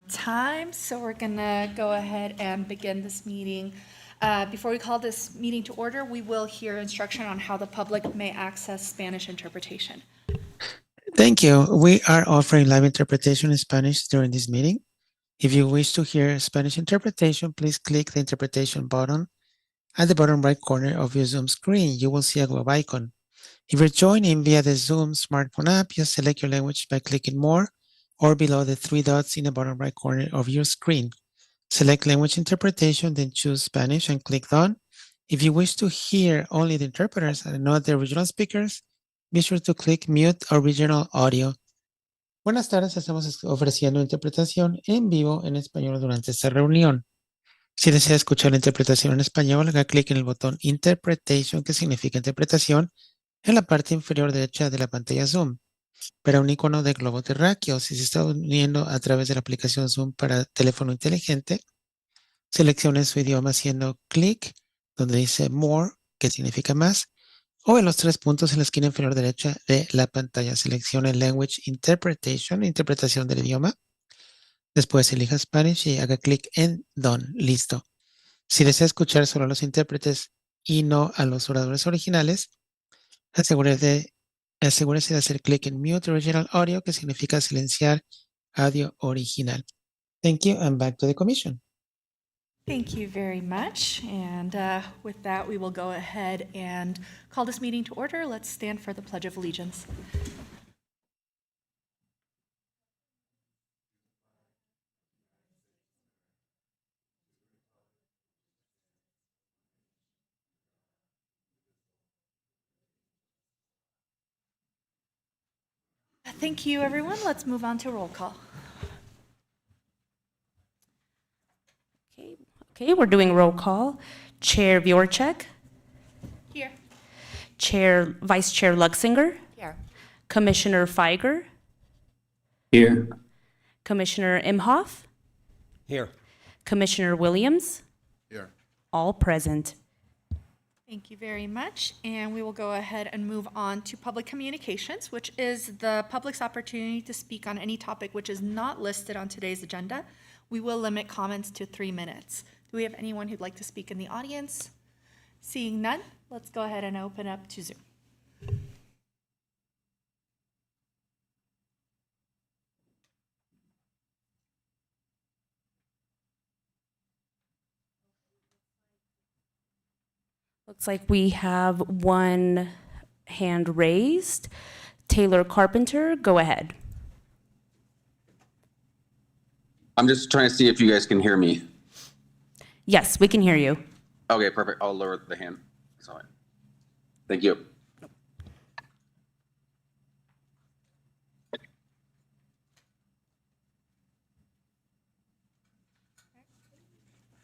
Time, so we're gonna go ahead and begin this meeting. Before we call this meeting to order, we will hear instruction on how the public may access Spanish interpretation. Thank you. We are offering live interpretation in Spanish during this meeting. If you wish to hear Spanish interpretation, please click the interpretation button at the bottom right corner of your Zoom screen. You will see a globe icon. If you're joining via the Zoom smartphone app, just select your language by clicking More or below the three dots in the bottom right corner of your screen. Select Language Interpretation, then choose Spanish and click Done. If you wish to hear only the interpreters and not the original speakers, be sure to click Mute Original Audio. Buenas tardes, estamos ofreciendo interpretación en vivo en español durante esta reunión. Si desea escuchar la interpretación en español, haga clic en el botón Interpretation, que significa interpretación, en la parte inferior derecha de la pantalla Zoom. Verá un icono de globo terráqueo. Si se está uniendo a través de la aplicación Zoom para teléfono inteligente, seleccione su idioma haciendo clic donde dice More, que significa más, o en los tres puntos en la esquina inferior derecha de la pantalla. Seleccione Language Interpretation, interpretación del idioma. Después elija Spanish y haga clic en Done. Listo. Si desea escuchar solo a los intérpretes y no a los oradores originales, asegúrese de hacer clic en Mute Original Audio, que significa silenciar audio original. Thank you, and back to the commission. Thank you very much. And with that, we will go ahead and call this meeting to order. Let's stand for the Pledge of Allegiance. Thank you, everyone. Let's move on to roll call. Okay, we're doing roll call. Chair Viorchek, Here. Vice Chair Luxinger, Here. Commissioner Feiger, Here. Commissioner Imhoff, Here. Commissioner Williams, Here. all present. Thank you very much. And we will go ahead and move on to public communications, which is the public's opportunity to speak on any topic which is not listed on today's agenda. We will limit comments to 3 minutes. Do we have anyone who'd like to speak in the audience? Seeing none, let's go ahead and open up to Zoom. Looks like we have one hand raised. Taylor Carpenter, go ahead. I'm just trying to see if you guys can hear me. Yes, we can hear you. Okay, perfect. I'll lower the hand. Sorry. Thank you.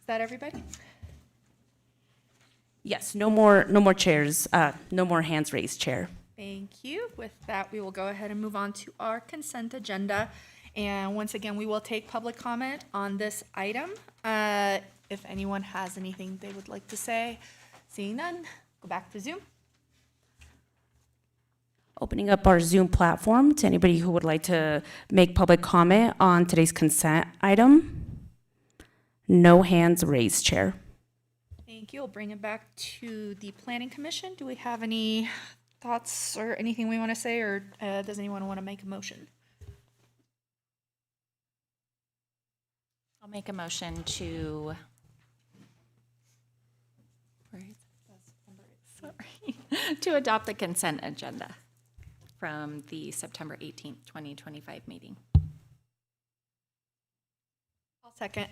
Is that everybody? Yes, no more chairs, no more hands raised, Chair. Thank you. With that, we will go ahead and move on to our consent agenda. And once again, we will take public comment on this item. If anyone has anything they would like to say, seeing none, go back to Zoom. Opening up our Zoom platform to anybody who would like to make public comment on today's consent item. No hands raised, Chair. Thank you. We'll bring it back to the Planning Commission. Do we have any thoughts or anything we want to say, or does anyone want to make a motion? I'll make a motion to, to adopt the consent agenda from the September 18th, 2025 meeting. I'll second.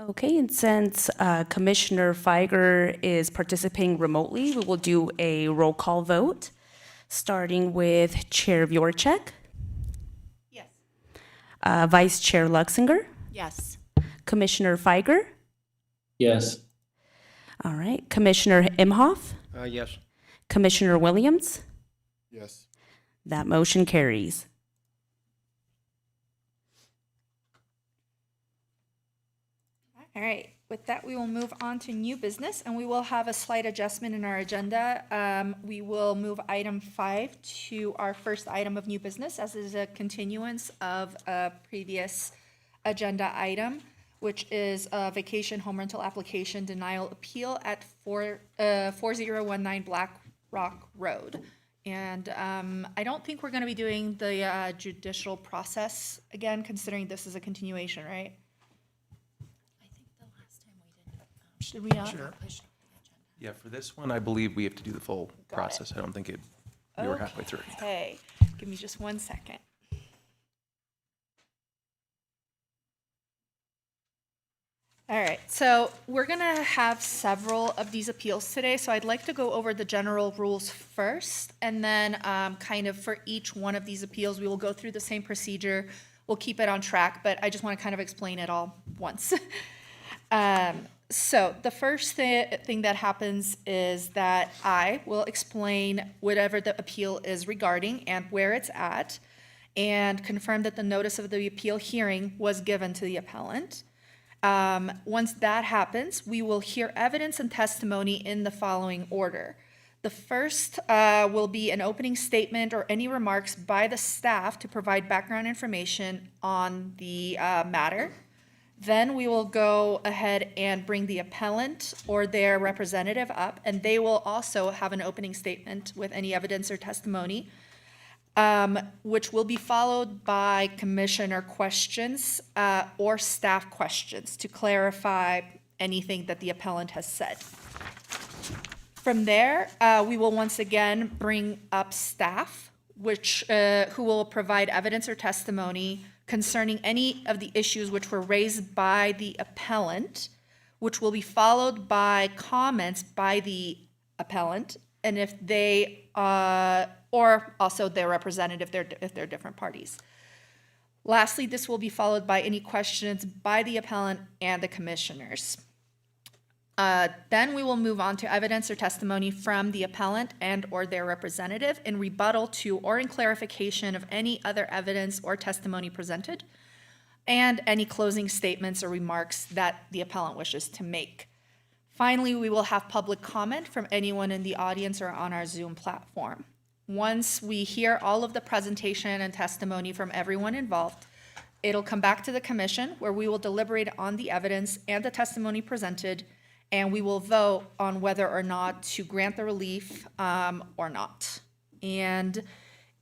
Okay, and since Commissioner Feiger is participating remotely, we will do a roll call vote, starting with Chair Viorchek, Yes. Vice Chair Luxinger, Yes. Commissioner Feiger, Yes. all right, Commissioner Imhoff, Yes. Commissioner Williams. Yes. That motion carries. All right, with that, we will move on to new business, and we will have a slight adjustment in our agenda. We will move item 5 to our first item of new business, as is a continuance of a previous agenda item, which is a vacation home rental application denial appeal at 4019 Black Rock Road. And I don't think we're going to be doing the judicial process again, considering this is a continuation, right? Should we not? Yeah, for this one, I believe we have to do the full process. I don't think we were halfway through. Okay, give me just 1 second. All right, so we're gonna have several of these appeals today, so I'd like to go over the general rules first, and then kind of for each one of these appeals, we will go through the same procedure. We'll keep it on track, but I just want to kind of explain it all once. So the first thing that happens is that I will explain whatever the appeal is regarding and where it's at, and confirm that the notice of the appeal hearing was given to the appellant. Once that happens, we will hear evidence and testimony in the following order. The first will be an opening statement or any remarks by the staff to provide background information on the matter. Then we will go ahead and bring the appellant or their representative up, and they will also have an opening statement with any evidence or testimony, which will be followed by commissioner questions or staff questions to clarify anything that the appellant has said. From there, we will once again bring up staff, who will provide evidence or testimony concerning any of the issues which were raised by the appellant, which will be followed by comments by the appellant, and if they, or also their representative, if they're different parties. Lastly, this will be followed by any questions by the appellant and the commissioners. Then we will move on to evidence or testimony from the appellant and or their representative in rebuttal to or in clarification of any other evidence or testimony presented, and any closing statements or remarks that the appellant wishes to make. Finally, we will have public comment from anyone in the audience or on our Zoom platform. Once we hear all of the presentation and testimony from everyone involved, it'll come back to the commission, where we will deliberate on the evidence and the testimony presented, and we will vote on whether or not to grant the relief or not. And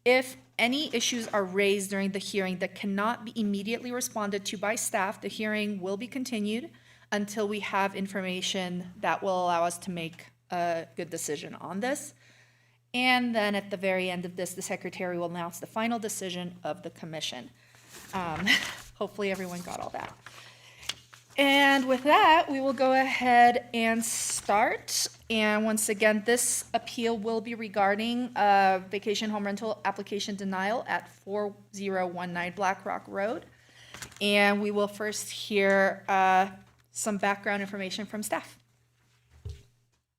if any issues are raised during the hearing that cannot be immediately responded to by staff, the hearing will be continued until we have information that will allow us to make a good decision on this. And then at the very end of this, the secretary will announce the final decision of the commission. Hopefully everyone got all that. And with that, we will go ahead and start. And once again, this appeal will be regarding vacation home rental application denial at 4019 Black Rock Road. And we will first hear some background information from staff.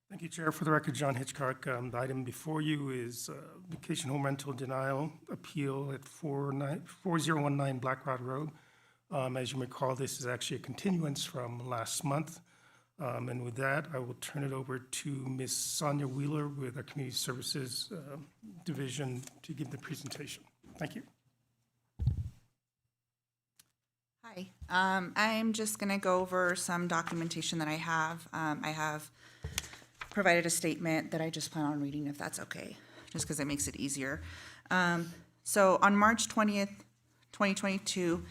Thank you, Chair. For the record, John Hitchcock. The item before you is vacation home rental denial appeal at 4019 Black Rock Road. As you may recall, this is actually a continuance from last month. And with that, I will turn it over to Ms. Sonia Wheeler with our Community Services Division to give the presentation. Thank you. Hi, I'm just going to go over some documentation that I have. I have provided a statement that I just plan on reading, if that's okay, just because it makes it easier. So on March 20th, 2022,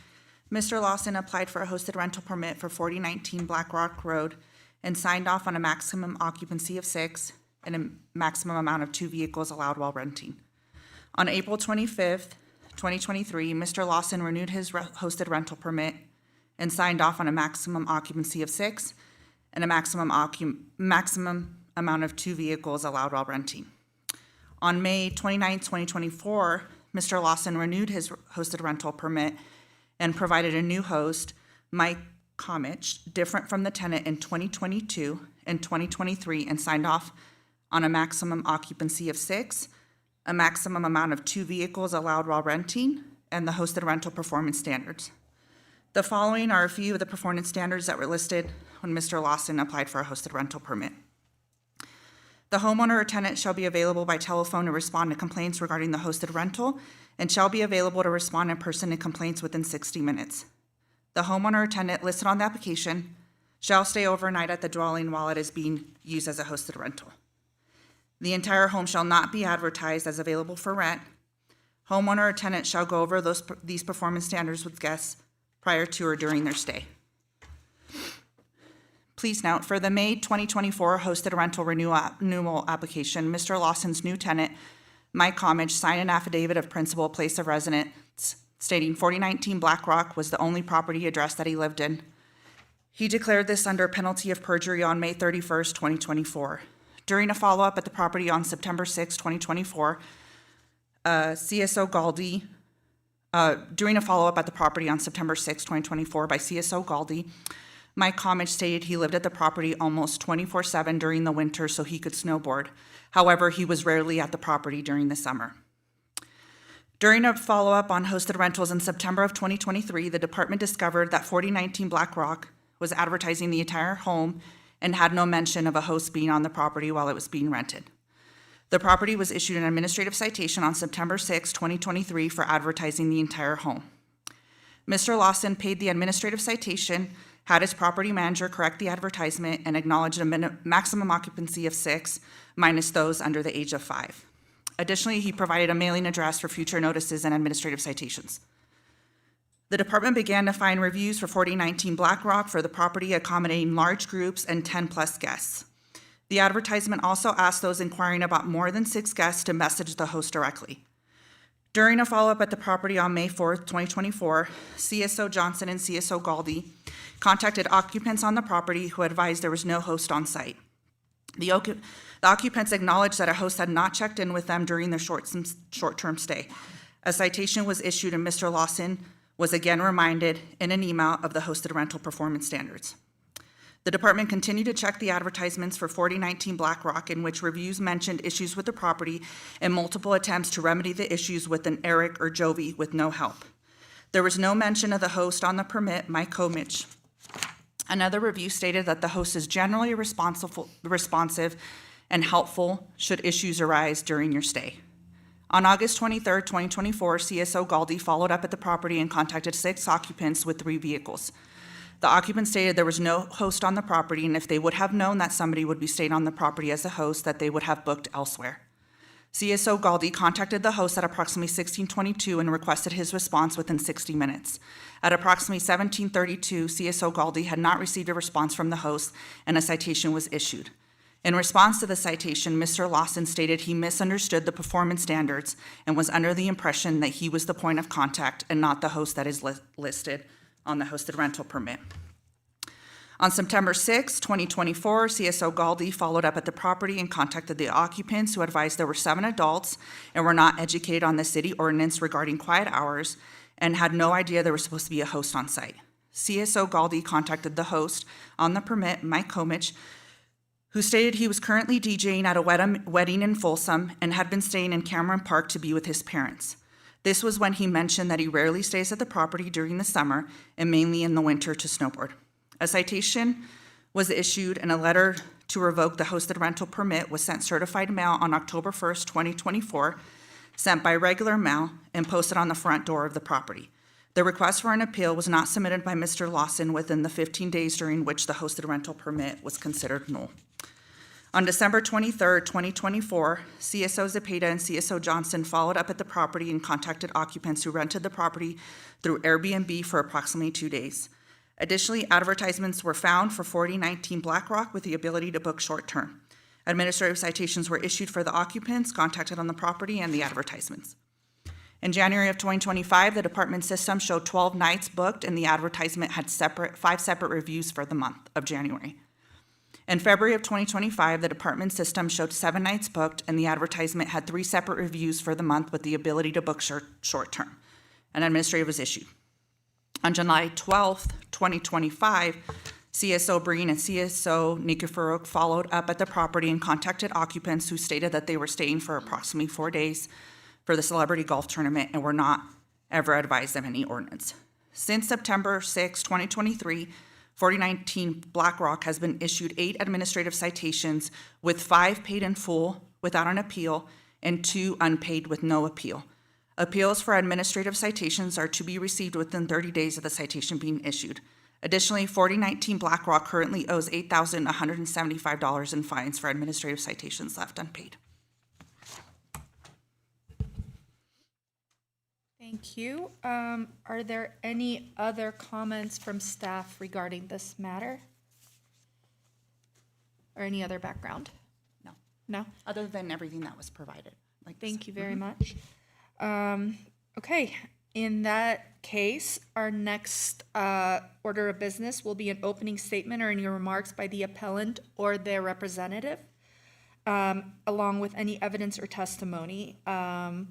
Mr. Lawson applied for a hosted rental permit for 4019 Black Rock Road and signed off on a maximum occupancy of 6 and a maximum amount of 2 vehicles allowed while renting. On April 25th, 2023, Mr. Lawson renewed his hosted rental permit and signed off on a maximum occupancy of 6 and a maximum amount of 2 vehicles allowed while renting. On May 29th, 2024, Mr. Lawson renewed his hosted rental permit and provided a new host, Mike Comich, different from the tenant in 2022 and 2023, and signed off on a maximum occupancy of 6, a maximum amount of 2 vehicles allowed while renting, and the hosted rental performance standards. The following are a few of the performance standards that were listed when Mr. Lawson applied for a hosted rental permit. The homeowner or tenant shall be available by telephone to respond to complaints regarding the hosted rental and shall be available to respond in person to complaints within 60 minutes. The homeowner or tenant listed on the application shall stay overnight at the dwelling while it is being used as a hosted rental. The entire home shall not be advertised as available for rent. Homeowner or tenant shall go over these performance standards with guests prior to or during their stay. Please note, for the May 2024 hosted rental renewal application, Mr. Lawson's new tenant, Mike Homage, signed an affidavit of principal place of residence stating 4019 Black Rock was the only property address that he lived in. He declared this under penalty of perjury on May 31st, 2024. During a follow-up at the property on September 6, 2024, CSO Galdi, during a follow-up at the property on September 6, 2024 by CSO Galdi, Mike Homage stated he lived at the property almost 24/7 during the winter so he could snowboard. However, he was rarely at the property during the summer. During a follow-up on hosted rentals in September of 2023, the department discovered that 4019 Black Rock was advertising the entire home and had no mention of a host being on the property while it was being rented. The property was issued an administrative citation on September 6, 2023 for advertising the entire home. Mr. Lawson paid the administrative citation, had his property manager correct the advertisement, and acknowledged a maximum occupancy of 6, minus those under the age of 5. Additionally, he provided a mailing address for future notices and administrative citations. The department began to find reviews for 4019 Black Rock for the property accommodating large groups and 10+ guests. The advertisement also asked those inquiring about more than 6 guests to message the host directly. During a follow-up at the property on May 4th, 2024, CSO Johnson and CSO Galdi contacted occupants on the property who advised there was no host on site. The occupants acknowledged that a host had not checked in with them during their short-term stay. A citation was issued and Mr. Lawson was again reminded in an email of the hosted rental performance standards. The department continued to check the advertisements for 4019 Black Rock, in which reviews mentioned issues with the property and multiple attempts to remedy the issues with an Eric or Jovi with no help. There was no mention of the host on the permit, Mike Homage. Another review stated that the host is generally responsive and helpful should issues arise during your stay. On August 23, 2024, CSO Galdi followed up at the property and contacted 6 occupants with 3 vehicles. The occupants stated there was no host on the property, and if they would have known that somebody would be staying on the property as a host, that they would have booked elsewhere. CSO Galdi contacted the host at approximately 16:22 and requested his response within 60 minutes. At approximately 17:32, CSO Galdi had not received a response from the host, and a citation was issued. In response to the citation, Mr. Lawson stated he misunderstood the performance standards and was under the impression that he was the point of contact and not the host that is listed on the hosted rental permit. On September 6, 2024, CSO Galdi followed up at the property and contacted the occupants, who advised there were 7 adults and were not educated on the city ordinance regarding quiet hours and had no idea there was supposed to be a host on site. CSO Galdi contacted the host on the permit, Mike Homage, who stated he was currently DJing at a wedding in Folsom and had been staying in Cameron Park to be with his parents. This was when he mentioned that he rarely stays at the property during the summer and mainly in the winter to snowboard. A citation was issued and a letter to revoke the hosted rental permit was sent certified mail on October 1st, 2024, sent by regular mail and posted on the front door of the property. The request for an appeal was not submitted by Mr. Lawson within the 15 days during which the hosted rental permit was considered null. On December 23rd, 2024, CSO Zepeda and CSO Johnson followed up at the property and contacted occupants who rented the property through Airbnb for approximately 2 days. Additionally, advertisements were found for 4019 Black Rock with the ability to book short-term. Administrative citations were issued for the occupants contacted on the property and the advertisements. In January of 2025, the department system showed 12 nights booked, and the advertisement had 5 separate reviews for the month of January. In February of 2025, the department system showed 7 nights booked, and the advertisement had 3 separate reviews for the month with the ability to book short-term. An administrative was issued. On July 12th, 2025, CSO Breen and CSO Nikiforuk followed up at the property and contacted occupants who stated that they were staying for approximately 4 days for the celebrity golf tournament and were not ever advised of any ordinance. Since September 6, 2023, 4019 BlackRock has been issued 8 administrative citations, with 5 paid in full without an appeal and 2 unpaid with no appeal. Appeals for administrative citations are to be received within 30 days of the citation being issued. Additionally, 4019 BlackRock currently owes $8,175 in fines for administrative citations left unpaid. Thank you. Are there any other comments from staff regarding this matter? Or any other background? No, No? other than everything that was provided. Thank you very much. Okay, in that case, our next order of business will be an opening statement or any remarks by the appellant or their representative, along with any evidence or testimony,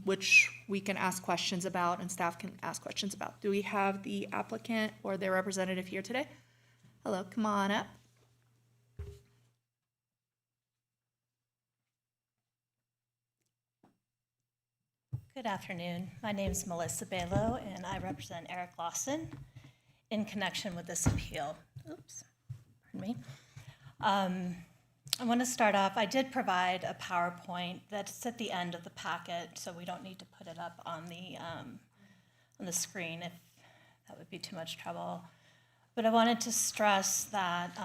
which we can ask questions about and staff can ask questions about. Do we have the applicant or their representative here today? Hello, come on up. Good afternoon. My name is Melissa Balo, and I represent Eric Lawson in connection with this appeal. Oops, pardon me. I want to start off, I did provide a PowerPoint that's at the end of the packet, so we don't need to put it up on the screen if that would be too much trouble. But I wanted to stress that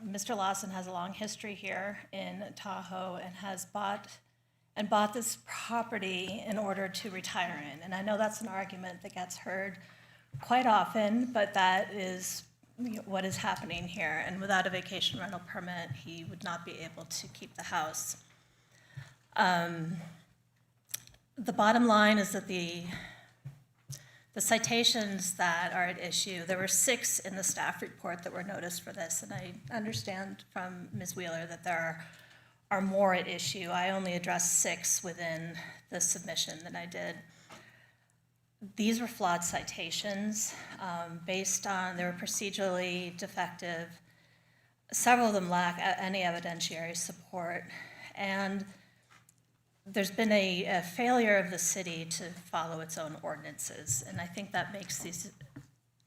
Mr. Lawson has a long history here in Tahoe and has bought this property in order to retire in. And I know that's an argument that gets heard quite often, but that is what is happening here. And without a vacation rental permit, he would not be able to keep the house. The bottom line is that the citations that are at issue, there were 6 in the staff report that were noticed for this, and I understand from Ms. Wheeler that there are more at issue. I only addressed 6 within the submission that I did. These were flawed citations based on, they were procedurally defective. Several of them lack any evidentiary support. And there's been a failure of the city to follow its own ordinances. And I think that makes these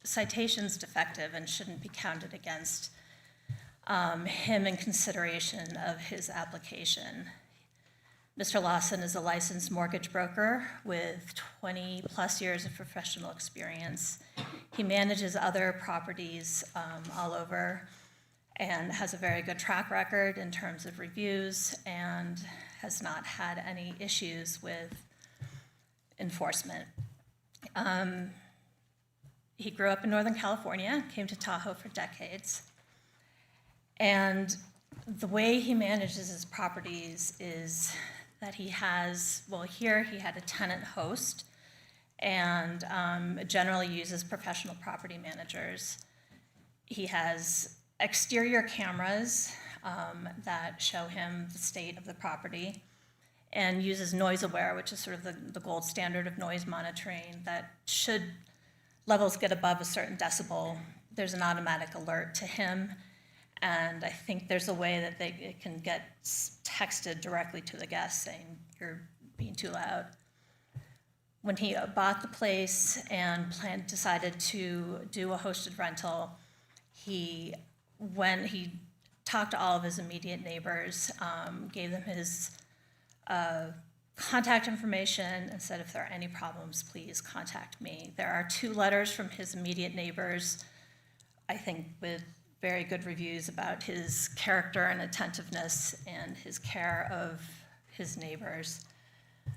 citations defective and shouldn't be counted against him in consideration of his application. Mr. Lawson is a licensed mortgage broker with 20 plus years of professional experience. He manages other properties all over and has a very good track record in terms of reviews and has not had any issues with enforcement. He grew up in Northern California, came to Tahoe for decades. And the way he manages his properties is that he has, well, here he had a tenant host and generally uses professional property managers. He has exterior cameras that show him the state of the property and uses Noise Aware, which is sort of the gold standard of noise monitoring, that should levels get above a certain decibel, there's an automatic alert to him. And I think there's a way that it can get texted directly to the guest saying, you're being too loud. When he bought the place and decided to do a hosted rental, he talked to all of his immediate neighbors, gave them his contact information and said, if there are any problems, please contact me. There are 2 letters from his immediate neighbors, I think with very good reviews about his character and attentiveness and his care of his neighbors.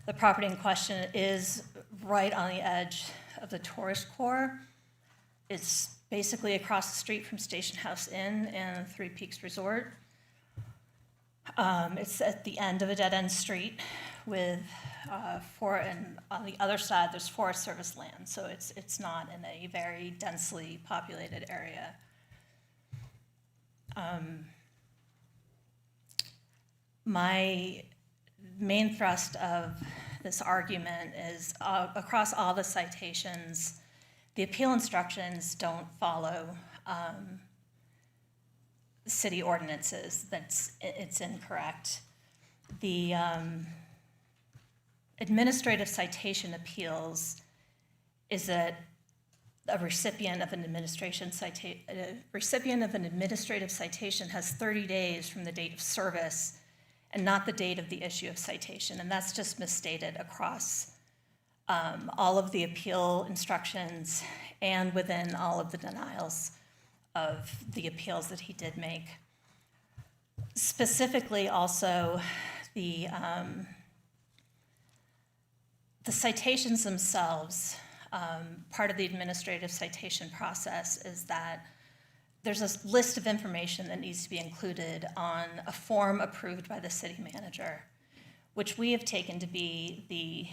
The property in question is right on the edge of the tourist core. It's basically across the street from Station House Inn and Three Peaks Resort. It's at the end of a dead-end street with and on the other side there's Forest Service land, so it's not in a very densely populated area. My main thrust of this argument is across all the citations, the appeal instructions don't follow city ordinances. It's incorrect. The administrative citation appeals is that a recipient of an administrative citation has 30 days from the date of service and not the date of the issue of citation. And that's just misstated across all of the appeal instructions and within all of the denials of the appeals that he did make. Specifically also, the citations themselves, part of the administrative citation process is that there's a list of information that needs to be included on a form approved by the city manager, which we have taken to be the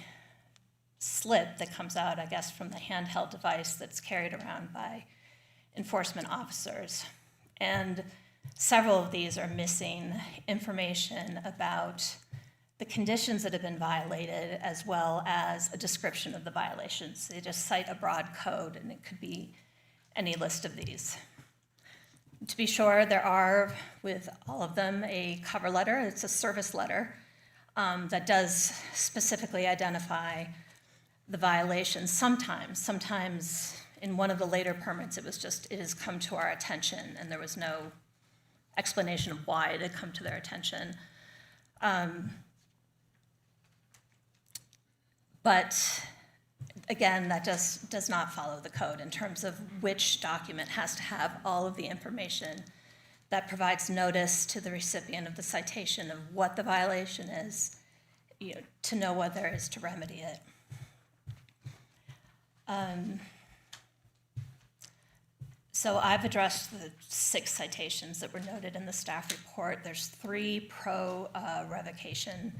slip that comes out, I guess, from the handheld device that's carried around by enforcement officers. And several of these are missing information about the conditions that have been violated, as well as a description of the violations. They just cite a broad code, and it could be any list of these. To be sure, there are, with all of them, a cover letter. It's a service letter that does specifically identify the violations. Sometimes in one of the later permits, it was just, it has come to our attention, and there was no explanation of why it had come to their attention. But again, that just does not follow the code in terms of which document has to have all of the information that provides notice to the recipient of the citation of what the violation is, to know what there is to remedy it. So I've addressed the 6 citations that were noted in the staff report. There's 3 pro revocation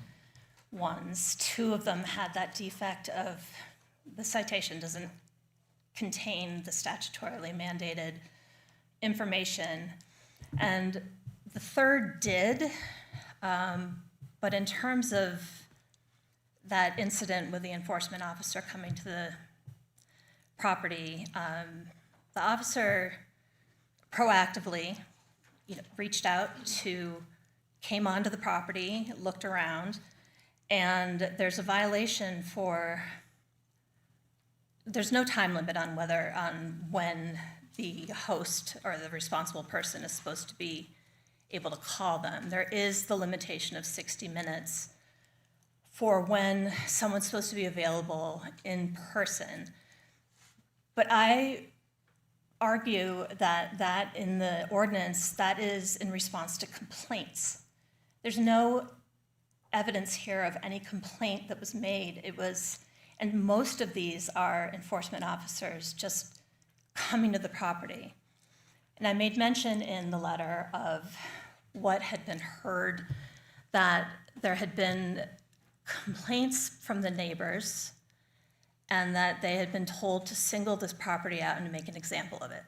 ones. 2 of them had that defect of the citation doesn't contain the statutorily mandated information. And the 3rd did, but in terms of that incident with the enforcement officer coming to the property, the officer proactively, reached out came onto the property, looked around, and there's a violation there's no time limit on when the host or the responsible person is supposed to be able to call them. There is the limitation of 60 minutes for when someone's supposed to be available in person. But I argue that in the ordinance, that is in response to complaints. There's no evidence here of any complaint that was made. And most of these are enforcement officers just coming to the property. And I made mention in the letter of what had been heard, that there had been complaints from the neighbors and that they had been told to single this property out and to make an example of it.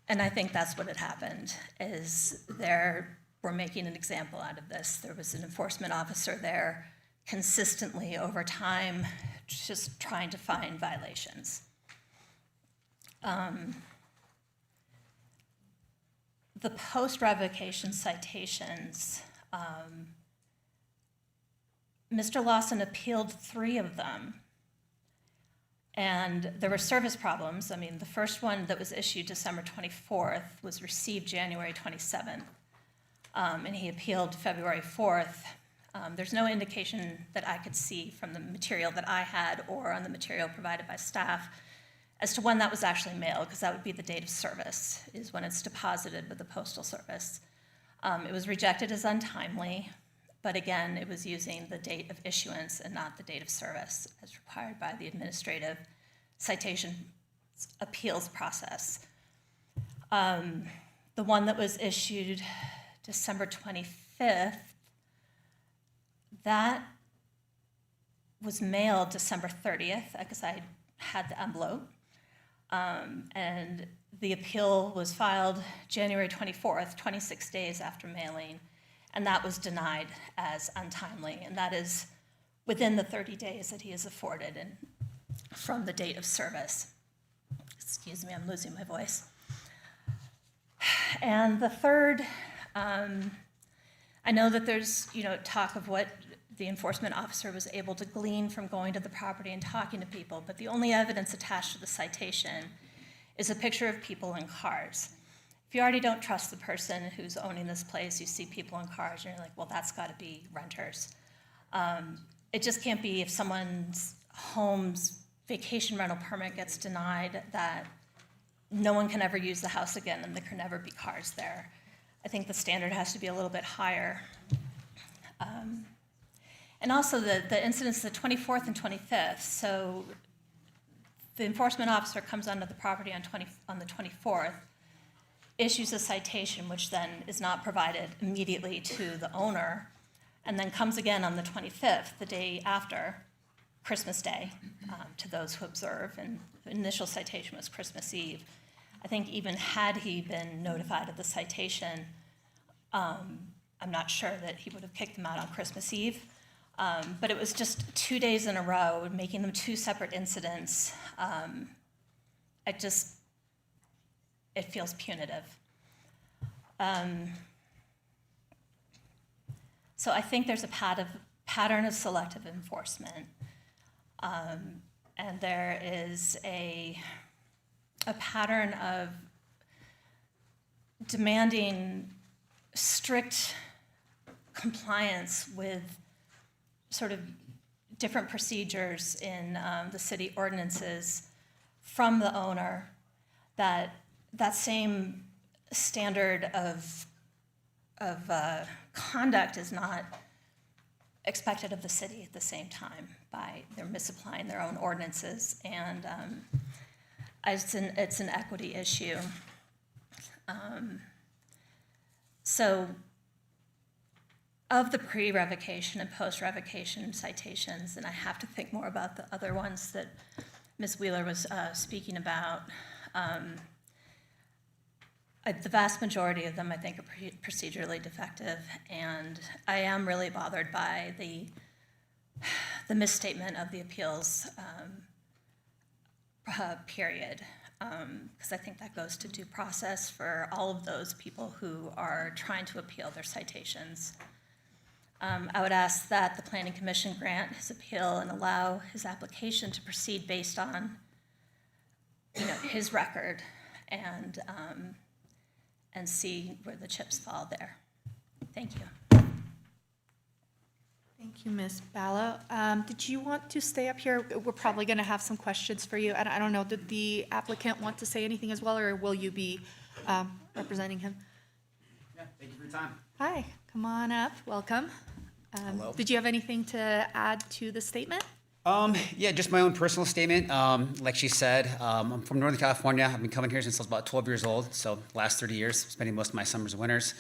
And I think that's what had happened, is we're making an example out of this. There was an enforcement officer there consistently over time, just trying to find violations. The post-revocation citations, Mr. Lawson appealed 3 of them. And there were service problems. I mean, the first one that was issued December 24th was received January 27th. And he appealed February 4th. There's no indication that I could see from the material that I had or on the material provided by staff as to when that was actually mailed, because that would be the date of service, is when it's deposited with the Postal Service. It was rejected as untimely, but again, it was using the date of issuance and not the date of service as required by the administrative citation appeals process. The one that was issued December 25th, that was mailed December 30th, because I had the envelope. And the appeal was filed January 24th, 26 days after mailing, and that was denied as untimely. And that is within the 30 days that he is afforded and from the date of service. Excuse me, I'm losing my voice. And the third, I know that there's talk of what the enforcement officer was able to glean from going to the property and talking to people, but the only evidence attached to the citation is a picture of people in cars. If you already don't trust the person who's owning this place, you see people in cars, and you're like, well, that's got to be renters. It just can't be if someone's home's vacation rental permit gets denied that no one can ever use the house again and there can never be cars there. I think the standard has to be a little bit higher. And also the incidents, the 24th and 25th, so the enforcement officer comes onto the property on the 24th, issues a citation, which then is not provided immediately to the owner, and then comes again on the 25th, the day after Christmas Day, to those who observe, and the initial citation was Christmas Eve. I think even had he been notified of the citation, I'm not sure that he would have kicked them out on Christmas Eve. But it was just 2 days in a row, making them two separate incidents. It feels punitive. So I think there's a pattern of selective enforcement. And there is a pattern of demanding strict compliance with sort of different procedures in the city ordinances from the owner, that same standard of conduct is not expected of the city at the same time by they're misapplying their own ordinances, and it's an equity issue. So of the pre-revocation and post-revocation citations, and I have to think more about the other ones that Ms. Wheeler was speaking about, the vast majority of them I think are procedurally defective, and I am really bothered by the misstatement of the appeals period, because I think that goes to due process for all of those people who are trying to appeal their citations. I would ask that the Planning Commission grant his appeal and allow his application to proceed based on, his record, and see where the chips fall there. Thank you. Thank you, Ms. Ballo. Did you want to stay up here? We're probably going to have some questions for you. And I don't know, did the applicant want to say anything as well, or will you be representing him? Yeah, thank you for your time. Hi, come on up. Welcome. Hello. Did you have anything to add to the statement? Yeah, just my own personal statement. Like she said, I'm from Northern California. I've been coming here since I was about 12 years old, so last 30 years, spending most of my summers and winters.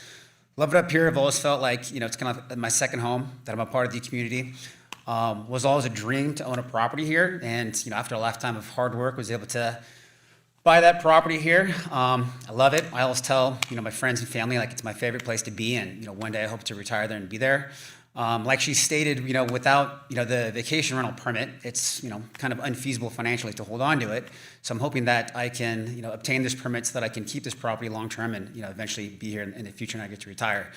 Love it up here. I've always felt like, it's kind of my second home, that I'm a part of the community. Was always a dream to own a property here, and, after a lifetime of hard work, was able to buy that property here. I love it. I always tell, my friends and family, like, it's my favorite place to be, and, one day I hope to retire there and be there. Like she stated, without, the vacation rental permit, it's, kind of unfeasible financially to hold on to it. So I'm hoping that I can, obtain this permit so that I can keep this property long-term and, eventually be here in the future and I get to retire.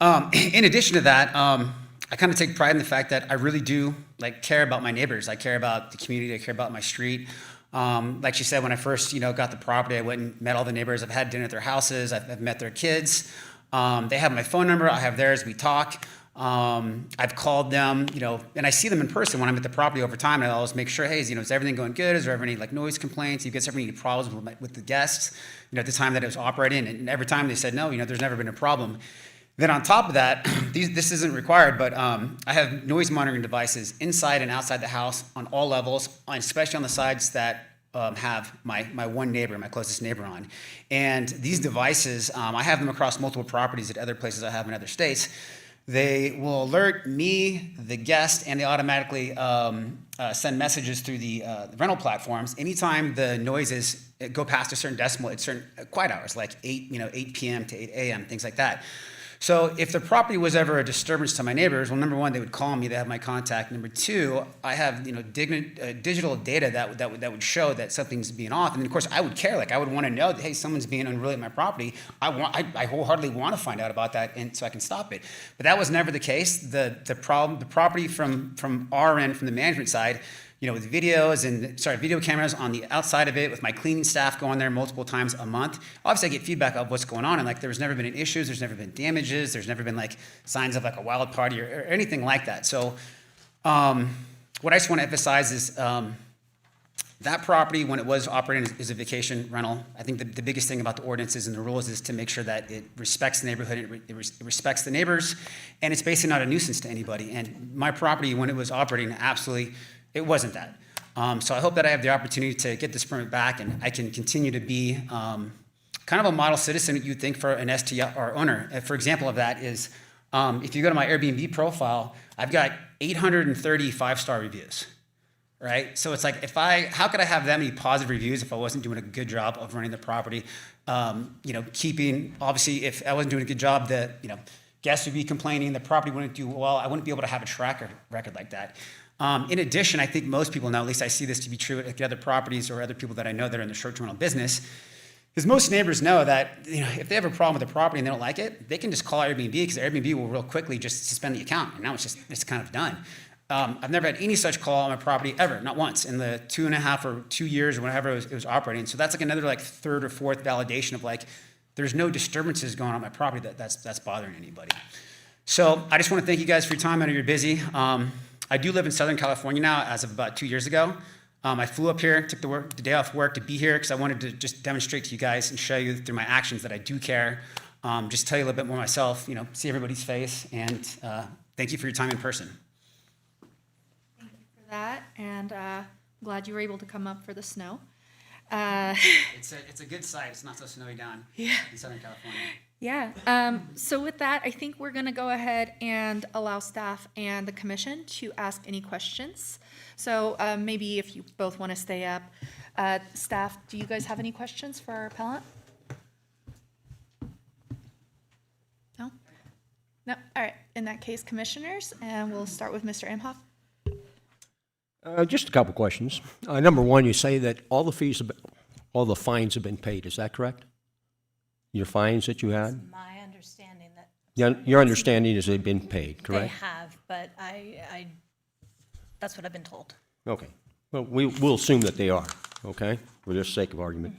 In addition to that, I kind of take pride in the fact that I really do, care about my neighbors. I care about the community. I care about my street. Like she said, when I first, got the property, I went and met all the neighbors. I've had dinner at their houses. I've met their kids. They have my phone number. I have theirs. We talk. I've called them, and I see them in person when I'm at the property over time, and I always make sure, hey, is everything going good? Is there ever any noise complaints? You guys ever any problems with the guests, at the time that it was operating? And every time they said, no, there's never been a problem. Then on top of that, this isn't required, but I have noise monitoring devices inside and outside the house on all levels, especially on the sides that have my one neighbor, my closest neighbor on. And these devices, I have them across multiple properties at other places I have in other states. They will alert me, the guest, and they automatically send messages through the rental platforms anytime the noises go past a certain decimal at certain quiet hours, like 8 p.m. to 8 a.m., things like that. So if the property was ever a disturbance to my neighbors, well, number one, they would call me, they have my contact. Number two, I have, digital data that would show that something's being off. And of course, I would care, like I would want to know that, hey, someone's being unruly at my property. I wholeheartedly want to find out about that, and so I can stop it. But that was never the case. The property from our end, from the management side, with video cameras on the outside of it, with my cleaning staff going there multiple times a month. Obviously, I get feedback of what's going on, and there's never been any issues, there's never been damages, there's never been signs of a wild party or anything like that. So, what I just want to emphasize is that property, when it was operating as a vacation rental, I think the biggest thing about the ordinances and the rules is to make sure that it respects the neighborhood, it respects the neighbors, and it's basically not a nuisance to anybody. And my property, when it was operating, absolutely, it wasn't that. So I hope that I have the opportunity to get this permit back, and I can continue to be kind of a model citizen that you'd think for an STR owner. For example of that is, if you go to my Airbnb profile, I've got 830 five-star reviews, right? So it's how could I have that many positive reviews if I wasn't doing a good job of running the property? Obviously, if I wasn't doing a good job, guests would be complaining, the property wouldn't do well, I wouldn't be able to have a track record like that. In addition, I think most people know, at least I see this to be true at other properties or other people that I know that are in the short-term rental business, because most neighbors know that if they have a problem with the property and they don't like it, they can just call Airbnb, because Airbnb will real quickly just suspend the account, and now it's kind of done. I've never had any such call on my property ever, not once, in the 2.5 or 2 years or whenever it was operating. So that's another third or fourth validation of there's no disturbances going on my property that's bothering anybody. So I just want to thank you guys for your time. I know you're busy. I do live in Southern California now as of about 2 years ago. I flew up here, took the day off work to be here because I wanted to just demonstrate to you guys and show you through my actions that I do care. Just tell you a little bit more myself, see everybody's face, and thank you for your time in person. Thank you for that, and glad you were able to come up for the snow. It's a good sight. It's not so snowy down in Southern California. Yeah. So with that, I think we're going to go ahead and allow staff and the commission to ask any questions. So maybe if you both want to stay up. Staff, do you guys have any questions for our appellant? No? No? All right. In that case, commissioners, and we'll start with Mr. Imhoff. Just a couple questions. Number one, you say that all the fines have been paid. Is that correct? Your fines that you had? My understanding that Your understanding is they've been paid, they correct? have, but I that's what I've been told. Okay. Well, we'll assume that they are, okay, for the sake of argument.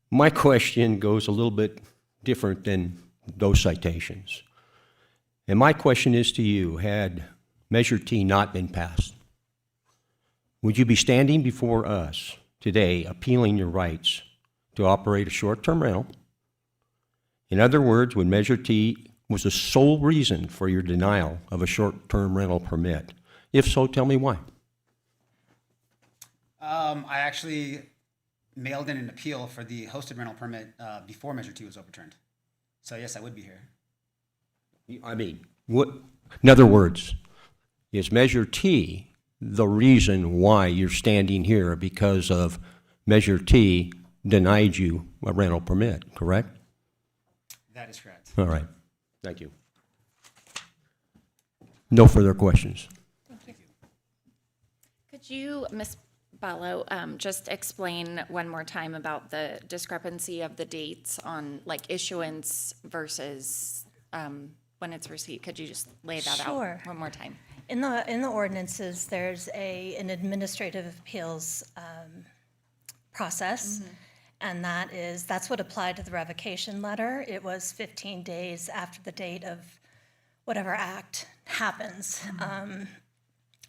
My question goes a little bit different than those citations. And my question is to you, had Measure T not been passed, would you be standing before us today appealing your rights to operate a short-term rental? In other words, would Measure T was the sole reason for your denial of a short-term rental permit? If so, tell me why. I actually mailed in an appeal for the hosted rental permit before Measure T was overturned. So yes, I would be here. I mean, in other words, is Measure T the reason why you're standing here because of Measure T denied you a rental permit, correct? That is correct. All right. Thank you. No further questions. Thank you. Could you, Ms. Ballo, just explain one more time about the discrepancy of the dates on issuance versus when it's received? Could you just lay that Sure. out one more time? In the ordinances, there's an administrative appeals process, and that's what applied to the revocation letter. It was 15 days after the date of whatever act happens.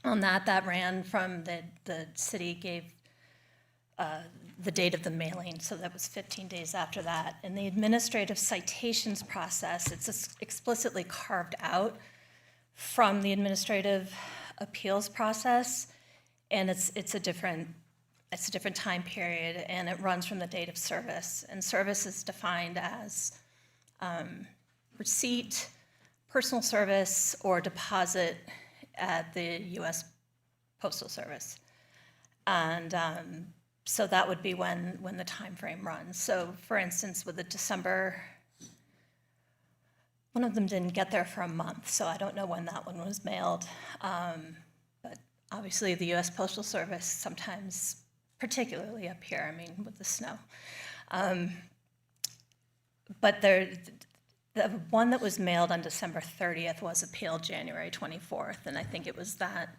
On that ran from the city gave the date of the mailing, so that was 15 days after that. In the administrative citations process, it's explicitly carved out from the administrative appeals process, and it's a different time period, and it runs from the date of service. And service is defined as receipt, personal service, or deposit at the U.S. Postal Service. And so that would be when the time frame runs. So for instance, with the December one of them didn't get there for a month, so I don't know when that one was mailed. But obviously, the U.S. Postal Service sometimes, particularly up here, I mean, with the snow. But the one that was mailed on December 30th was appealed January 24th, and I think it was that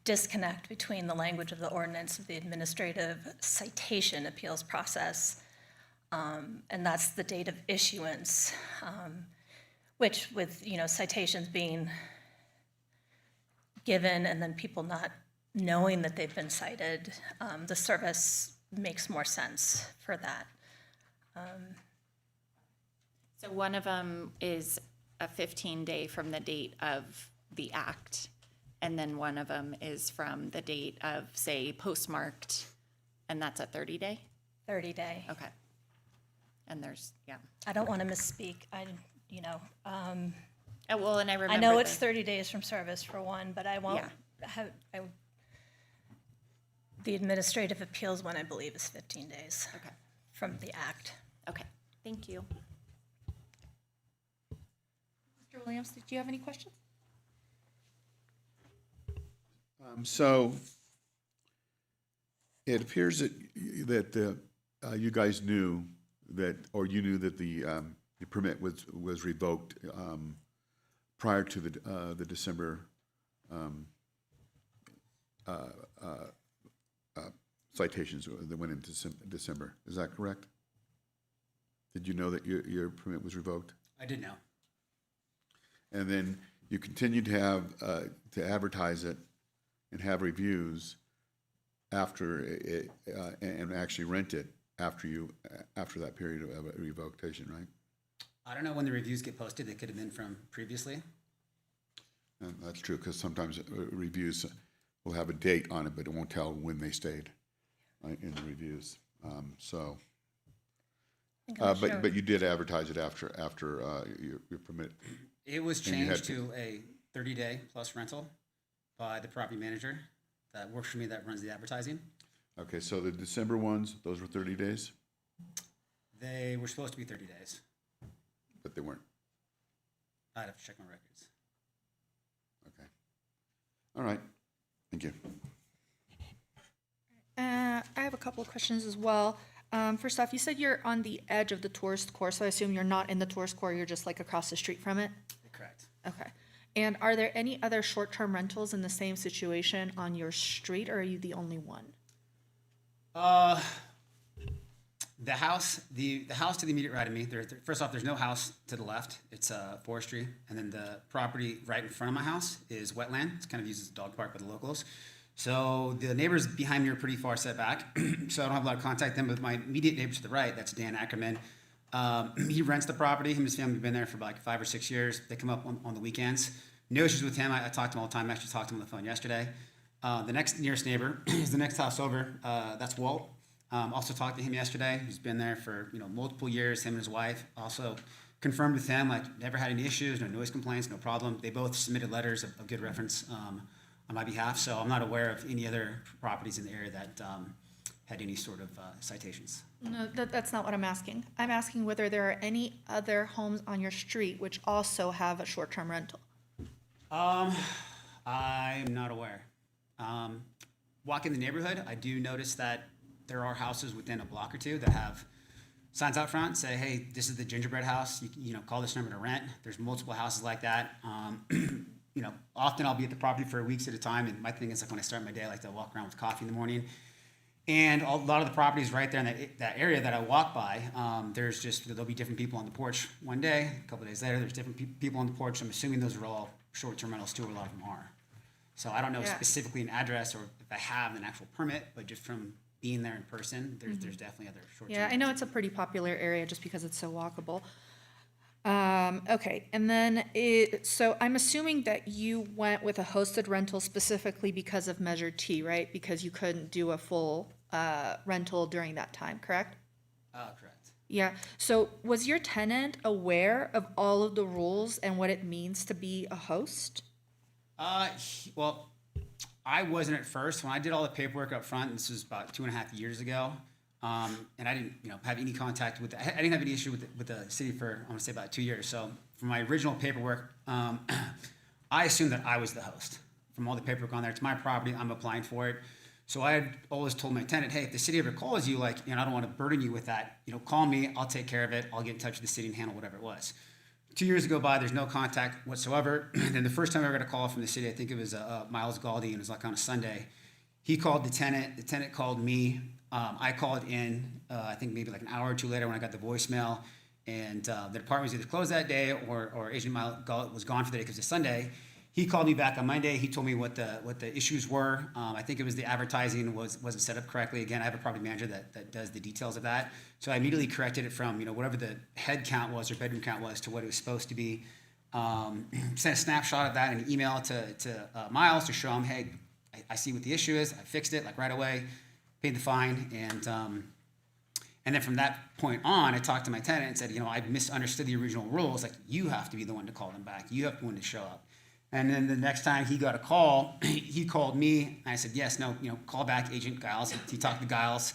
disconnect between the language of the ordinance of the administrative citation appeals process, and that's the date of issuance, which with, citations being given and then people not knowing that they've been cited, the service makes more sense for that. So one of them is a 15-day from the date of the act, and then one of them is from the date of, say, postmarked, and that's a 30-day? 30-day. Okay. And there's, yeah. I don't want to misspeak. Oh, well, and I remember. I know it's 30 days from service for one, but I won't Yeah. have, the administrative appeals one, I believe, is 15 days Okay, from the act. okay, thank you. Mr. Williams, did you have any questions? So it appears that you guys knew that, or you knew that the permit was revoked prior to the December citations that went into December. Is that correct? Did you know that your permit was revoked? I did know. And then you continued to have to advertise it and have reviews after it, and actually rent it after that period of revocation, right? I don't know when the reviews get posted. They could have been from previously. And that's true, because sometimes reviews will have a date on it, but it won't tell when they stayed, right, in the reviews. But you did advertise it after your permit. It was And you had changed to a 30-day plus rental by the property manager that works for me, that runs the advertising. Okay, so the December ones, those were 30 days, They were supposed to be 30 days. but they weren't. I'd have to check my records. Okay. All right. Thank you. I have a couple of questions as well. First off, you said you're on the edge of the tourist core, so I assume you're not in the tourist core, you're just like across the street from it? Correct. Okay. And are there any other short-term rentals in the same situation on your street, or are you the only one? The house to the immediate right of me. First off, there's no house to the left. It's forestry, and then the property right in front of my house is wetland. It's kind of used as a dog park by the locals. So the neighbors behind me are pretty far set back, so I don't have a lot of contact with them. But my immediate neighbor to the right, that's Dan Ackerman. He rents the property. Him and his family have been there for like 5 or 6 years. They come up on the weekends. No issues with him. I talk to him all the time. I actually talked to him on the phone yesterday. The next nearest neighbor is the next house over. That's Walt. Also talked to him yesterday. He's been there for multiple years. Him and his wife also confirmed with him, like, never had any issues, no noise complaints, no problem. They both submitted letters of good reference on my behalf. So I'm not aware of any other properties in the area that had any sort of citations. No, that's not what I'm asking. I'm asking whether there are any other homes on your street which also have a short-term rental. I'm not aware. Walking the neighborhood, I do notice that there are houses within a block or two that have signs out front say, "Hey, this is the gingerbread house. You call this number to rent." There's multiple houses like that. Often I'll be at the property for weeks at a time, and my thing is, like, when I start my day, I like to walk around with coffee in the morning. And a lot of the properties right there in that area that I walk by, there'll be different people on the porch one day. A couple of days later, there's different people on the porch. I'm assuming those are all short-term rentals too, or a lot of them are. So I don't know specifically an address or if I have an actual permit, but just from being there in person, there's definitely other short-term. Yeah, I know it's a pretty popular area just because it's so walkable. Okay, and then so I'm assuming that you went with a hosted rental specifically because of Measure T, right? Because you couldn't do a full rental during that time, correct? Correct. Yeah, so was your tenant aware of all of the rules and what it means to be a host? Well, I wasn't at first. When I did all the paperwork up front, this was about 2.5 years ago, And I didn't, have any contact with, I didn't have any issue with the city for, I want to say about 2 years. So for my original paperwork, I assumed that I was the host. From all the paperwork on there, it's my property, I'm applying for it. So I had always told my tenant, hey, if the city ever calls you, I don't want to burden you with that, call me, I'll take care of it, I'll get in touch with the city and handle whatever it was. 2 years go by, there's no contact whatsoever. And then the first time I ever got a call from the city, I think it was Miles Galdi, and it was on a Sunday. He called the tenant called me. I called in, I think maybe an hour or two later when I got the voicemail, and the department was either closed that day or Agent Miles Galdi was gone for the day because it's Sunday. He called me back on Monday. He told me what the issues were. I think it was the advertising wasn't set up correctly. Again, I have a property manager that does the details of that. So I immediately corrected it from whatever the head count was or bedroom count was to what it was supposed to be. Sent a snapshot of that in an email to Miles to show him, hey, I see what the issue is. I fixed it right away, paid the fine, and then from that point on, I talked to my tenant and said, I misunderstood the original rules. You have to be the one to call them back. You have to be the one to show up. And then the next time he got a call, he called me. And I said, yes, no, call back Agent Giles. He talked to Giles.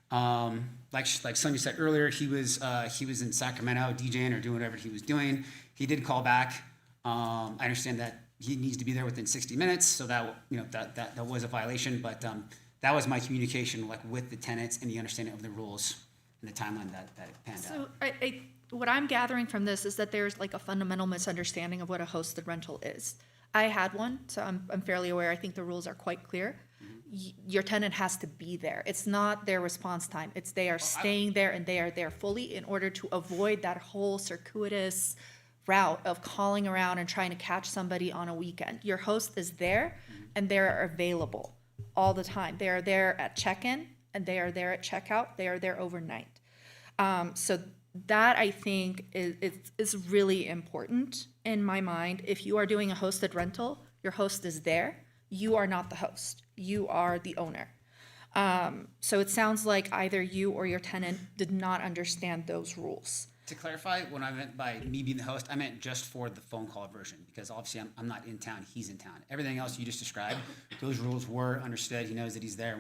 Like Sonia said earlier, he was in Sacramento DJing or doing whatever he was doing. He did call back. I understand that he needs to be there within 60 minutes, so that that was a violation. But that was my communication with the tenants and the understanding of the rules and the timeline that it panned out. So what I'm gathering from this is that there's a fundamental misunderstanding of what a hosted rental is. I had one, so I'm fairly aware. I think the rules are quite clear. Your tenant has to be there. It's not their response time. It's they are staying there and they are there fully in order to avoid that whole circuitous route of calling around and trying to catch somebody on a weekend. Your host is there and they're available all the time. They are there at check-in and they are there at checkout. They are there overnight. So that I think is really important in my mind. If you are doing a hosted rental, your host is there. You are not the host. You are the owner. So it sounds like either you or your tenant did not understand those rules. To clarify, what I meant by me being the host, I meant just for the phone call version, because obviously I'm not in town, he's in town. Everything else you just described, those rules were understood. He knows that he's there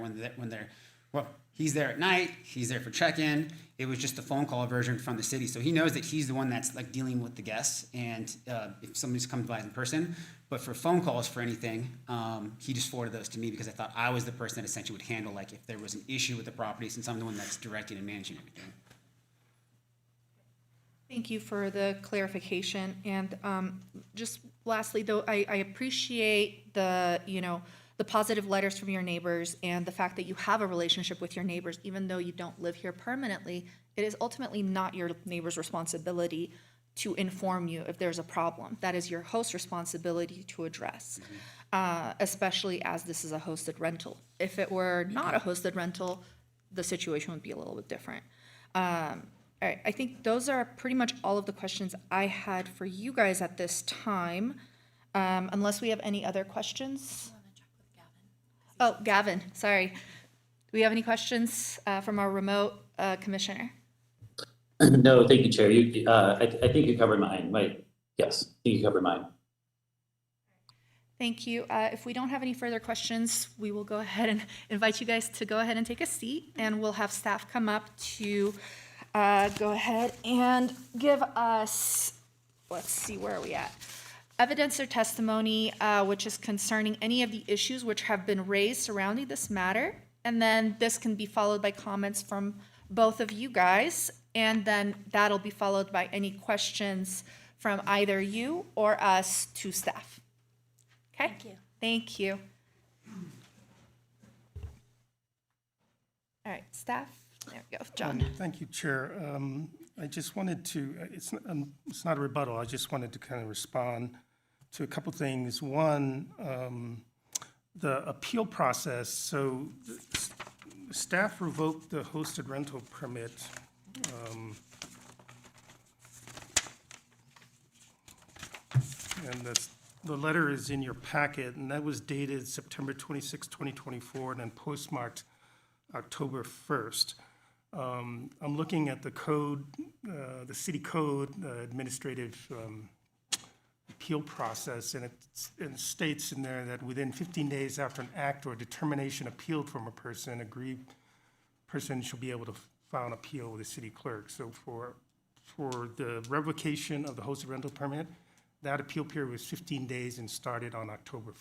he's there at night, he's there for check-in. It was just the phone call version from the city. So he knows that he's the one that's dealing with the guests and if somebody's coming by in person. But for phone calls for anything, he just forwarded those to me because I thought I was the person that essentially would handle if there was an issue with the property, since I'm the one that's directing and managing everything. Thank you for the clarification. And just lastly, though, I appreciate the positive letters from your neighbors and the fact that you have a relationship with your neighbors, even though you don't live here permanently. It is ultimately not your neighbor's responsibility to inform you if there's a problem. That is your host's responsibility to address, especially as this is a hosted rental. If it were not a hosted rental, the situation would be a little bit different. All right, I think those are pretty much all of the questions I had for you guys at this time, unless we have any other questions. Oh, Gavin, sorry. Do we have any questions from our remote commissioner? No, thank you, Chair. I think you covered mine, right? Yes, I think you covered mine. Thank you. If we don't have any further questions, we will go ahead and invite you guys to go ahead and take a seat, and we'll have staff come up to go ahead and give us, let's see, where are we at? Evidence or testimony, which is concerning any of the issues which have been raised surrounding this matter. And then this can be followed by comments from both of you guys. And then that'll be followed by any questions from either you or us to staff. Okay? Thank you. Thank you. All right, staff. There we go, John. Thank you, Chair. I just wanted to, it's not a rebuttal, I just wanted to kind of respond to a couple things. One, the appeal process. So the staff revoked the hosted rental permit. And the letter is in your packet, and that was dated September 26, 2024, and then postmarked October 1st. I'm looking at the code, the city code administrative appeal process, and it states in there that within 15 days after an act or determination appealed from a person, person should be able to file an appeal with the city clerk. So for the revocation of the hosted rental permit, that appeal period was 15 days and started on October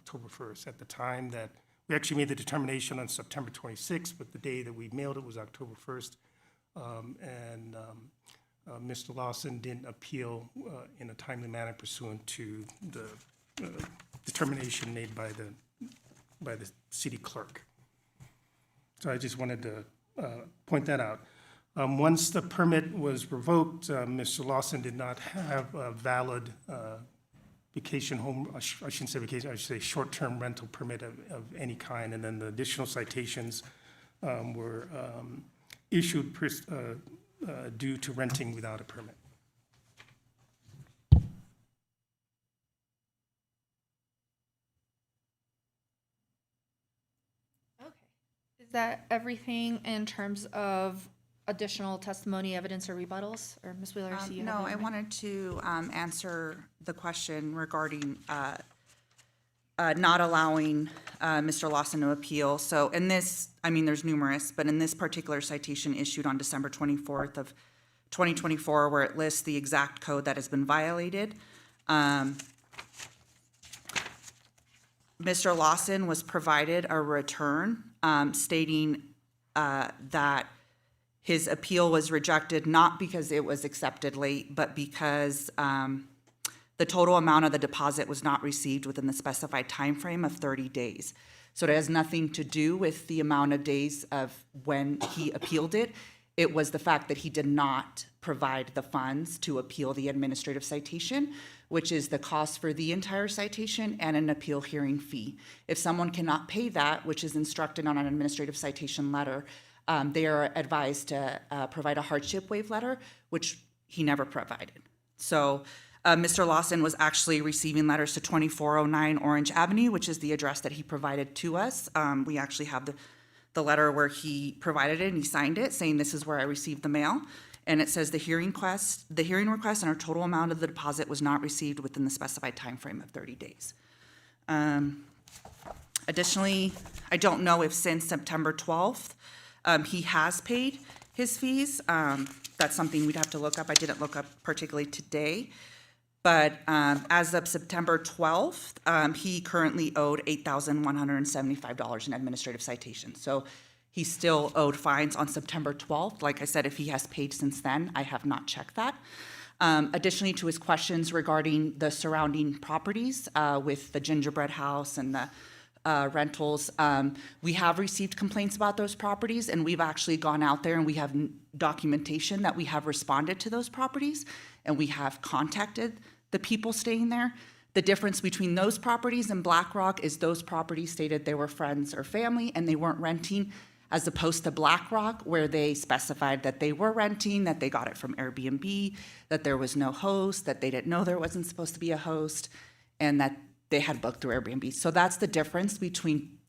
1st. At the time that, we actually made the determination on September 26th, but the day that we mailed it was October 1st. Mr. Lawson didn't appeal in a timely manner pursuant to the determination made by the city clerk. So I just wanted to point that out. Once the permit was revoked, Mr. Lawson did not have a valid vacation home, I shouldn't say vacation, I should say short-term rental permit of any kind. And then the additional citations were issued due to renting without a permit. Okay. Is that everything in terms of additional testimony, evidence, or rebuttals? Or Ms. Wheeler, I see you have No, your I mic. wanted to answer the question regarding not allowing Mr. Lawson to appeal. So in this, I mean, there's numerous, but in this particular citation issued on December 24th of 2024, where it lists the exact code that has been violated, Mr. Lawson was provided a return stating that his appeal was rejected, not because it was accepted late, but because the total amount of the deposit was not received within the specified time frame of 30 days. So it has nothing to do with the amount of days of when he appealed it. It was the fact that he did not provide the funds to appeal the administrative citation, which is the cost for the entire citation and an appeal hearing fee. If someone cannot pay that, which is instructed on an administrative citation letter, they are advised to provide a hardship waive letter, which he never provided. So Mr. Lawson was actually receiving letters to 2409 Orange Avenue, which is the address that he provided to us. We actually have the letter where he provided it and he signed it, saying this is where I received the mail. And it says the hearing request and our total amount of the deposit was not received within the specified time frame of 30 days. Additionally, I don't know if since September 12th, he has paid his fees. That's something we'd have to look up. I didn't look up particularly today. But as of September 12th, he currently owed $8,175 in administrative citations. So he still owed fines on September 12th. Like I said, if he has paid since then, I have not checked that. Additionally, to his questions regarding the surrounding properties with the gingerbread house and the rentals, we have received complaints about those properties, and we've actually gone out there and we have documentation that we have responded to those properties, and we have contacted the people staying there. The difference between those properties and Black Rock is those properties stated they were friends or family and they weren't renting, as opposed to Black Rock, where they specified that they were renting, that they got it from Airbnb, that there was no host, that they didn't know there wasn't supposed to be a host, and that they had booked through Airbnb. So that's the difference between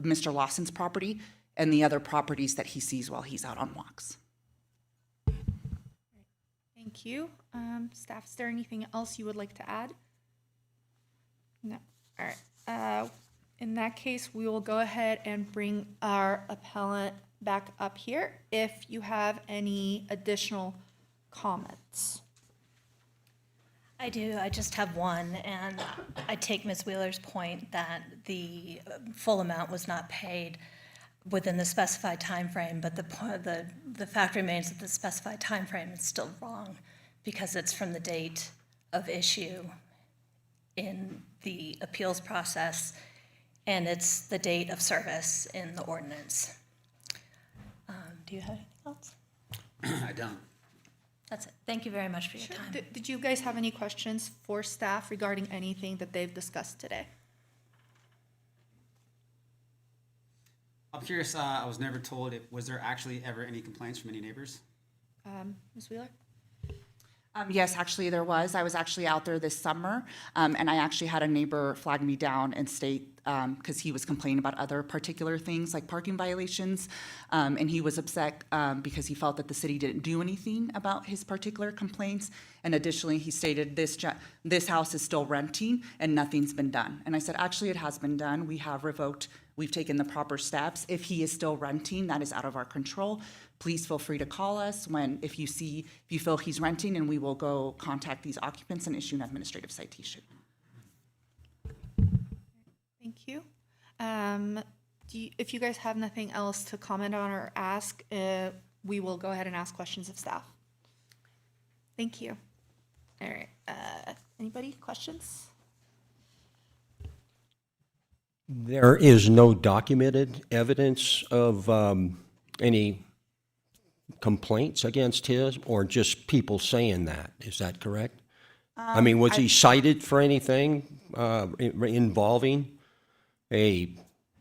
Mr. Lawson's property and the other properties that he sees while he's out on walks. Thank you. Staff, is there anything else you would like to add? No. All right. In that case, we will go ahead and bring our appellant back up here if you have any additional comments. I do. I just have one, and I take Ms. Wheeler's point that the full amount was not paid within the specified time frame, but the fact remains that the specified time frame is still wrong because it's from the date of issue in the appeals process, and it's the date of service in the ordinance. Do you have anything else? I don't. That's it. Thank you very much for your time. Did you guys have any questions for staff regarding anything that they've discussed today? I'm curious, I was never told, was there actually ever any complaints from any neighbors? Ms. Wheeler? Yes, actually there was. I was actually out there this summer, and I actually had a neighbor flag me down and state, because he was complaining about other particular things like parking violations, and he was upset because he felt that the city didn't do anything about his particular complaints. And additionally, he stated this house is still renting and nothing's been done. And I said, actually, it has been done. We have revoked we've taken the proper steps. If he is still renting, that is out of our control. Please feel free to call us if you feel he's renting, and we will go contact these occupants and issue an administrative citation. Thank you. If you guys have nothing else to comment on or ask, we will go ahead and ask questions of staff. Thank you. All right. Anybody, questions? There is no documented evidence of any complaints against his, or just people saying that. Is that correct? I mean, was he cited for anything involving a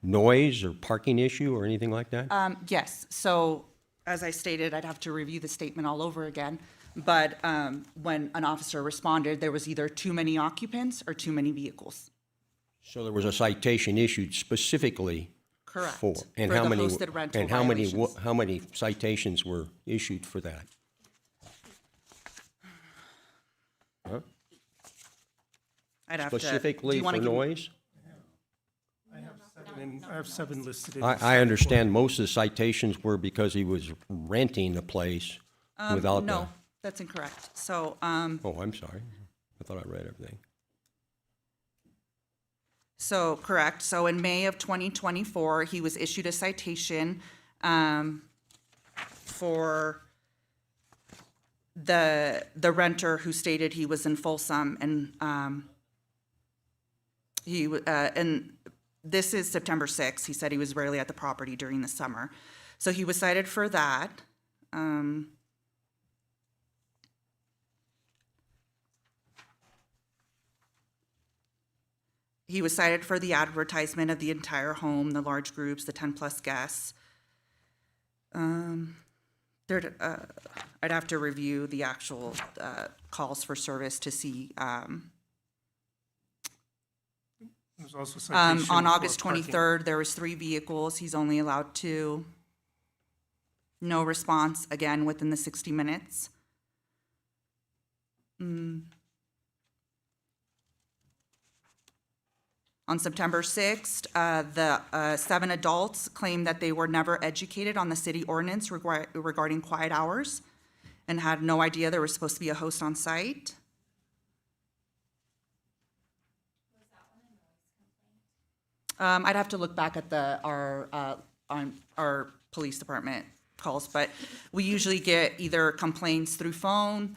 noise or parking issue or anything like that? Yes, so as I stated, I'd have to review the statement all over again. But when an officer responded, there was either too many occupants or too many vehicles. So there was a citation issued specifically Correct. for, and For how the many, hosted rental and how many, violations. how many citations were issued for that? Huh? I'd have to. do Specifically you wanna for give- noise? I have 7 listed. in I the understand most of the citations were because he was renting the place without the. No, that's incorrect. So, Oh, I'm sorry. I thought I read everything. So, correct. So in May of 2024, he was issued a citation for the renter who stated he was in Folsom, and and this is September 6th. He said he was rarely at the property during the summer. So he was cited for that. He was cited for the advertisement of the entire home, the large groups, the 10-plus guests. I'd have to review the actual calls for service to see. There's also citation On for August parking. 23rd, there was 3 vehicles. He's only allowed 2. No response, again, within the 60 minutes. On September 6th, the 7 adults claimed that they were never educated on the city ordinance regarding quiet hours and had no idea there was supposed to be a host on site. I'd have to look back at our police department calls, but we usually get either complaints through phone,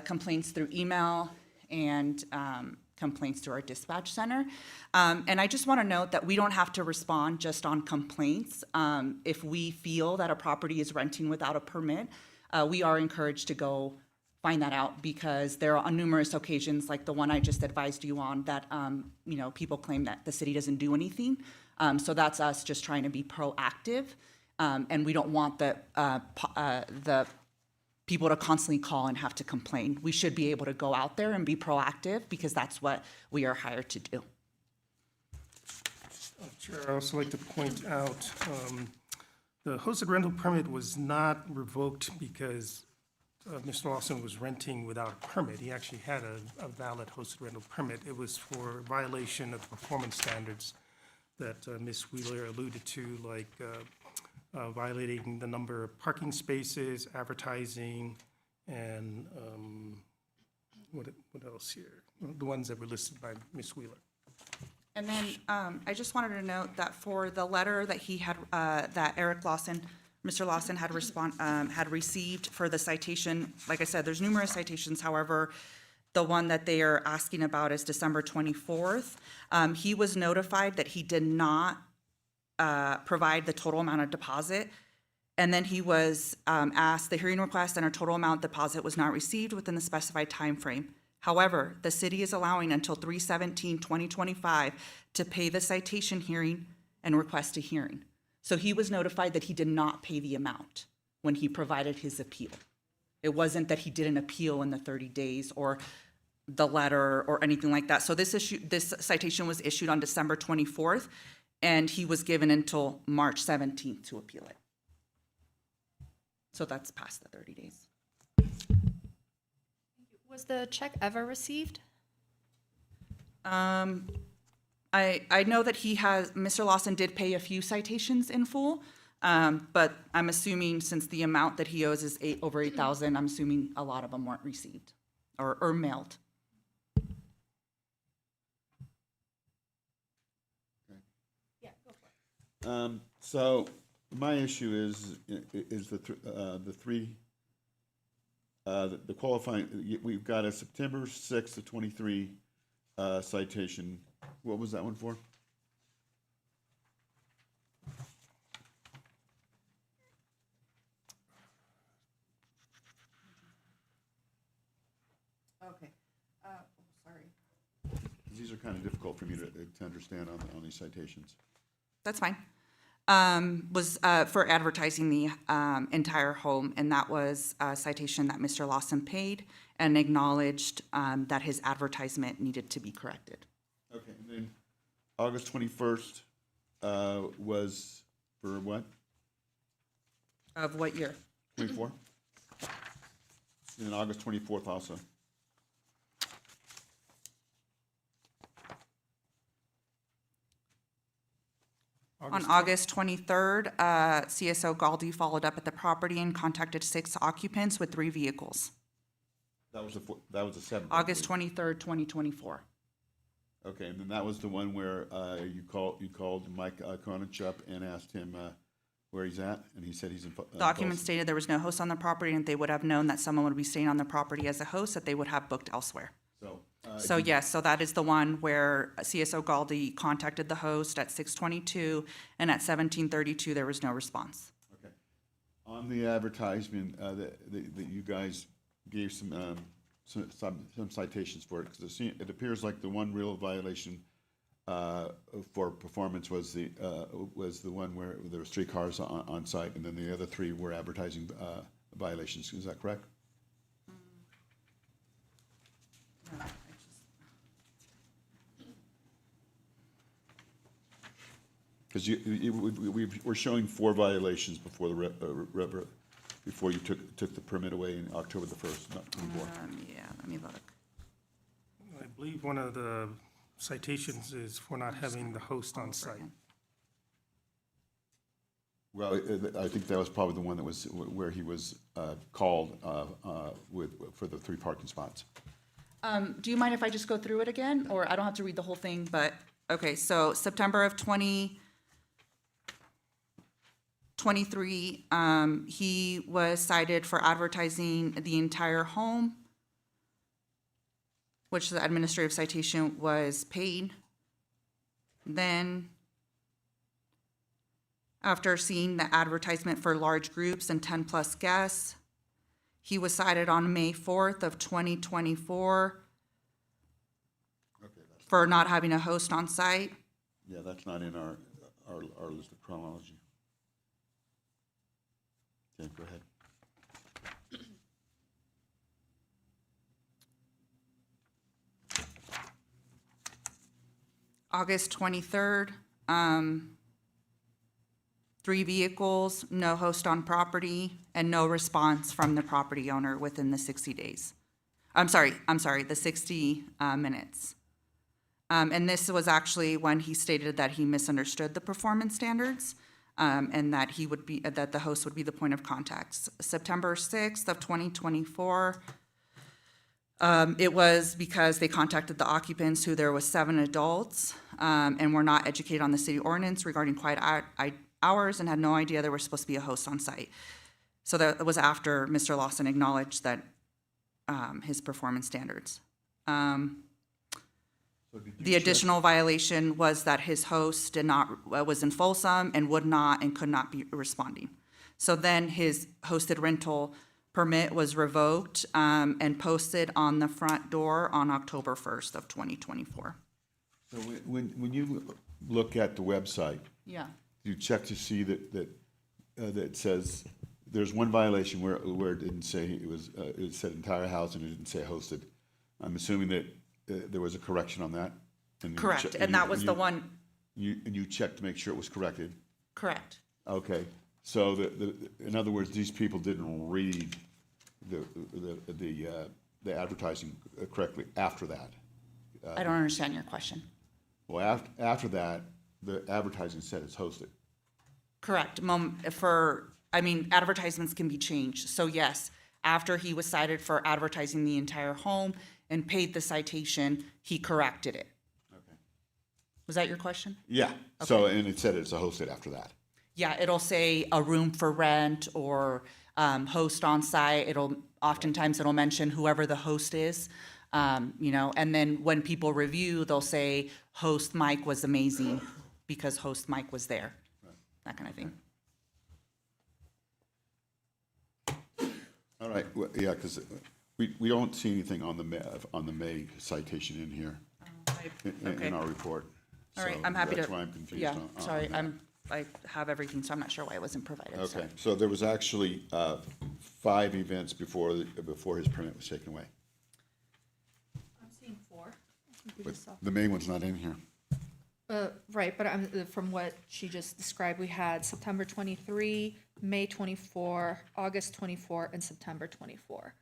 complaints through email, and complaints to our dispatch center. And I just want to note that we don't have to respond just on complaints. If we feel that a property is renting without a permit, we are encouraged to go find that out, because there are on numerous occasions, like the one I just advised you on, that people claim that the city doesn't do anything. So that's us just trying to be proactive, and we don't want the people to constantly call and have to complain. We should be able to go out there and be proactive, because that's what we are hired to do. Chair, I'd also like to point out, the hosted rental permit was not revoked because Mr. Lawson was renting without a permit. He actually had a valid hosted rental permit. It was for violation of performance standards that Ms. Wheeler alluded to, like violating the number of parking spaces, advertising, and what else here? The ones that were listed by Ms. Wheeler. And then I just wanted to note that for the letter that he had, that Mr. Lawson had received for the citation, like I said, there's numerous citations. However, the one that they are asking about is December 24th. He was notified that he did not provide the total amount of deposit. And then he was asked the hearing request, and a total amount deposit was not received within the specified time frame. However, the city is allowing until 3/17/2025 to pay the citation hearing and request a hearing. So he was notified that he did not pay the amount when he provided his appeal. It wasn't that he didn't appeal in the 30 days or the letter or anything like that. So this citation was issued on December 24th, and he was given until March 17th to appeal it. So that's past the 30 days. Was the check ever received? I'm I know that Mr. Lawson did pay a few citations in full, but I'm assuming since the amount that he owes is over 8,000, I'm assuming a lot of them weren't received or mailed. So my issue is the three, the qualifying, we've got a September 6th of 23 citation. What was that one for? Okay, sorry. These are kind of difficult for me to understand on these citations. That's fine. Was for advertising the entire home, and that was a citation that Mr. Lawson paid and acknowledged that his advertisement needed to be corrected. Okay, and then August 21st was for what? Of what year? 24? And then August 24th also. On August 23rd, CSO Galdi followed up at the property and contacted 6 occupants with 3 vehicles. That was the 7th. August 23rd, 2024. Okay, and then that was the one where you called Mike Konich up and asked him where he's at, and he said he's in. Documents stated there was no host on the property, and they would have known that someone would be staying on the property as a host, that they would have booked elsewhere. So yes, so that is the one where CSO Galdi contacted the host at 6:22, and at 17:32 there was no response. Okay. On the advertisement that you guys gave some citations for it, because it appears like the one real violation for performance was the one where there was 3 cars on site, and then the other 3 were advertising violations. Is that correct? Because we're showing 4 violations before before you took the permit away in October the 1st, not 24. Yeah, let me look. I believe one of the citations is for not having the host on site. Well, I think that was probably the one that was where he was called for the 3 parking spots. Do you mind if I just go through it again, or I don't have to read the whole thing, but, okay, so September of 2023, he was cited for advertising the entire home, which the administrative citation was paid. Then, after seeing the advertisement for large groups and 10-plus guests, he was cited on May 4th of 2024 for not having a host on site. Yeah, that's not in our list of chronology. Okay, go ahead. August 23rd, 3 vehicles, no host on property, and no response from the property owner within the 60 days. I'm sorry, the 60 minutes. And this was actually when he stated that he misunderstood the performance standards, and that that the host would be the point of contact. September 6th of 2024, it was because they contacted the occupants who there was 7 adults, and were not educated on the city ordinance regarding quiet hours and had no idea there was supposed to be a host on site. So that was after Mr. Lawson acknowledged that his performance standards. The additional violation was that his host was in Folsom and would not and could not be responding. So then his hosted rental permit was revoked and posted on the front door on October 1st of 2024. So when you look at the website, Yeah. you check to see that it says there's one violation where it didn't say it said entire house and it didn't say hosted. I'm assuming that there was a correction on that. And Correct, and that was the one. You checked to make sure it was corrected. Correct. Okay, so in other words, these people didn't read the advertising correctly after that. I don't understand your question. Well, after that, the advertising said it's hosted. Correct. Advertisements can be changed. So yes, after he was cited for advertising the entire home and paid the citation, he corrected it. Okay. Was that your question? Yeah, so, and it said it's a hosted after that. Yeah, it'll say a room for rent or host on site. Oftentimes it'll mention whoever the host is, and then when people review, they'll say host Mike was amazing because host Mike was there, that kind of thing. All right, well, yeah, because we don't see anything on the May citation in here, Okay. in our report. All right, So I'm happy to. That's why I'm confused Yeah, on sorry, that. I have everything, so I'm not sure why it wasn't provided. so. Okay, so there was actually 5 events before his permit was taken away. I'm seeing 4. But the May one's not in here. Right, but from what she just described, we had September 23, May 24, August 24, and September 24.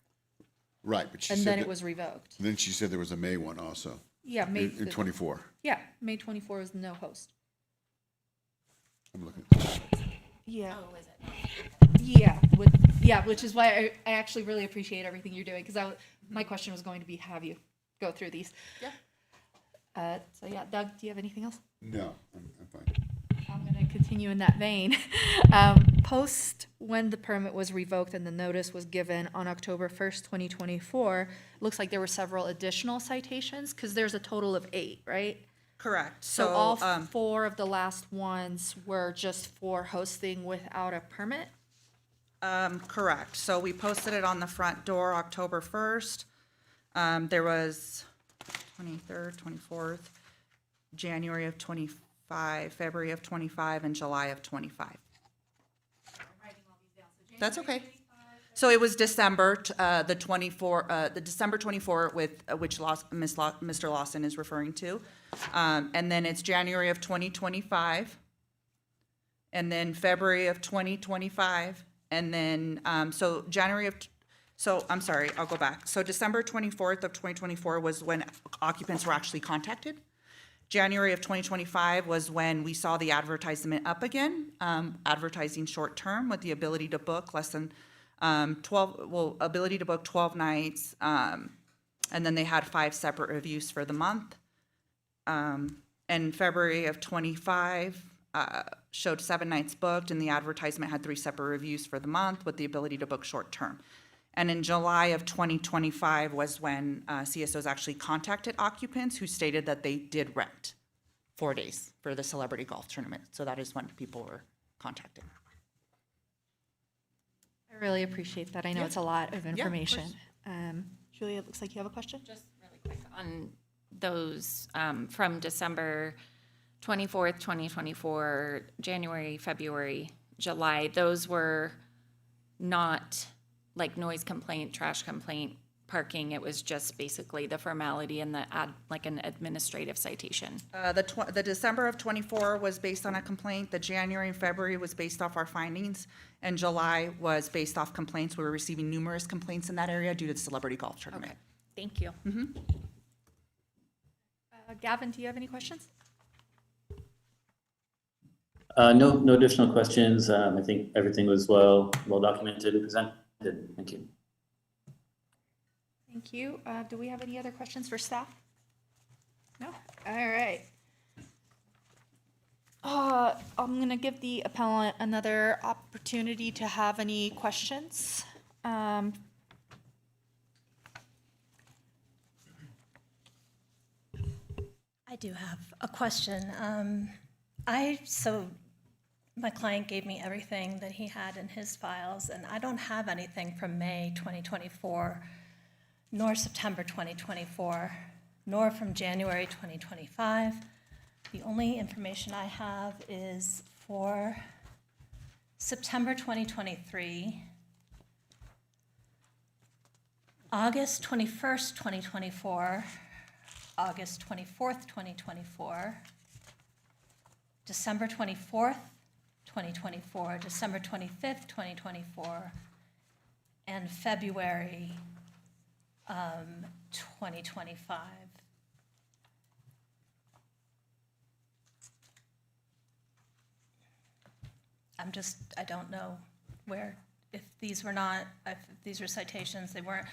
Right, but she And said then it that- was revoked. Then she said there was a May one also. Yeah, May. In 24. Yeah, May 24 was no host. I'm looking. Yeah. Oh, is it? Yeah, which is why I actually really appreciate everything you're doing, because my question was going to be, have you go through these? Yeah. So yeah, Doug, do you have anything else? No, I'm fine. I'm going to continue in that vein. Post when the permit was revoked and the notice was given on October 1st, 2024, looks like there were several additional citations, because there's a total of 8, right? Correct. So all 4 of the last ones were just for hosting without a permit? Correct. So we posted it on the front door October 1st. There was 23rd, 24th, January of 25, February of 25, and July of 25. That's okay. So it was December, the December 24, which Mr. Lawson is referring to. And then it's January of 2025. And then February of 2025. And then, I'm sorry, I'll go back. So December 24th of 2024 was when occupants were actually contacted. January of 2025 was when we saw the advertisement up again, advertising short-term with the ability to book less than ability to book 12 nights. And then they had 5 separate reviews for the month. And February of 25 showed 7 nights booked, and the advertisement had 3 separate reviews for the month with the ability to book short-term. And in July of 2025 was when CSOs actually contacted occupants who stated that they did rent 4 days for the celebrity golf tournament. So that is when people were contacted. I really appreciate that. I know Yeah. it's a lot of Yeah, of information. Julia, it looks like you have a question? Just really quick on those from December 24th, 2024, January, February, July, those were not like noise complaint, trash complaint, parking. It was just basically the formality and like an administrative citation. The December of 24 was based on a complaint. The January and February was based off our findings. And July was based off complaints. We were receiving numerous complaints in that area due to the celebrity golf tournament. Okay, thank you. Gavin, do you have any questions? No additional questions. I think everything was well documented and presented. Thank you. Thank you. Do we have any other questions for staff? No? All right. I'm going to give the appellant another opportunity to have any questions. I do have a question. So my client gave me everything that he had in his files, and I don't have anything from May 2024, nor September 2024, nor from January 2025. The only information I have is for September 2023, August 21st, 2024, August 24th, 2024, December 24th, 2024, December 25th, 2024, and February 2025. I don't know where, if these were citations, they weren't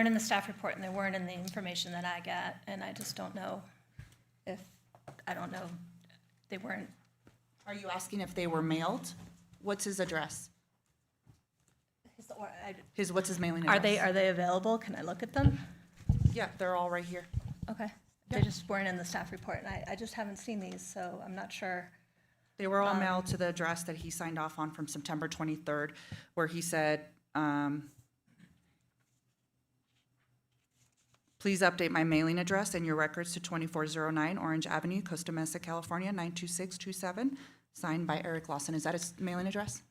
in the staff report and they weren't in the information that I get, and I just don't know if, they weren't. Are you asking if they were mailed? What's his address? What's his mailing address? Are they available? Can I look at them? Yeah, they're all right here. Okay. They just weren't in the staff report, and I just haven't seen these, so I'm not sure. They were all mailed to the address that he signed off on from September 23rd, where he said, please update my mailing address and your records to 2409 Orange Avenue, Costa Mesa, California, 92627, signed by Eric Lawson. Is that his mailing address?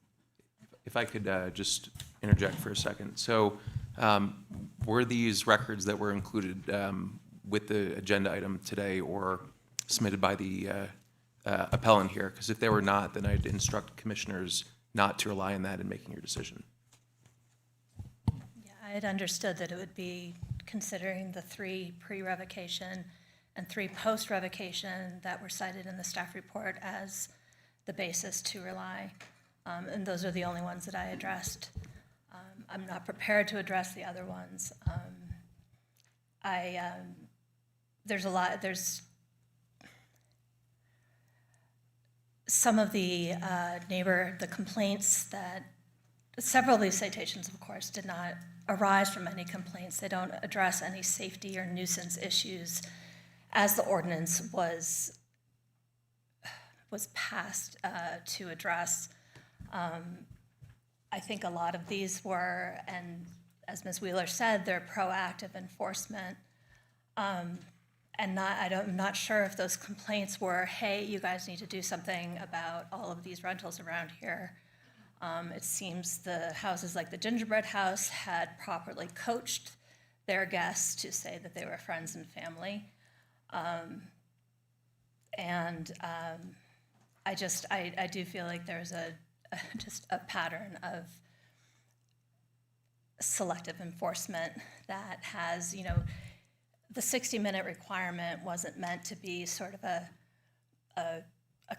If I could just interject for a second. So were these records that were included with the agenda item today or submitted by the appellant here? Because if they were not, then I'd instruct commissioners not to rely on that in making your decision. Yeah, I had understood that it would be considering the 3 pre-revocation and 3 post-revocation that were cited in the staff report as the basis to rely. And those are the only ones that I addressed. I'm not prepared to address the other ones. There's some of the the complaints that, several of these citations, of course, did not arise from any complaints. They don't address any safety or nuisance issues as the ordinance was passed to address. I think a lot of these were, and as Ms. Wheeler said, they're proactive enforcement. And I'm not sure if those complaints were, hey, you guys need to do something about all of these rentals around here. It seems the houses like the Gingerbread House had properly coached their guests to say that they were friends and family. I do feel like there's just a pattern of selective enforcement that has, the 60-minute requirement wasn't meant to be sort of a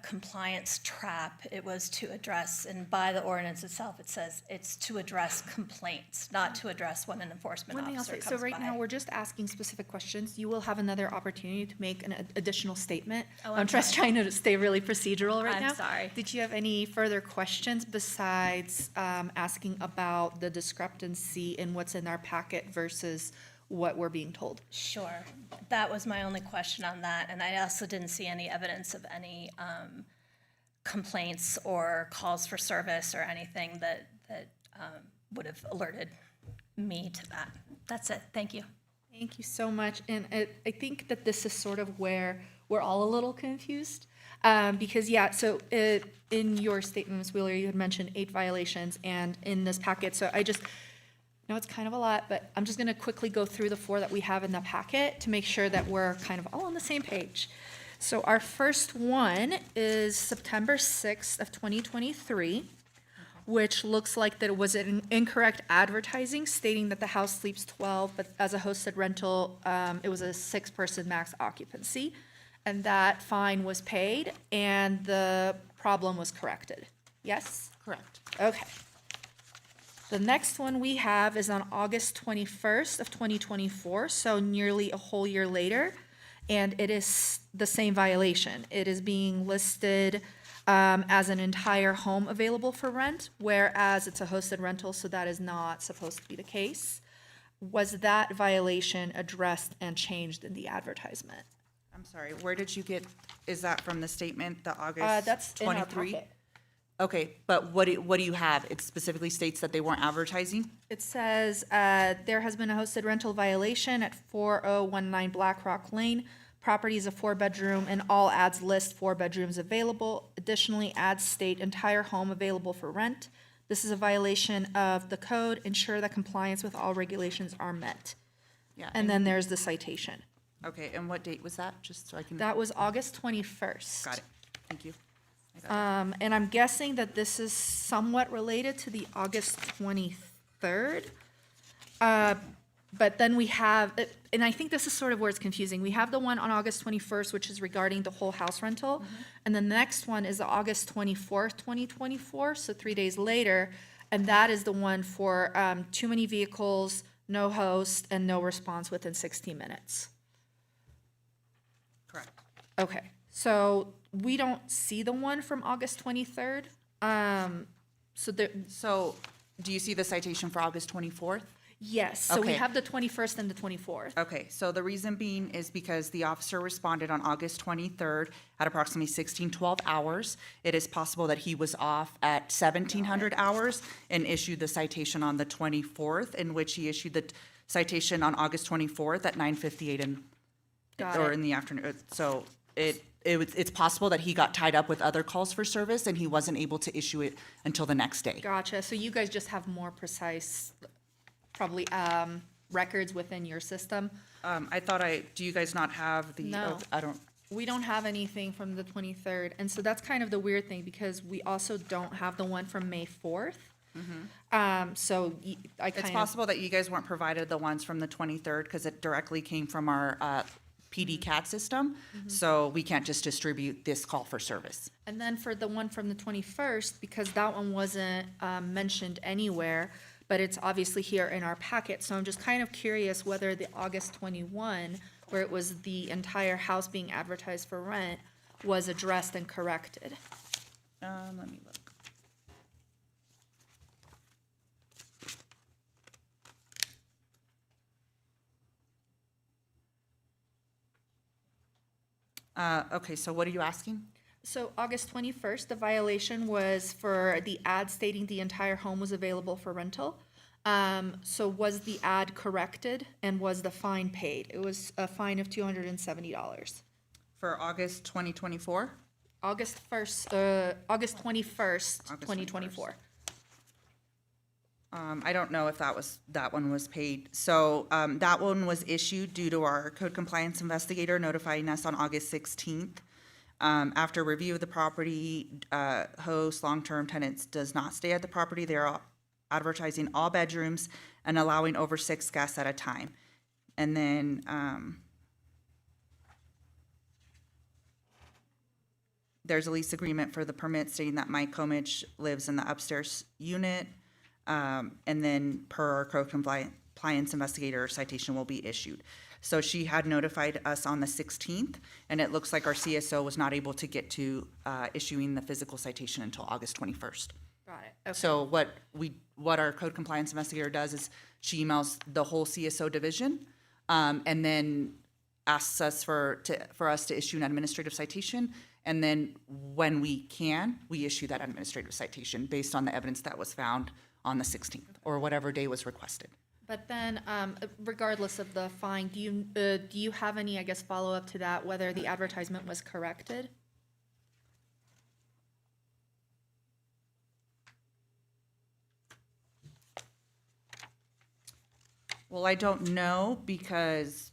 compliance trap. It was to address, and by the ordinance itself, it says it's to address complaints, not to address when an enforcement One thing I'll officer say, comes so right by. now, we're just asking specific questions. You will have another opportunity to make an additional statement. Oh, I'm I'm just sorry. trying to stay really procedural right I'm now. sorry. Did you have any further questions besides asking about the discrepancy in what's in our packet versus what we're being told? Sure. That was my only question on that, and I also didn't see any evidence of any complaints or calls for service or anything that would have alerted me to that. That's it. Thank you. Thank you so much. And I think that this is sort of where we're all a little confused. Because, so in your statement, Ms. Wheeler, you had mentioned 8 violations and in this packet. So I just know it's kind of a lot, but I'm just going to quickly go through the 4 that we have in the packet to make sure that we're kind of all on the same page. So our first one is September 6th of 2023. Which looks like that it was an incorrect advertising stating that the house sleeps 12, but as a hosted rental, it was a 6-person max occupancy. And that fine was paid and the problem was corrected. Yes? Correct. Okay. The next one we have is on August 21st of 2024, so nearly a whole year later. And it is the same violation. It is being listed as an entire home available for rent, whereas it's a hosted rental, so that is not supposed to be the case. Was that violation addressed and changed in the advertisement? I'm sorry, where did you get, is that from the statement, the August That's in our 23? packet. Okay, but what do you have? It specifically states that they weren't advertising? It says, there has been a hosted rental violation at 4019 Black Rock Lane. Property is a 4-bedroom and all ads list 4 bedrooms available. Additionally, ads state entire home available for rent. This is a violation of the code. Ensure that compliance with all regulations are met. Yeah. And then there's the citation. Okay, and what date was that? Just so I can. That was August 21st. Got it. Thank you. I got it. And I'm guessing that this is somewhat related to the August 23rd. But then we have, and I think this is sort of where it's confusing. We have the one on August 21st, which is regarding the whole house rental. And the next one is August 24th, 2024, so 3 days later. And that is the one for too many vehicles, no host, and no response within 60 minutes. Correct. Okay, so we don't see the one from August 23rd. So there, So do you see the citation for August 24th? yes, so we Okay. have the 21st and the 24th. Okay, so the reason being is because the officer responded on August 23rd at approximately 1612 hours. It is possible that he was off at 1700 hours and issued the citation on the 24th, in which he issued the citation on August 24th at 9:58 Got or it. in the afternoon. So it's possible that he got tied up with other calls for service and he wasn't able to issue it until the next day. Gotcha, so you guys just have more precise, probably, records within your system. Do you guys not have the? No. I don't. We don't have anything from the 23rd, and so that's kind of the weird thing, because we also don't have the one from May 4th. So I It's kind of, possible that you guys weren't provided the ones from the 23rd because it directly came from our PD CAD system. So we can't just distribute this call for service. and then for the one from the 21st, because that one wasn't mentioned anywhere, but it's obviously here in our packet, so I'm just kind of curious whether the August 21, where it was the entire house being advertised for rent, was addressed and corrected. Let me look. Okay, so what are you asking? So August 21st, the violation was for the ad stating the entire home was available for rental. So was the ad corrected and was the fine paid? It was a fine of $270. For August 2024? August 21st, 2024. I don't know if that one was paid. So that one was issued due to our code compliance investigator notifying us on August 16th. After review of the property, host, long-term tenants does not stay at the property. They're advertising all bedrooms and allowing over 6 guests at a time. And then there's a lease agreement for the permit stating that Mike Comich lives in the upstairs unit. And then per our code compliance investigator, citation will be issued. So she had notified us on the 16th, and it looks like our CSO was not able to get to issuing the physical citation until August 21st. Got it. Okay. So what our code compliance investigator does is she emails the whole CSO division, and then asks us for us to issue an administrative citation. And then when we can, we issue that administrative citation based on the evidence that was found on the 16th or whatever day was requested. But then, regardless of the fine, do you have any, I guess, follow-up to that, whether the advertisement was corrected? Well, I don't know because,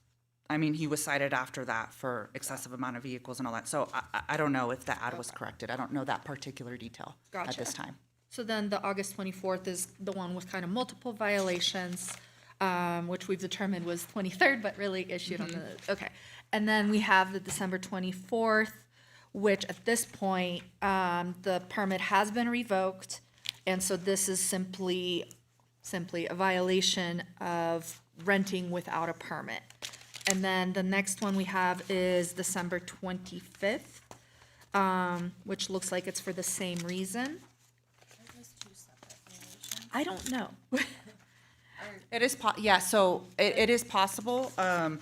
I mean, he was cited after that for excessive amount of vehicles and all that. So I don't know if the ad was corrected. I don't know that particular detail at Gotcha. this time. So then the August 24th is the one with kind of multiple violations, which we've determined was 23rd, but really issued on the, okay. And then we have the December 24th, which at this point, the permit has been revoked. And so this is simply a violation of renting without a permit. And then the next one we have is December 25th, which looks like it's for the same reason. I don't know. It is, so it is possible. I'm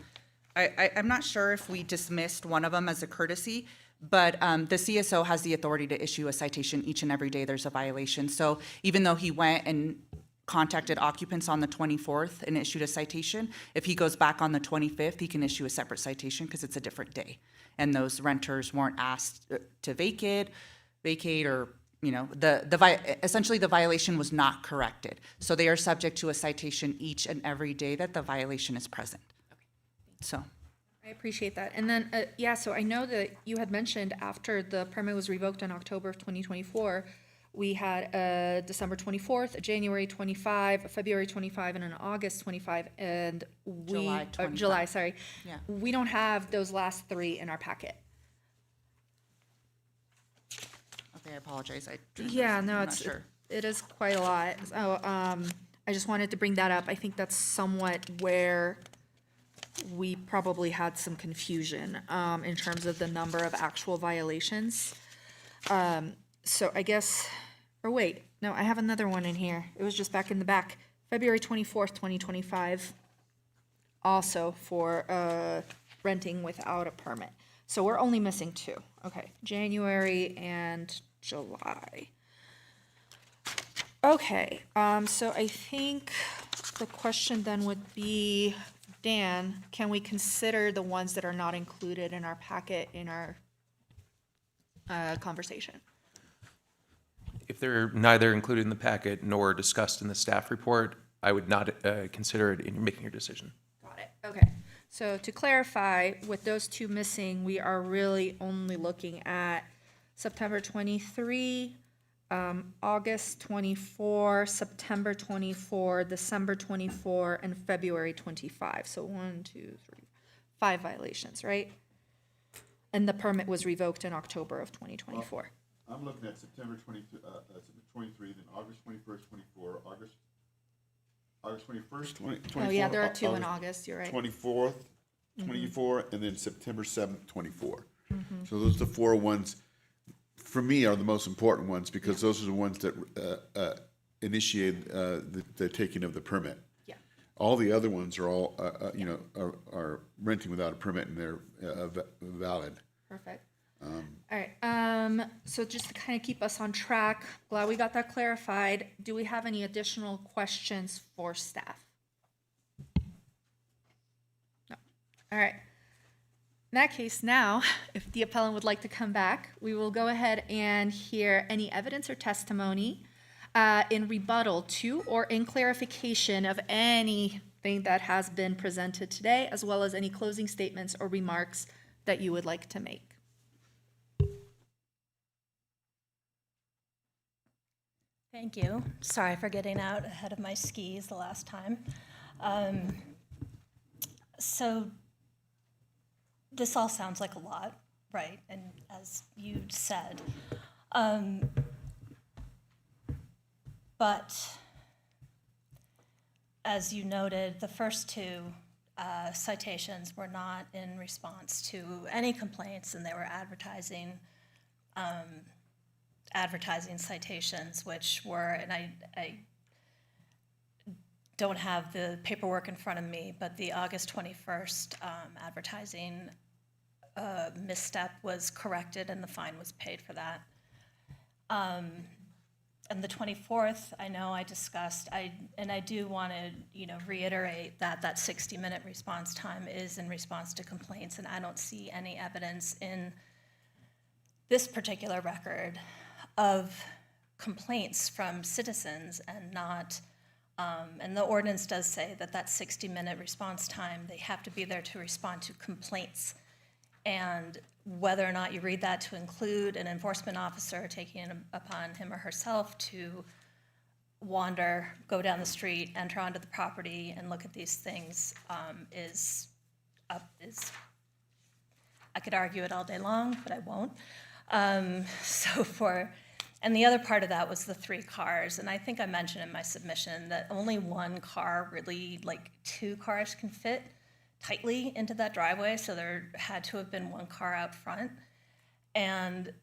not sure if we dismissed one of them as a courtesy, but the CSO has the authority to issue a citation each and every day there's a violation. So even though he went and contacted occupants on the 24th and issued a citation, if he goes back on the 25th, he can issue a separate citation because it's a different day. And those renters weren't asked to vacate or, you know, essentially the violation was not corrected. So they are subject to a citation each and every day that the violation is present. So. I appreciate that. And then, so I know that you had mentioned after the permit was revoked in October of 2024, We had a December 24th, a January 25, a February 25, and an August 25, and July 25. July, sorry. Yeah. We don't have those last three in our packet. Okay, I apologize. Yeah, no, I'm not it's, sure. it is quite a lot. So, I just wanted to bring that up. I think that's somewhat where we probably had some confusion, in terms of the number of actual violations. So I guess, or wait, no, I have another one in here. It was just back in the back. February 24th, 2025, also for, renting without a permit. So we're only missing two. Okay, January and July. Okay, so I think the question then would be, Dan, can we consider the ones that are not included in our packet in our conversation? If they're neither included in the packet nor discussed in the staff report, I would not consider it in making your decision. Got it, okay. So to clarify, with those two missing, we are really only looking at September 23, August 24, September 24, December 24, and February 25. So 1, 2, 3, 5 violations, right? And the permit was revoked in October of 2024. I'm looking at September 23, then August 21st, 24, August 21st, 24. Oh, yeah, there are two in August, you're right. 24th, 24, and then September 7th, 24. Mm-hmm. So those are the four ones, for me, are the most important ones, because those are the ones that initiate the taking of the permit. Yeah. All the other ones are all, are renting without a permit, and they're valid. Perfect. All right, so just to kind of keep us on track, glad we got that clarified. Do we have any additional questions for staff? No. All right. In that case, now, if the appellant would like to come back, we will go ahead and hear any evidence or testimony in rebuttal to or in clarification of anything that has been presented today, as well as any closing statements or remarks that you would like to make. Thank you. Sorry for getting out ahead of my skis the last time. So this all sounds like a lot, right? And as you said, but as you noted, the first two citations were not in response to any complaints, and they were advertising citations, which were, and I don't have the paperwork in front of me, but the August 21st advertising misstep was corrected and the fine was paid for that. And the 24th, I know I discussed, and I do want to, reiterate that 60-minute response time is in response to complaints, and I don't see any evidence in this particular record of complaints from citizens and not, and the ordinance does say that 60-minute response time, they have to be there to respond to complaints. And whether or not you read that to include an enforcement officer taking it upon him or herself to wander, go down the street, enter onto the property, and look at these things is I could argue it all day long, but I won't. And the other part of that was the 3 cars, and I think I mentioned in my submission that only one car really, like 2 cars can fit tightly into that driveway, so there had to have been 1 car out front. And,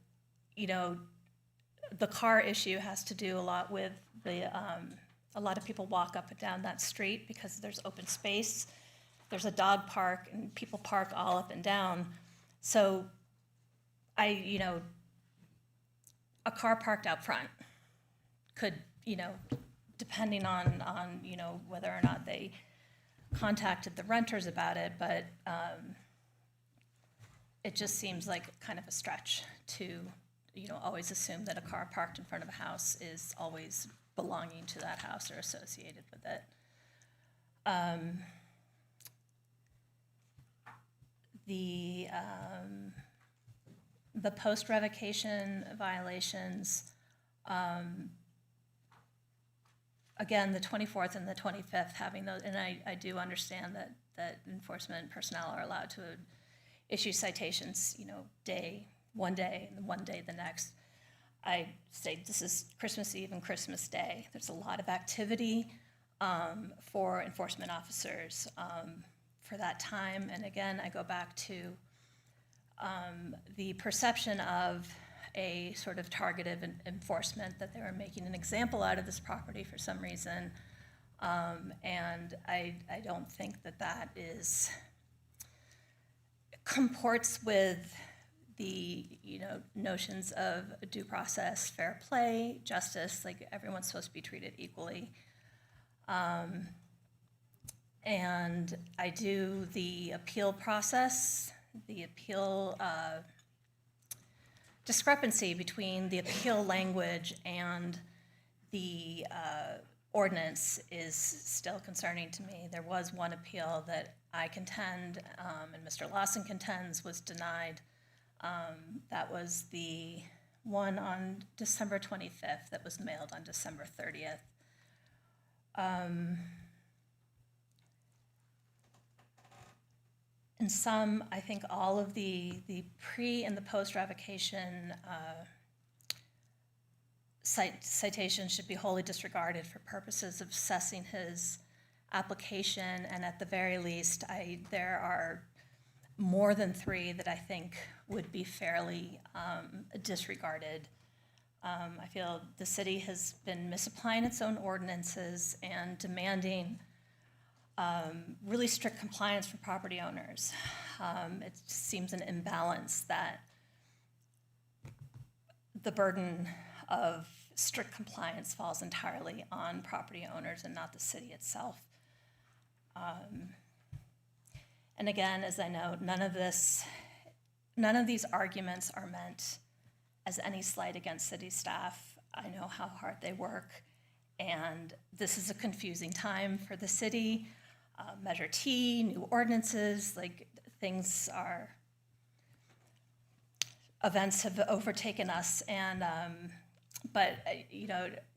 the car issue has to do a lot with a lot of people walk up and down that street because there's open space. There's a dog park and people park all up and down. So a car parked out front could, depending on whether or not they contacted the renters about it, but it just seems like kind of a stretch to, always assume that a car parked in front of a house is always belonging to that house or associated with it. The post-revocation violations, Again, the 24th and the 25th, having those, and I do understand that enforcement personnel are allowed to issue citations, one day and one day the next. I say this is Christmas Eve and Christmas Day. There's a lot of activity for enforcement officers for that time. And again, I go back to the perception of a sort of targeted enforcement, that they were making an example out of this property for some reason. And I don't think that is comports with the notions of due process, fair play, justice, like everyone's supposed to be treated equally. And I do the appeal process, the appeal discrepancy between the appeal language and the ordinance is still concerning to me. There was one appeal that I contend, and Mr. Lawson contends, was denied. That was the one on December 25th that was mailed on December 30th. In some, I think all of the pre and the post revocation citations should be wholly disregarded for purposes of assessing his application, and at the very least, there are more than 3 that I think would be fairly disregarded. I feel the city has been misapplying its own ordinances and demanding really strict compliance from property owners. It just seems an imbalance that the burden of strict compliance falls entirely on property owners and not the city itself. And again, as I know, none of these arguments are meant as any slight against city staff. I know how hard they work, and this is a confusing time for the city. Measure T, new ordinances, events have overtaken us, and but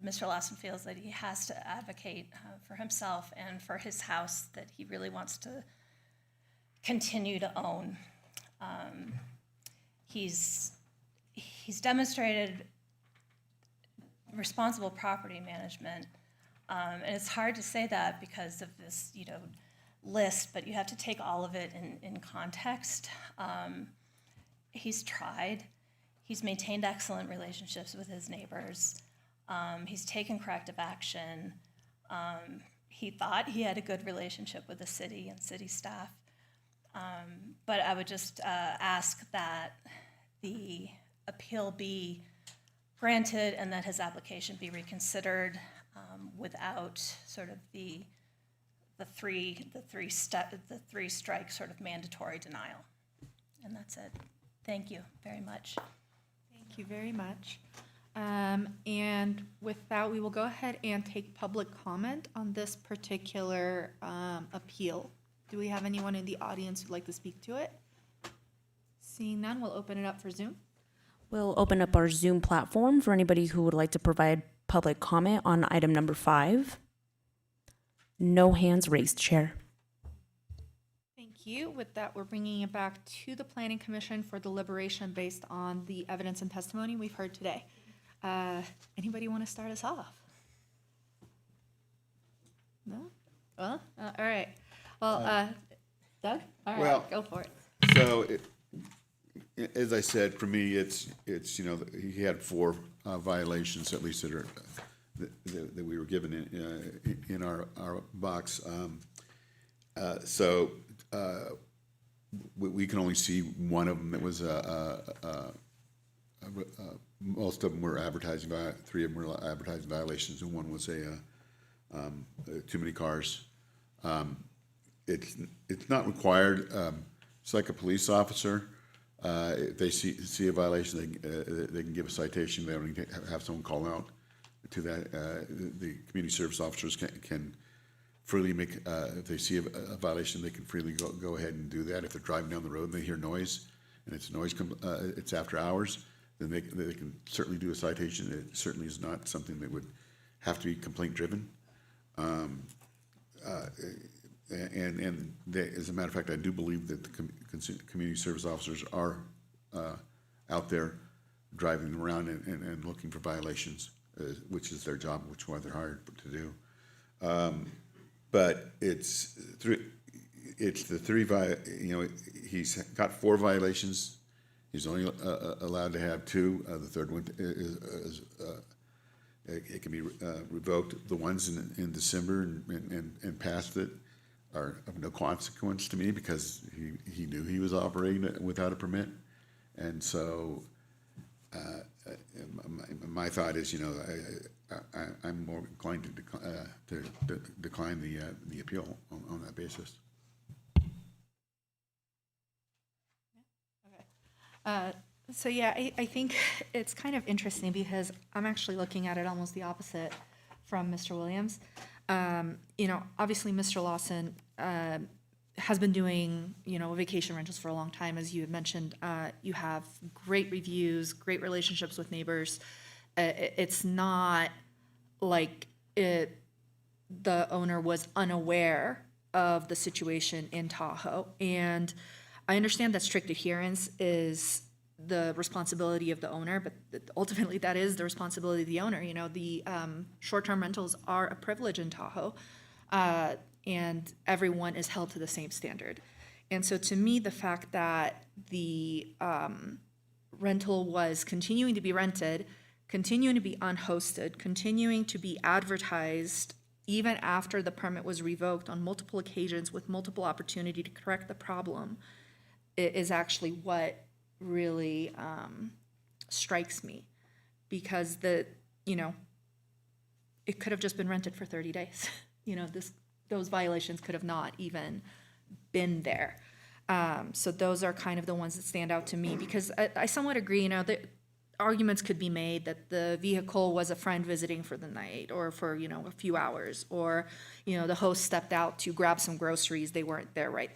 Mr. Lawson feels that he has to advocate for himself and for his house that he really wants to continue to own. He's demonstrated responsible property management, and it's hard to say that because of this list, but you have to take all of it in context. He's tried. He's maintained excellent relationships with his neighbors. He's taken corrective action. He thought he had a good relationship with the city and city staff. But I would just ask that the appeal be granted and that his application be reconsidered without sort of the three strike sort of mandatory denial. And that's it. Thank you very much. Thank you very much. And with that, we will go ahead and take public comment on this particular appeal. Do we have anyone in the audience who'd like to speak to it? Seeing none, we'll open it up for Zoom. We'll open up our Zoom platform for anybody who would like to provide public comment on item number 5. No hands raised, Chair. Thank you. With that, we're bringing it back to the Planning Commission for deliberation based on the evidence and testimony we've heard today. Anybody want to start us off? No? All right. Well, Doug? All right, Well, go for it. So, as I said, for me, it's he had 4 violations, at least that we were given in our box. We can only see one of them that was most of them were advertising. 3 of them were advertising violations, and one was too many cars. It's not required. It's like a police officer. If they see a violation, they can give a citation. They don't need to have someone call out to that. The community service officers can freely make, if they see a violation, they can freely go ahead and do that. If they're driving down the road and they hear noise, and it's noise, it's after hours, then they can certainly do a citation. It certainly is not something that would have to be complaint driven. And as a matter of fact, I do believe that the community service officers are out there driving around and looking for violations, which is their job, which why they're hired to do. But it's the three, he's got 4 violations. He's only allowed to have 2. The third one is it can be revoked. The ones in December and past it are of no consequence to me because he knew he was operating without a permit. And so my thought is, I'm more inclined to decline the appeal on that basis. So yeah, I think it's kind of interesting because I'm actually looking at it almost the opposite from Mr. Williams. Obviously Mr. Lawson has been doing, vacation rentals for a long time. As you had mentioned, you have great reviews, great relationships with neighbors. It's not like the owner was unaware of the situation in Tahoe. And I understand that strict adherence is the responsibility of the owner, but ultimately that is the responsibility of the owner. The short-term rentals are a privilege in Tahoe, and everyone is held to the same standard. And so to me, the fact that the rental was continuing to be rented, continuing to be unhosted, continuing to be advertised even after the permit was revoked on multiple occasions with multiple opportunity to correct the problem, is actually what really strikes me, because it could have just been rented for 30 days. Those violations could have not even been there. So those are kind of the ones that stand out to me, because I somewhat agree, that arguments could be made that the vehicle was a friend visiting for the night or for, a few hours, or, the host stepped out to grab some groceries. They weren't there right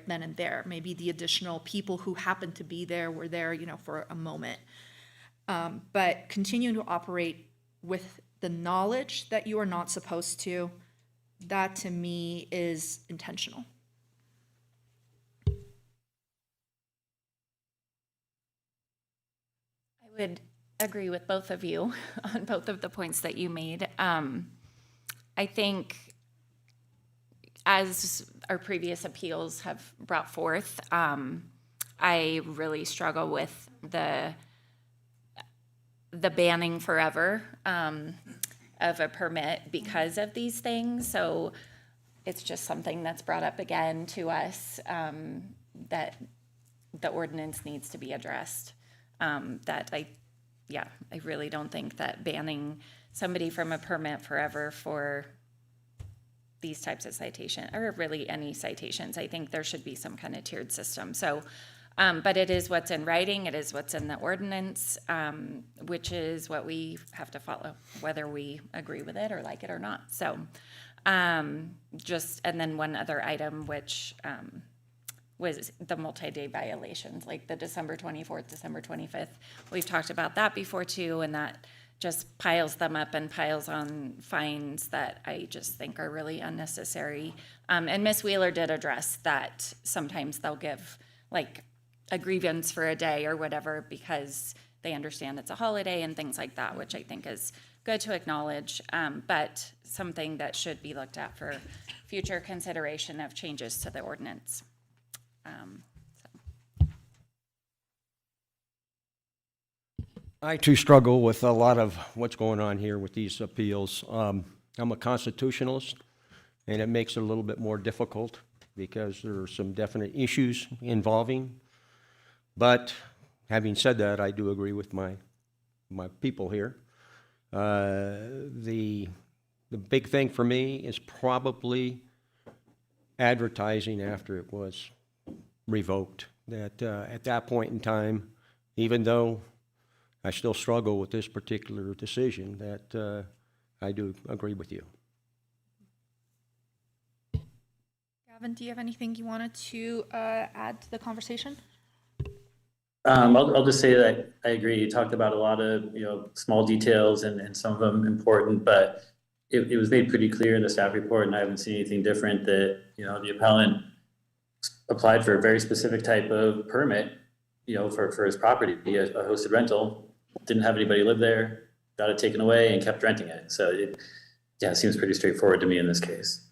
then and there. Maybe the additional people who happened to be there were there, for a moment. But continuing to operate with the knowledge that you are not supposed to, that to me is intentional. I would agree with both of you on both of the points that you made. I think, as our previous appeals have brought forth, I really struggle with the banning forever of a permit because of these things. So it's just something that's brought up again to us, that the ordinance needs to be addressed. I really don't think that banning somebody from a permit forever for these types of citation, or really any citations, I think there should be some kind of tiered system. So, but it is what's in writing, it is what's in the ordinance, which is what we have to follow, whether we agree with it or like it or not. So, and then one other item, which was the multi-day violations, like the December 24th, December 25th. We've talked about that before too, and that just piles them up and piles on fines that I just think are really unnecessary. And Ms. Wheeler did address that sometimes they'll give like a grievance for a day or whatever because they understand it's a holiday and things like that, which I think is good to acknowledge, but something that should be looked at for future consideration of changes to the ordinance. I too struggle with a lot of what's going on here with these appeals. I'm a constitutionalist, and it makes it a little bit more difficult because there are some definite issues involving. But having said that, I do agree with my people here. The big thing for me is probably advertising after it was revoked. That at that point in time, even though I still struggle with this particular decision, that I do agree with you. Gavin, do you have anything you wanted to add to the conversation? I'll just say that I agree. You talked about a lot of, small details and some of them important, but it was made pretty clear in the staff report, and I haven't seen anything different that, the appellant applied for a very specific type of permit, for his property, be a hosted rental, didn't have anybody live there, got it taken away and kept renting it. So it seems pretty straightforward to me in this case.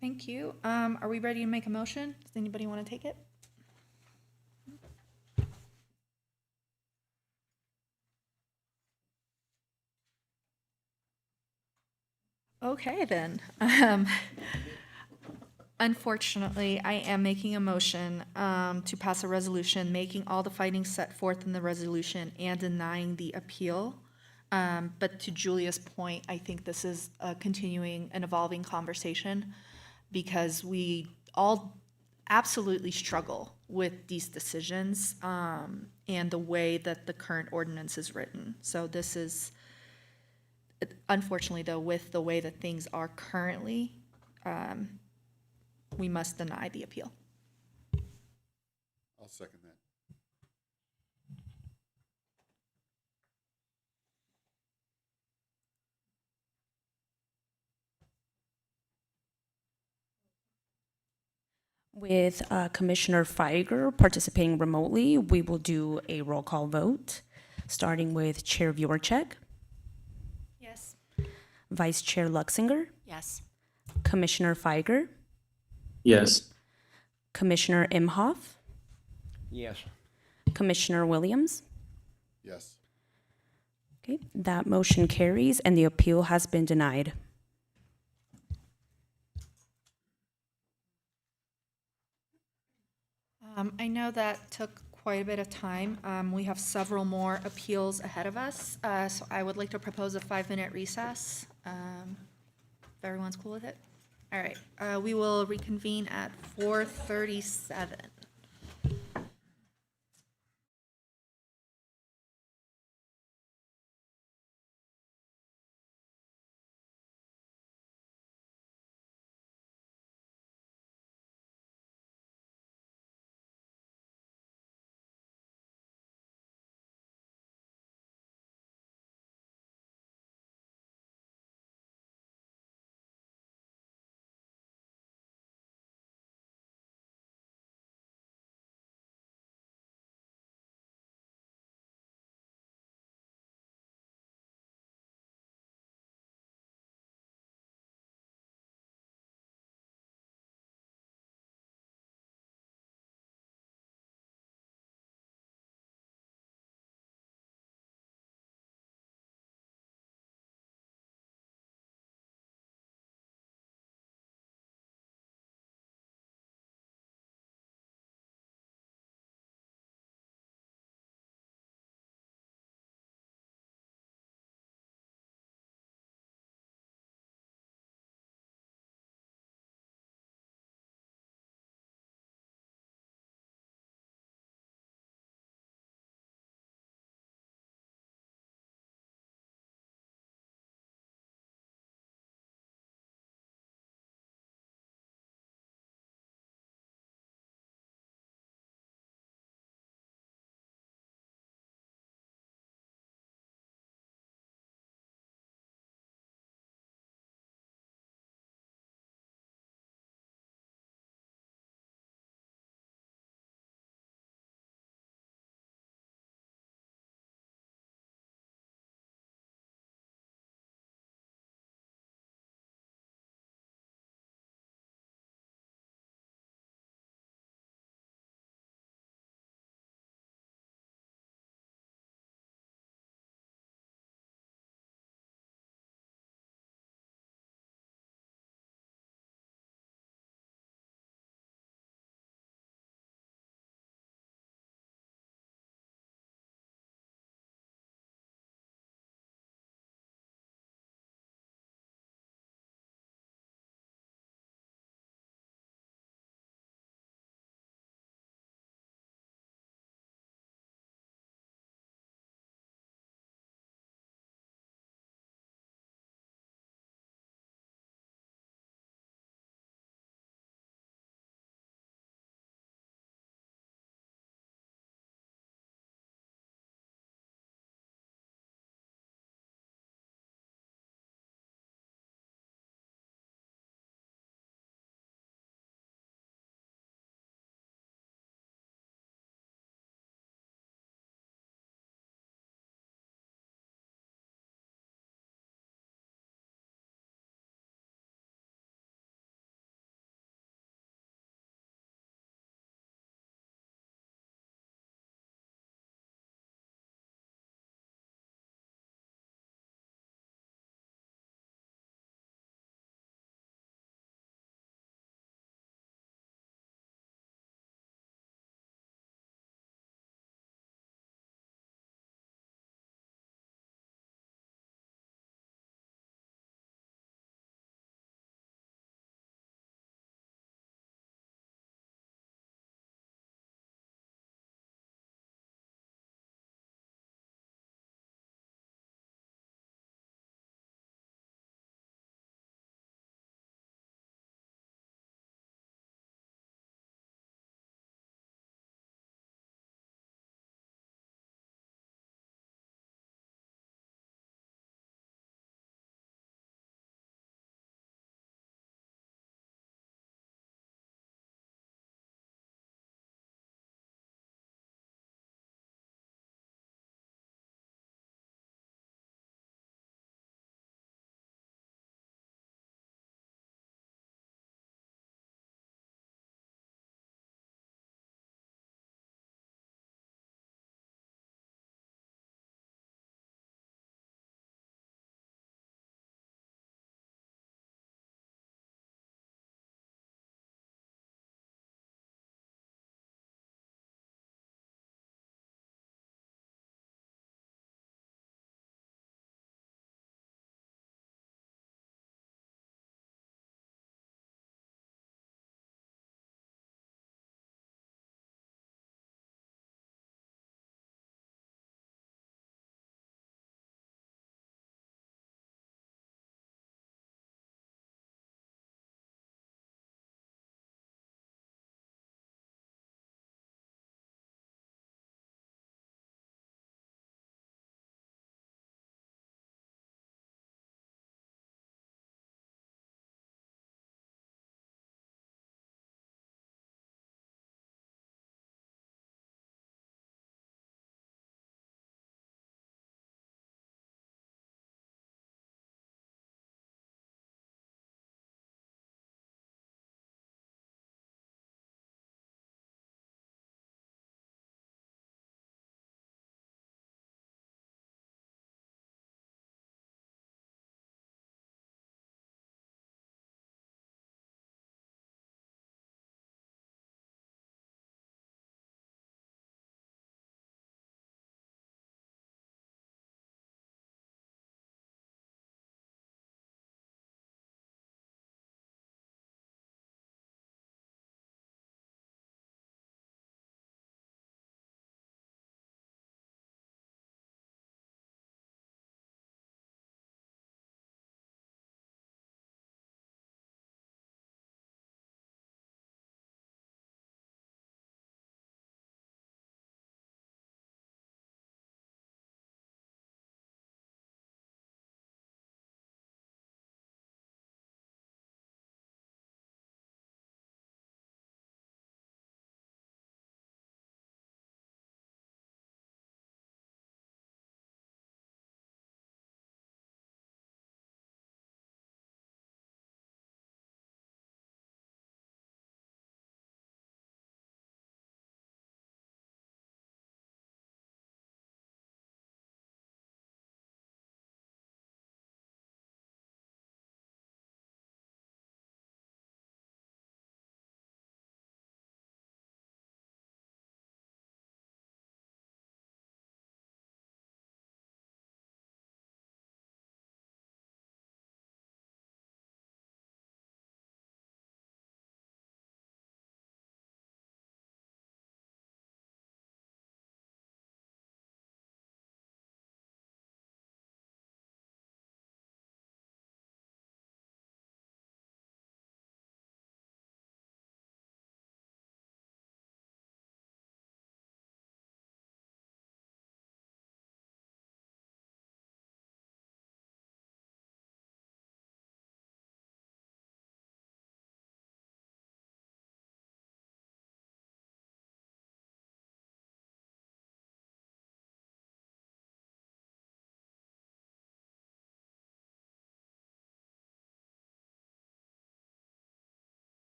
Thank you. Are we ready to make a motion? Does anybody want to take it? Okay, then. Unfortunately, I am making a motion to pass a resolution, making all the findings set forth in the resolution and denying the appeal. But to Julia's point, I think this is a continuing and evolving conversation because we all absolutely struggle with these decisions and the way that the current ordinance is written. So this is, unfortunately, though, with the way that things are currently, we must deny the appeal. I'll second that. With Commissioner Feiger participating remotely, we will do a roll call vote, starting with Chair Vuorchek, Yes. Vice Chair Luxinger, Yes. Commissioner Feiger, Yes. Commissioner Imhoff, Yes. Commissioner Williams. Yes. Okay, that motion carries and the appeal has been denied. I know that took quite a bit of time. We have several more appeals ahead of us, so I would like to propose a 5-minute recess. If everyone's cool with it? All right, we will reconvene at 4:37.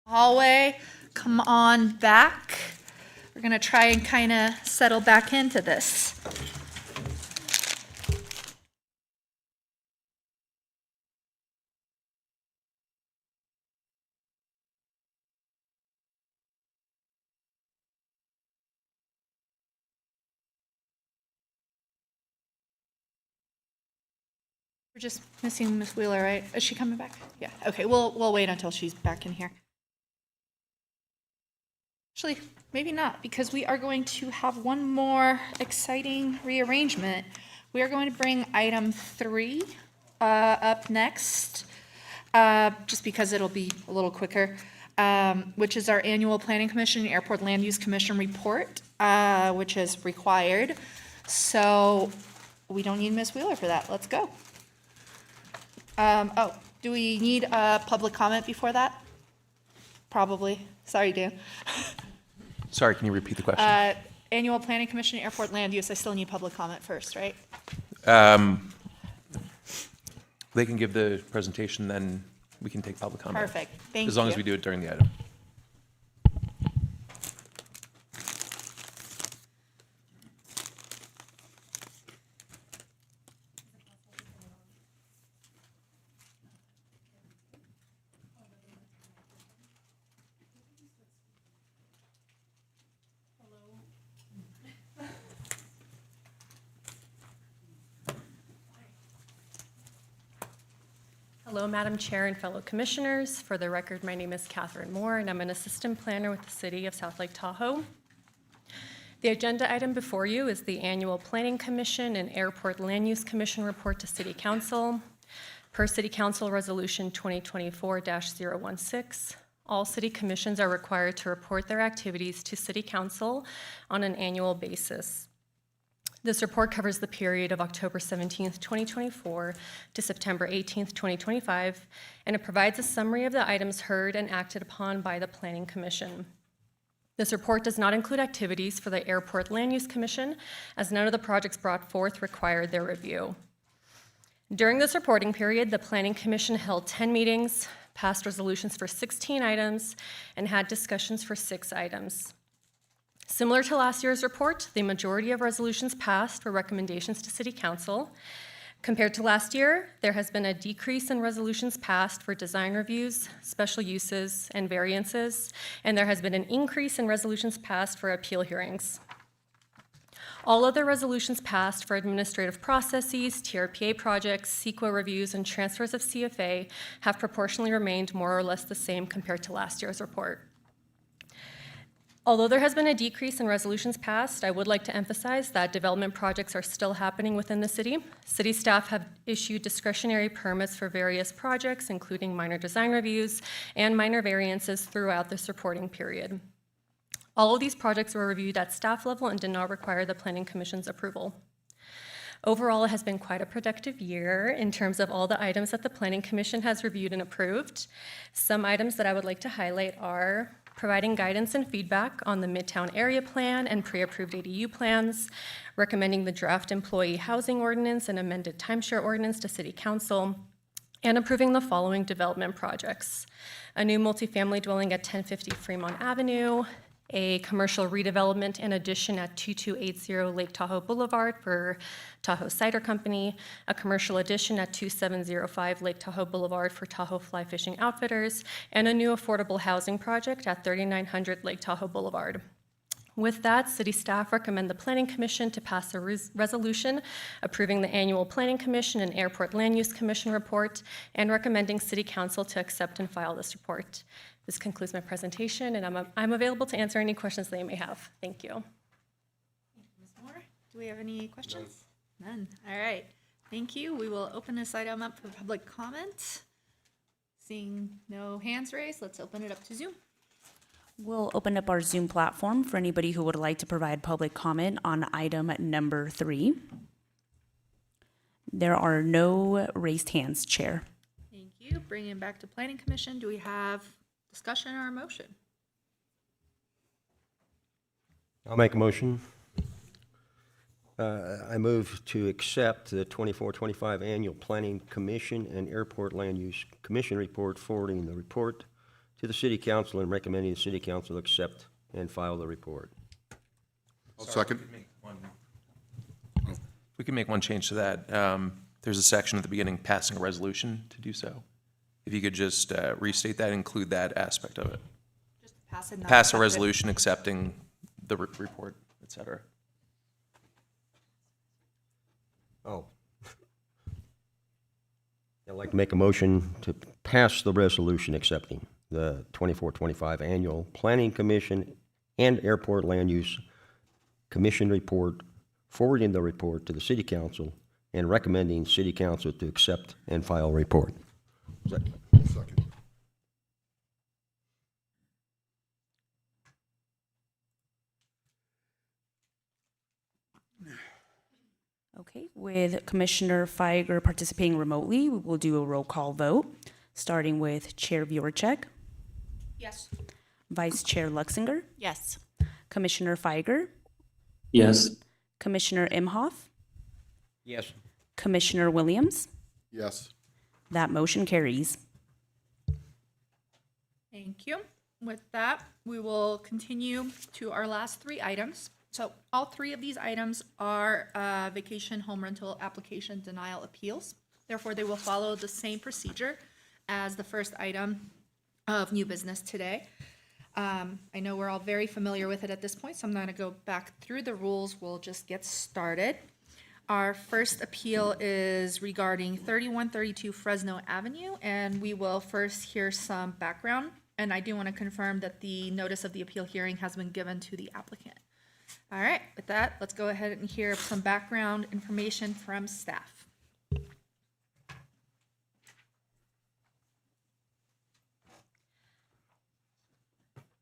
hallway, come on back. We're gonna try and kind of settle back into this. We're just missing Miss Wheeler, right? Is she coming back? Yeah, okay, we'll wait until she's back in here. Actually, maybe not, because we are going to have one more exciting rearrangement. We are going to bring item 3 up next, just because it'll be a little quicker, which is our annual Planning Commission and Airport Land Use Commission report, which is required. So we don't need Ms. Wheeler for that. Let's go. Oh, do we need a public comment before that? Probably. Sorry, Dan. Sorry, can you repeat the question? Annual Planning Commission, Airport Land Use, I still need public comment first, right? They can give the presentation, then we can take public comment. Perfect, thank you. As long as we do it during the item. Hello, Madam Chair and fellow commissioners. For the record, my name is Catherine Moore, and I'm an assistant planner with the City of South Lake Tahoe. The agenda item before you is the annual Planning Commission and Airport Land Use Commission report to City Council. Per City Council Resolution 2024-016, all city commissions are required to report their activities to City Council on an annual basis. This report covers the period of October 17th, 2024 to September 18th, 2025, and it provides a summary of the items heard and acted upon by the Planning Commission. This report does not include activities for the Airport Land Use Commission, as none of the projects brought forth required their review. During this reporting period, the Planning Commission held 10 meetings, passed resolutions for 16 items, and had discussions for 6 items. Similar to last year's report, the majority of resolutions passed were recommendations to City Council. Compared to last year, there has been a decrease in resolutions passed for design reviews, special uses, and variances, and there has been an increase in resolutions passed for appeal hearings. All other resolutions passed for administrative processes, TRPA projects, CEQA reviews, and transfers of CFA have proportionally remained more or less the same compared to last year's report. Although there has been a decrease in resolutions passed, I would like to emphasize that development projects are still happening within the city. City staff have issued discretionary permits for various projects, including minor design reviews and minor variances throughout this reporting period. All of these projects were reviewed at staff level and did not require the Planning Commission's approval. Overall, it has been quite a productive year in terms of all the items that the Planning Commission has reviewed and approved. Some items that I would like to highlight are providing guidance and feedback on the Midtown Area Plan and pre-approved ADU plans, recommending the draft employee housing ordinance and amended timeshare ordinance to City Council, and approving the following development projects: a new multifamily dwelling at 1050 Fremont Avenue, a commercial redevelopment and addition at 2280 Lake Tahoe Boulevard for Tahoe Cider Company, a commercial addition at 2705 Lake Tahoe Boulevard for Tahoe Fly Fishing Outfitters, and a new affordable housing project at 3900 Lake Tahoe Boulevard. With that, city staff recommend the Planning Commission to pass a resolution approving the annual Planning Commission and Airport Land Use Commission report and recommending City Council to accept and file this report. This concludes my presentation, and I'm available to answer any questions that you may have. Thank you. Ms. Moore, do we have any questions? None. All right. Thank you. We will open this item up for public comment. Seeing no hands raised, let's open it up to Zoom. We'll open up our Zoom platform for anybody who would like to provide public comment on item number 3. There are no raised hands, Chair. Thank you. Bringing it back to Planning Commission, do we have discussion or a motion? I'll make a motion. I move to accept the 24-25 Annual Planning Commission and Airport Land Use Commission report, forwarding the report to the city council and recommending the city council accept and file the report. I'll second. We can make one change to that. There's a section at the beginning, passing a resolution to do so. If you could just restate that, include that aspect of it. Just pass it. not Pass a accept it. resolution accepting the report, et cetera. Oh. I'd like to make a motion to pass the resolution accepting the 24-25 Annual Planning Commission and Airport Land Use Commission report, forwarding the report to the City Council and recommending City Council to accept and file report. Second. Okay, with Commissioner Feiger participating remotely, we will do a roll call vote, starting with Chair Vjorchek, Yes. Vice Chair Luxinger, Yes. Commissioner Feiger, Yes. Commissioner Imhoff, Yes. Commissioner Williams. Yes. That motion carries. Thank you. With that, we will continue to our last three items. So all three of these items are vacation home rental application denial appeals. Therefore, they will follow the same procedure as the first item of new business today. I know we're all very familiar with it at this point, so I'm not going to go back through the rules. We'll just get started. Our first appeal is regarding 3132 Fresno Avenue, and we will first hear some background. And I do want to confirm that the notice of the appeal hearing has been given to the applicant. All right, with that, let's go ahead and hear some background information from staff.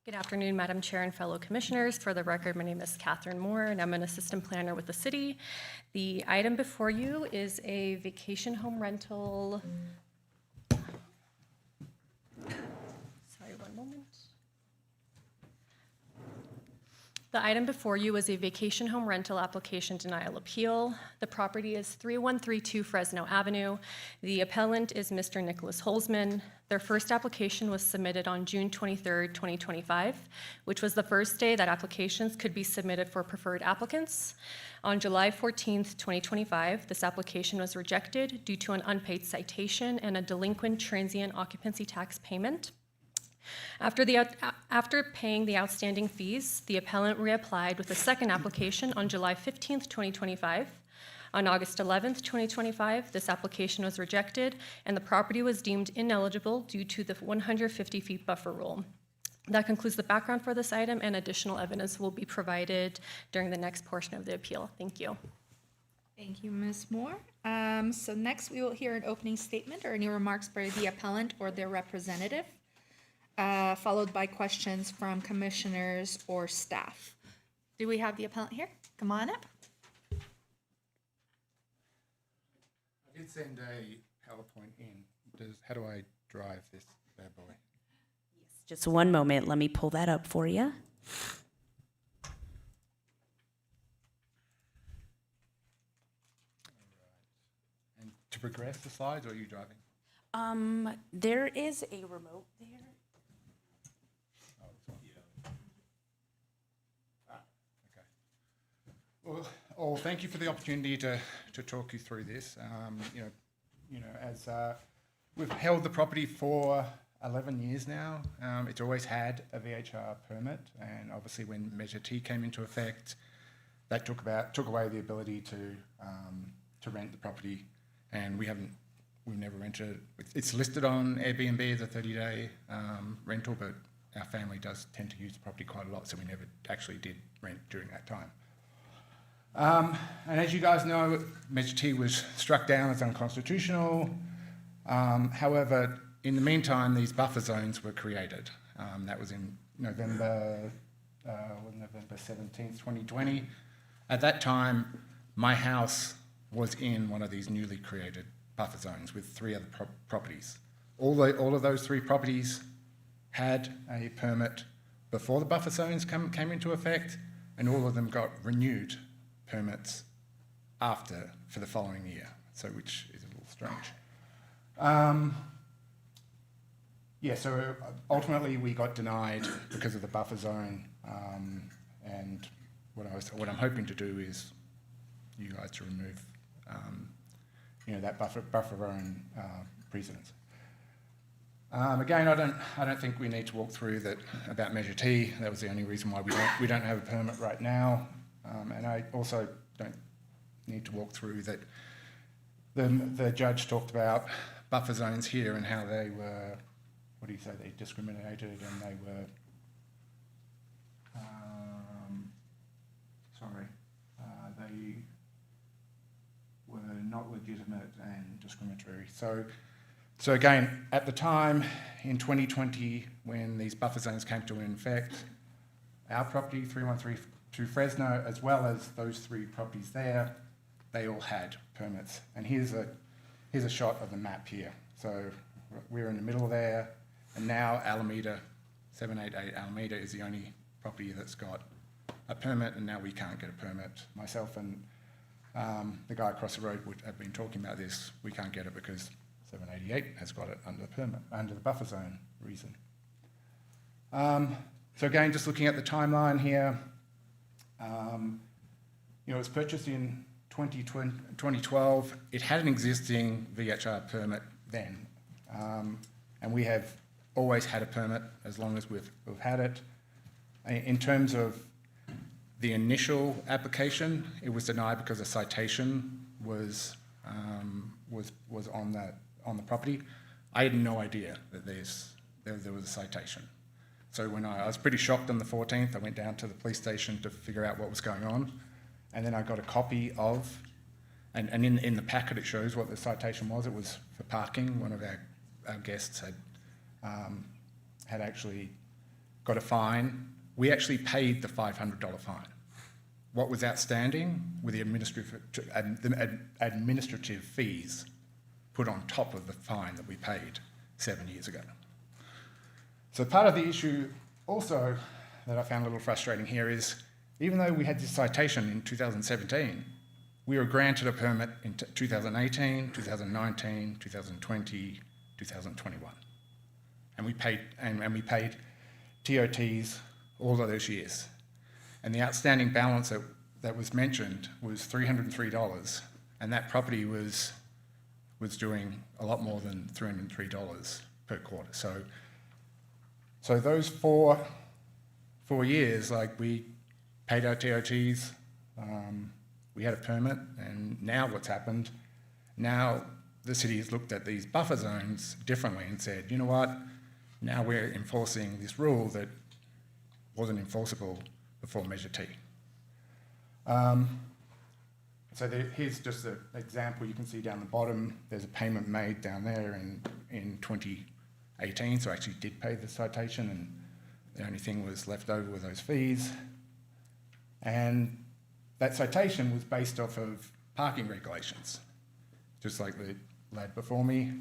Good afternoon, Madam Chair and fellow commissioners. For the record, my name is Catherine Moore, and I'm an assistant planner with the city. The item before you is a vacation home rental. Sorry, one moment. The item before you is a vacation home rental application denial appeal. The property is 3132 Fresno Avenue. The appellant is Mr. Nicholas Holzman. Their first application was submitted on June 23rd, 2025, which was the first day that applications could be submitted for preferred applicants. On July 14th, 2025, this application was rejected due to an unpaid citation and a delinquent transient occupancy tax payment. After paying the outstanding fees, the appellant reapplied with a second application on July 15th, 2025. On August 11th, 2025, this application was rejected and the property was deemed ineligible due to the 150 feet buffer rule. That concludes the background for this item, and additional evidence will be provided during the next portion of the appeal. Thank you. Thank you, Ms. Moore. So next, we will hear an opening statement or any remarks by the appellant or their representative, followed by questions from commissioners or staff. Do we have the appellant here? Come on up. I did send a PowerPoint in. How do I drive this bad boy? Just one moment, let me pull that up for you. And to progress the slides, or are you driving? There is a remote there. Oh, this one. Okay. Well, thank you for the opportunity to talk you through this. As we've held the property for 11 years now, it's always had a VHR permit, and obviously when Measure T came into effect, that took away the ability to rent the property, and we've never rented it. It's listed on Airbnb as a 30-day rental, but our family does tend to use the property quite a lot, so we never actually did rent during that time. And as you guys know, Measure T was struck down as unconstitutional. However, in the meantime, these buffer zones were created. That was in November 17th, 2020. At that time, my house was in one of these newly created buffer zones with three other properties. All of those three properties had a permit before the buffer zones came into effect, and all of them got renewed permits after for the following year, so which is a little strange. Yeah, so ultimately we got denied because of the buffer zone, and what I'm hoping to do is you guys to remove, that buffer zone precedence. Again, I don't think we need to walk through that about Measure T. That was the only reason why we don't have a permit right now, and I also don't need to walk through that. The judge talked about buffer zones here and how they were. What do you say? They discriminated and they were. They were not legitimate and discriminatory. So again, at the time in 2020, when these buffer zones came to effect, our property 3132 Fresno, as well as those three properties there, they all had permits. And here's a shot of the map here. So we're in the middle there, and now Alameda, 788 Alameda is the only property that's got a permit, and now we can't get a permit. Myself and the guy across the road have been talking about this. We can't get it because 788 has got it under the permit, under the buffer zone reason. So again, just looking at the timeline here, it was purchased in 2012. It had an existing VHR permit then, and we have always had a permit as long as we've had it. In terms of the initial application, it was denied because a citation was on the property. I had no idea that there was a citation. So when I was pretty shocked on the 14th, I went down to the police station to figure out what was going on, and then I got a copy of, and in the packet it shows what the citation was. It was for parking. One of our guests had actually got a fine. We actually paid the $500 fine. What was outstanding were the administrative fees put on top of the fine that we paid 7 years ago. So part of the issue also that I found a little frustrating here is, even though we had this citation in 2017, we were granted a permit in 2018, 2019, 2020, 2021. And we paid TOTs all of those years. And the outstanding balance that was mentioned was $303, and that property was doing a lot more than $303 per quarter. So those four years, like, we paid our TOTs, we had a permit, and now what's happened? Now the city has looked at these buffer zones differently and said, you know what? Now we're enforcing this rule that wasn't enforceable before Measure T. Here's just an example. You can see down the bottom, there's a payment made down there in 2018, so I actually did pay the citation, and the only thing was left over were those fees. And that citation was based off of parking regulations, just like the lad before me.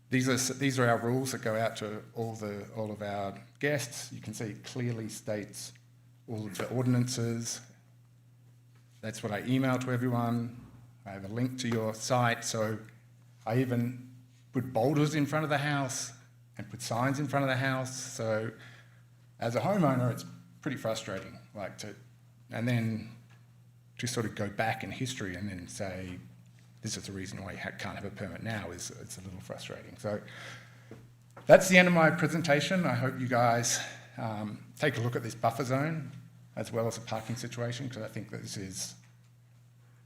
These are our rules that go out to all of our guests. You can see it clearly states all of the ordinances. That's what I email to everyone. I have a link to your site, so I even put boulders in front of the house and put signs in front of the house. So as a homeowner, it's pretty frustrating, and then to sort of go back in history and then say, this is the reason why you can't have a permit now, it's a little frustrating. So that's the end of my presentation. I hope you guys take a look at this buffer zone as well as the parking situation, because I think that this is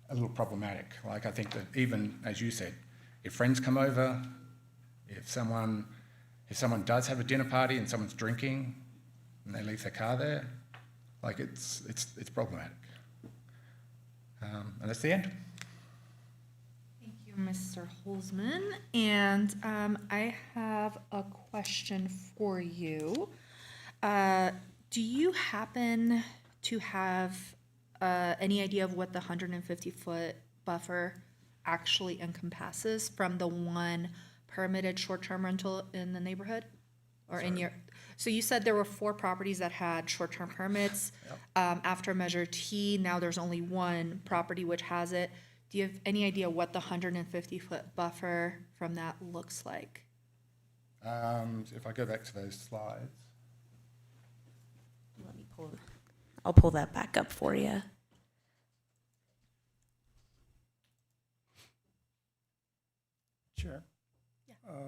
a little problematic. I think that, even as you said, if friends come over, if someone does have a dinner party and someone's drinking and they leave their car there, it's problematic. And that's the end. Thank you, Mr. Holzman. And I have a question for you. Do you happen to have any idea of what the 150-foot buffer actually encompasses from the one permitted short-term rental in the neighborhood? Or in your, so you said there were 4 properties that had short-term permits. Yep. After Measure T, now there's only one property which has it. Do you have any idea what the 150-foot buffer from that looks like? If I go back to those slides. I'll pull that back up for you. Chair.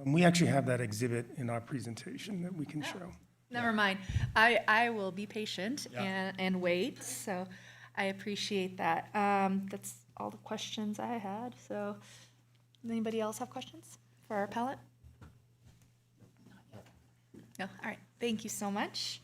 We actually have that exhibit in our presentation that we can show. Never mind. I will be patient Yeah. and wait, so I appreciate that. That's all the questions I had, so does anybody else have questions for our appellant? No, all right, thank you so much.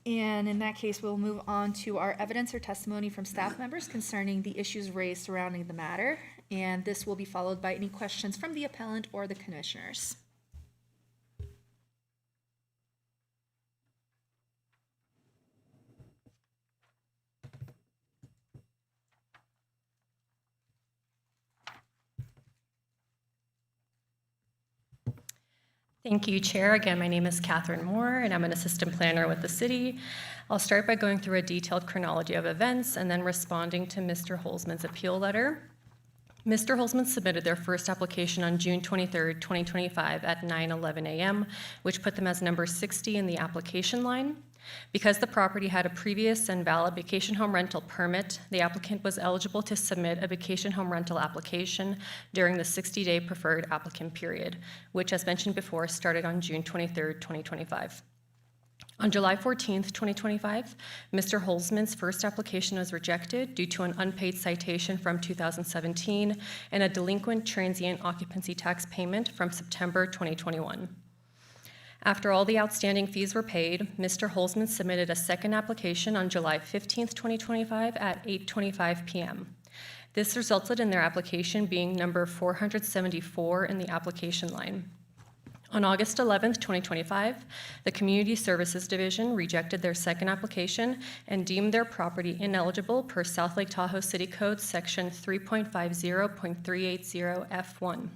And in that case, we'll move on to our evidence or testimony from staff members concerning the issues raised surrounding the matter. And this will be followed by any questions from the appellant or the commissioners. Thank you, Chair. Again, my name is Catherine Moore, and I'm an assistant planner with the city. I'll start by going through a detailed chronology of events and then responding to Mr. Holzman's appeal letter. Mr. Holzman submitted their first application on June 23rd, 2025 at 9:11 a.m., which put them as number 60 in the application line. Because the property had a previous and valid vacation home rental permit, the applicant was eligible to submit a vacation home rental application during the 60-day preferred applicant period, which, as mentioned before, started on June 23rd, 2025. On July 14th, 2025, Mr. Holzman's first application was rejected due to an unpaid citation from 2017 and a delinquent transient occupancy tax payment from September 2021. After all the outstanding fees were paid, Mr. Holzman submitted a second application on July 15th, 2025 at 8:25 p.m. This resulted in their application being number 474 in the application line. On August 11th, 2025, the Community Services Division rejected their second application and deemed their property ineligible per South Lake Tahoe City Code Section 3.50.380F1.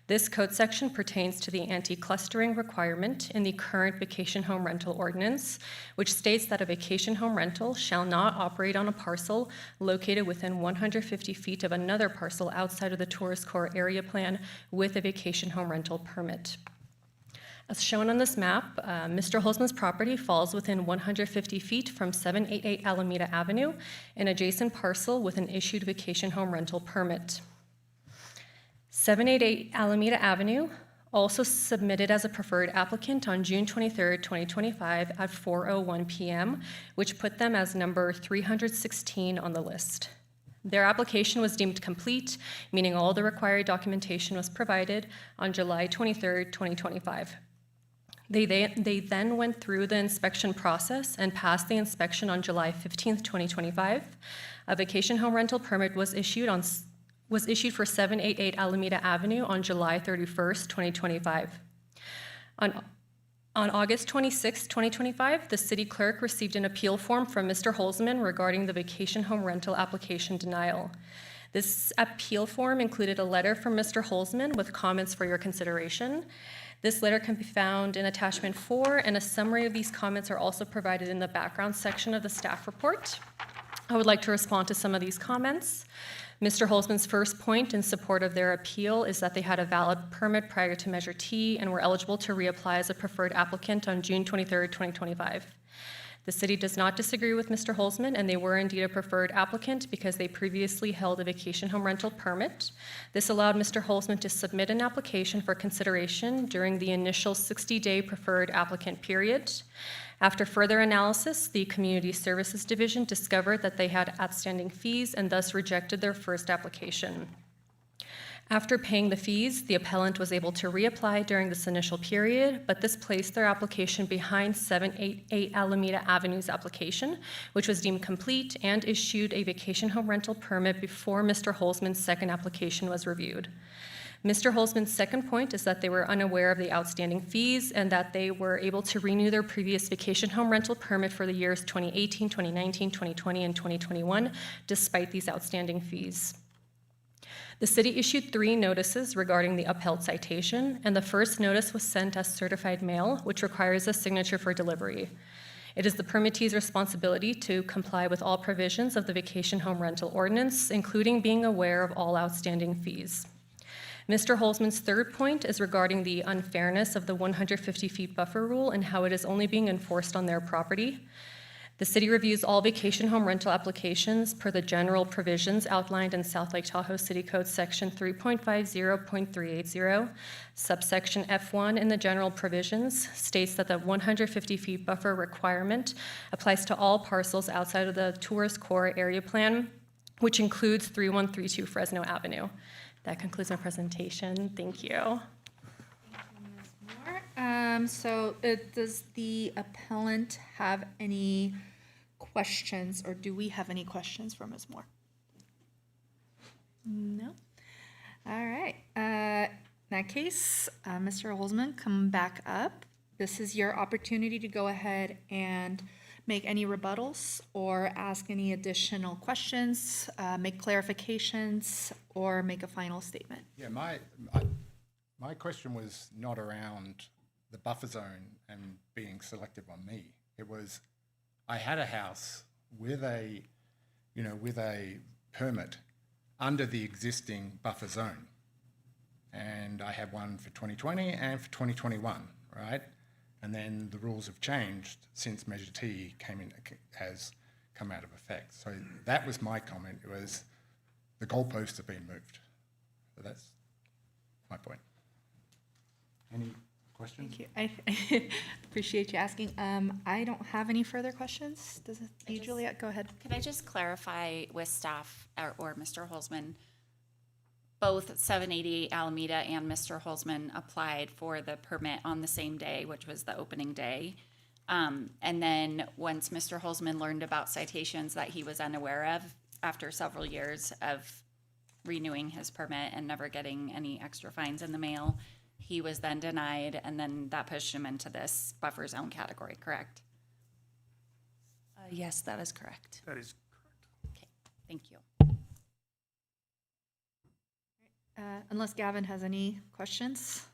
This code section pertains to the anti-clustering requirement in the current vacation home rental ordinance, which states that a vacation home rental shall not operate on a parcel located within 150 feet of another parcel outside of the tourist core area plan with a vacation home rental permit. As shown on this map, Mr. Holzman's property falls within 150 feet from 788 Alameda Avenue, an adjacent parcel with an issued vacation home rental permit. 788 Alameda Avenue also submitted as a preferred applicant on June 23rd, 2025 at 4:01 p.m., which put them as number 316 on the list. Their application was deemed complete, meaning all the required documentation was provided on July 23rd, 2025. They then went through the inspection process and passed the inspection on July 15th, 2025. A vacation home rental permit was issued for 788 Alameda Avenue on July 31st, 2025. On August 26, 2025, the city clerk received an appeal form from Mr. Holzman regarding the vacation home rental application denial. This appeal form included a letter from Mr. Holzman with comments for your consideration. This letter can be found in attachment 4, and a summary of these comments are also provided in the background section of the staff report. I would like to respond to some of these comments. Mr. Holzman's first point in support of their appeal is that they had a valid permit prior to Measure T and were eligible to reapply as a preferred applicant on June 23rd, 2025. The city does not disagree with Mr. Holzman, and they were indeed a preferred applicant because they previously held a vacation home rental permit. This allowed Mr. Holzman to submit an application for consideration during the initial 60-day preferred applicant period. After further analysis, the Community Services Division discovered that they had outstanding fees and thus rejected their first application. After paying the fees, the appellant was able to reapply during this initial period, but this placed their application behind 788 Alameda Avenue's application, which was deemed complete and issued a vacation home rental permit before Mr. Holzman's second application was reviewed. Mr. Holzman's second point is that they were unaware of the outstanding fees and that they were able to renew their previous vacation home rental permit for the years 2018, 2019, 2020, and 2021, despite these outstanding fees. The city issued 3 notices regarding the upheld citation, and the first notice was sent as certified mail, which requires a signature for delivery. It is the permittee's responsibility to comply with all provisions of the vacation home rental ordinance, including being aware of all outstanding fees. Mr. Holzman's third point is regarding the unfairness of the 150 feet buffer rule and how it is only being enforced on their property. The city reviews all vacation home rental applications per the general provisions outlined in South Lake Tahoe City Code Section 3.50.380. Subsection F1 in the general provisions states that the 150 feet buffer requirement applies to all parcels outside of the tourist core area plan, which includes 3132 Fresno Avenue. That concludes my presentation. Thank you. Does the appellant have any questions, or do we have any questions for Ms. Moore? No? All right. In that case, Mr. Holzman, come back up. This is your opportunity to go ahead and make any rebuttals or ask any additional questions, make clarifications, or make a final statement. Yeah, my question was not around the buffer zone and being selective on me. It was, I had a house with a permit under the existing buffer zone. And I had one for 2020 and for 2021, right? And then the rules have changed since Measure T has come out of effect. So that was my comment. It was the goalposts have been moved. So that's my point. Any questions? Thank you. I appreciate you asking. I don't have any further questions. Does it, Juliet? Go ahead. Could I just clarify with staff or Mr. Holzman? Both 788 Alameda and Mr. Holzman applied for the permit on the same day, which was the opening day. And then once Mr. Holzman learned about citations that he was unaware of after several years of renewing his permit and never getting any extra fines in the mail, he was then denied, and then that pushed him into this buffer zone category, correct? Yes, that is correct. That is Okay, thank you. Unless Gavin has any questions,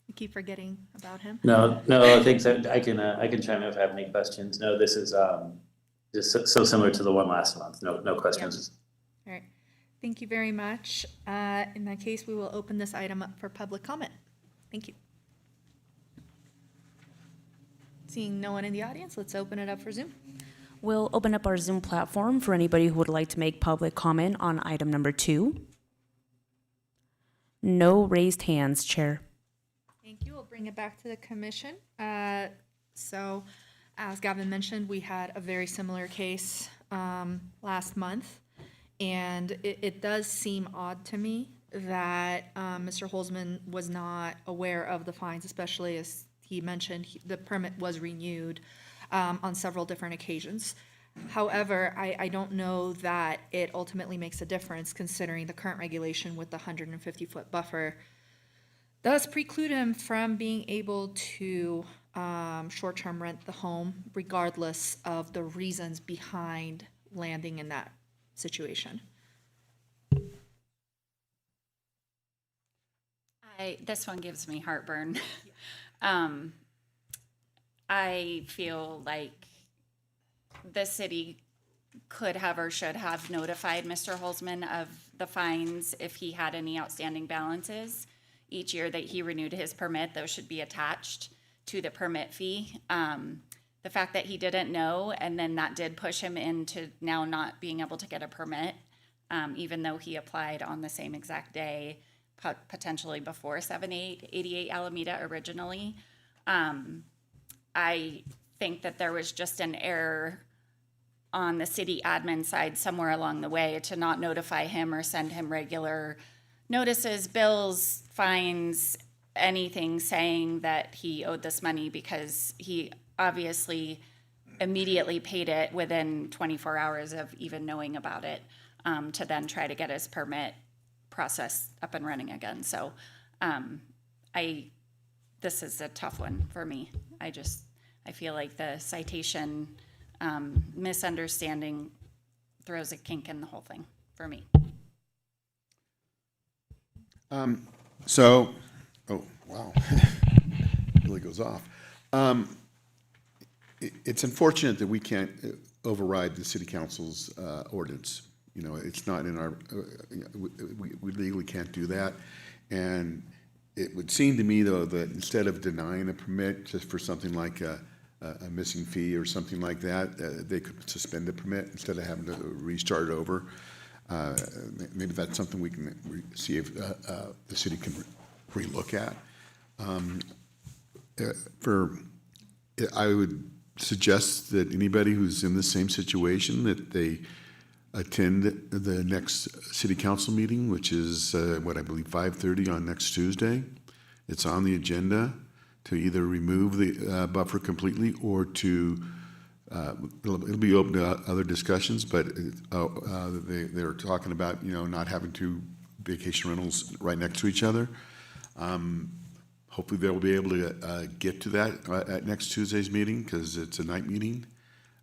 I keep forgetting about him. No, I think so. I can chime in if I have any questions. No, this is just so similar to the one last month. No questions. All right. Thank you very much. In that case, we will open this item up for public comment. Thank you. Seeing no one in the audience, let's open it up for Zoom. We'll open up our Zoom platform for anybody who would like to make public comment on item number 2. No raised hands, Chair. Thank you. We'll bring it back to the commission. So as Gavin mentioned, we had a very similar case last month. And it does seem odd to me that Mr. Holzman was not aware of the fines, especially as he mentioned the permit was renewed on several different occasions. However, I don't know that it ultimately makes a difference considering the current regulation with the 150-foot buffer does preclude him from being able to short-term rent the home regardless of the reasons behind landing in that situation. This one gives me heartburn. I feel like the city could have or should have notified Mr. Holzman of the fines if he had any outstanding balances. Each year that he renewed his permit, those should be attached to the permit fee. The fact that he didn't know, and then that did push him into now not being able to get a permit, even though he applied on the same exact day, potentially before 788 Alameda originally. I think that there was just an error on the city admin side somewhere along the way to not notify him or send him regular notices, bills, fines, anything saying that he owed this money, because he obviously immediately paid it within 24 hours of even knowing about it, to then try to get his permit process up and running again. So this is a tough one for me. I feel like the citation misunderstanding throws a kink in the whole thing for me. Oh, wow. Really goes off. It's unfortunate that we can't override the city council's ordinance. You know, it's not in our, we legally can't do that. And it would seem to me, though, that instead of denying a permit just for something like a missing fee or something like that, they could suspend the permit instead of having to restart over. Maybe that's something we can see if the city can relook at. I would suggest that anybody who's in the same situation, that they attend the next city council meeting, which is what I believe 5:30 on next Tuesday. It's on the agenda to either remove the buffer completely or to it'll be open to other discussions, but they're talking about, you know, not having two vacation rentals right next to each other. Hopefully they'll be able to get to that at next Tuesday's meeting, because it's a night meeting.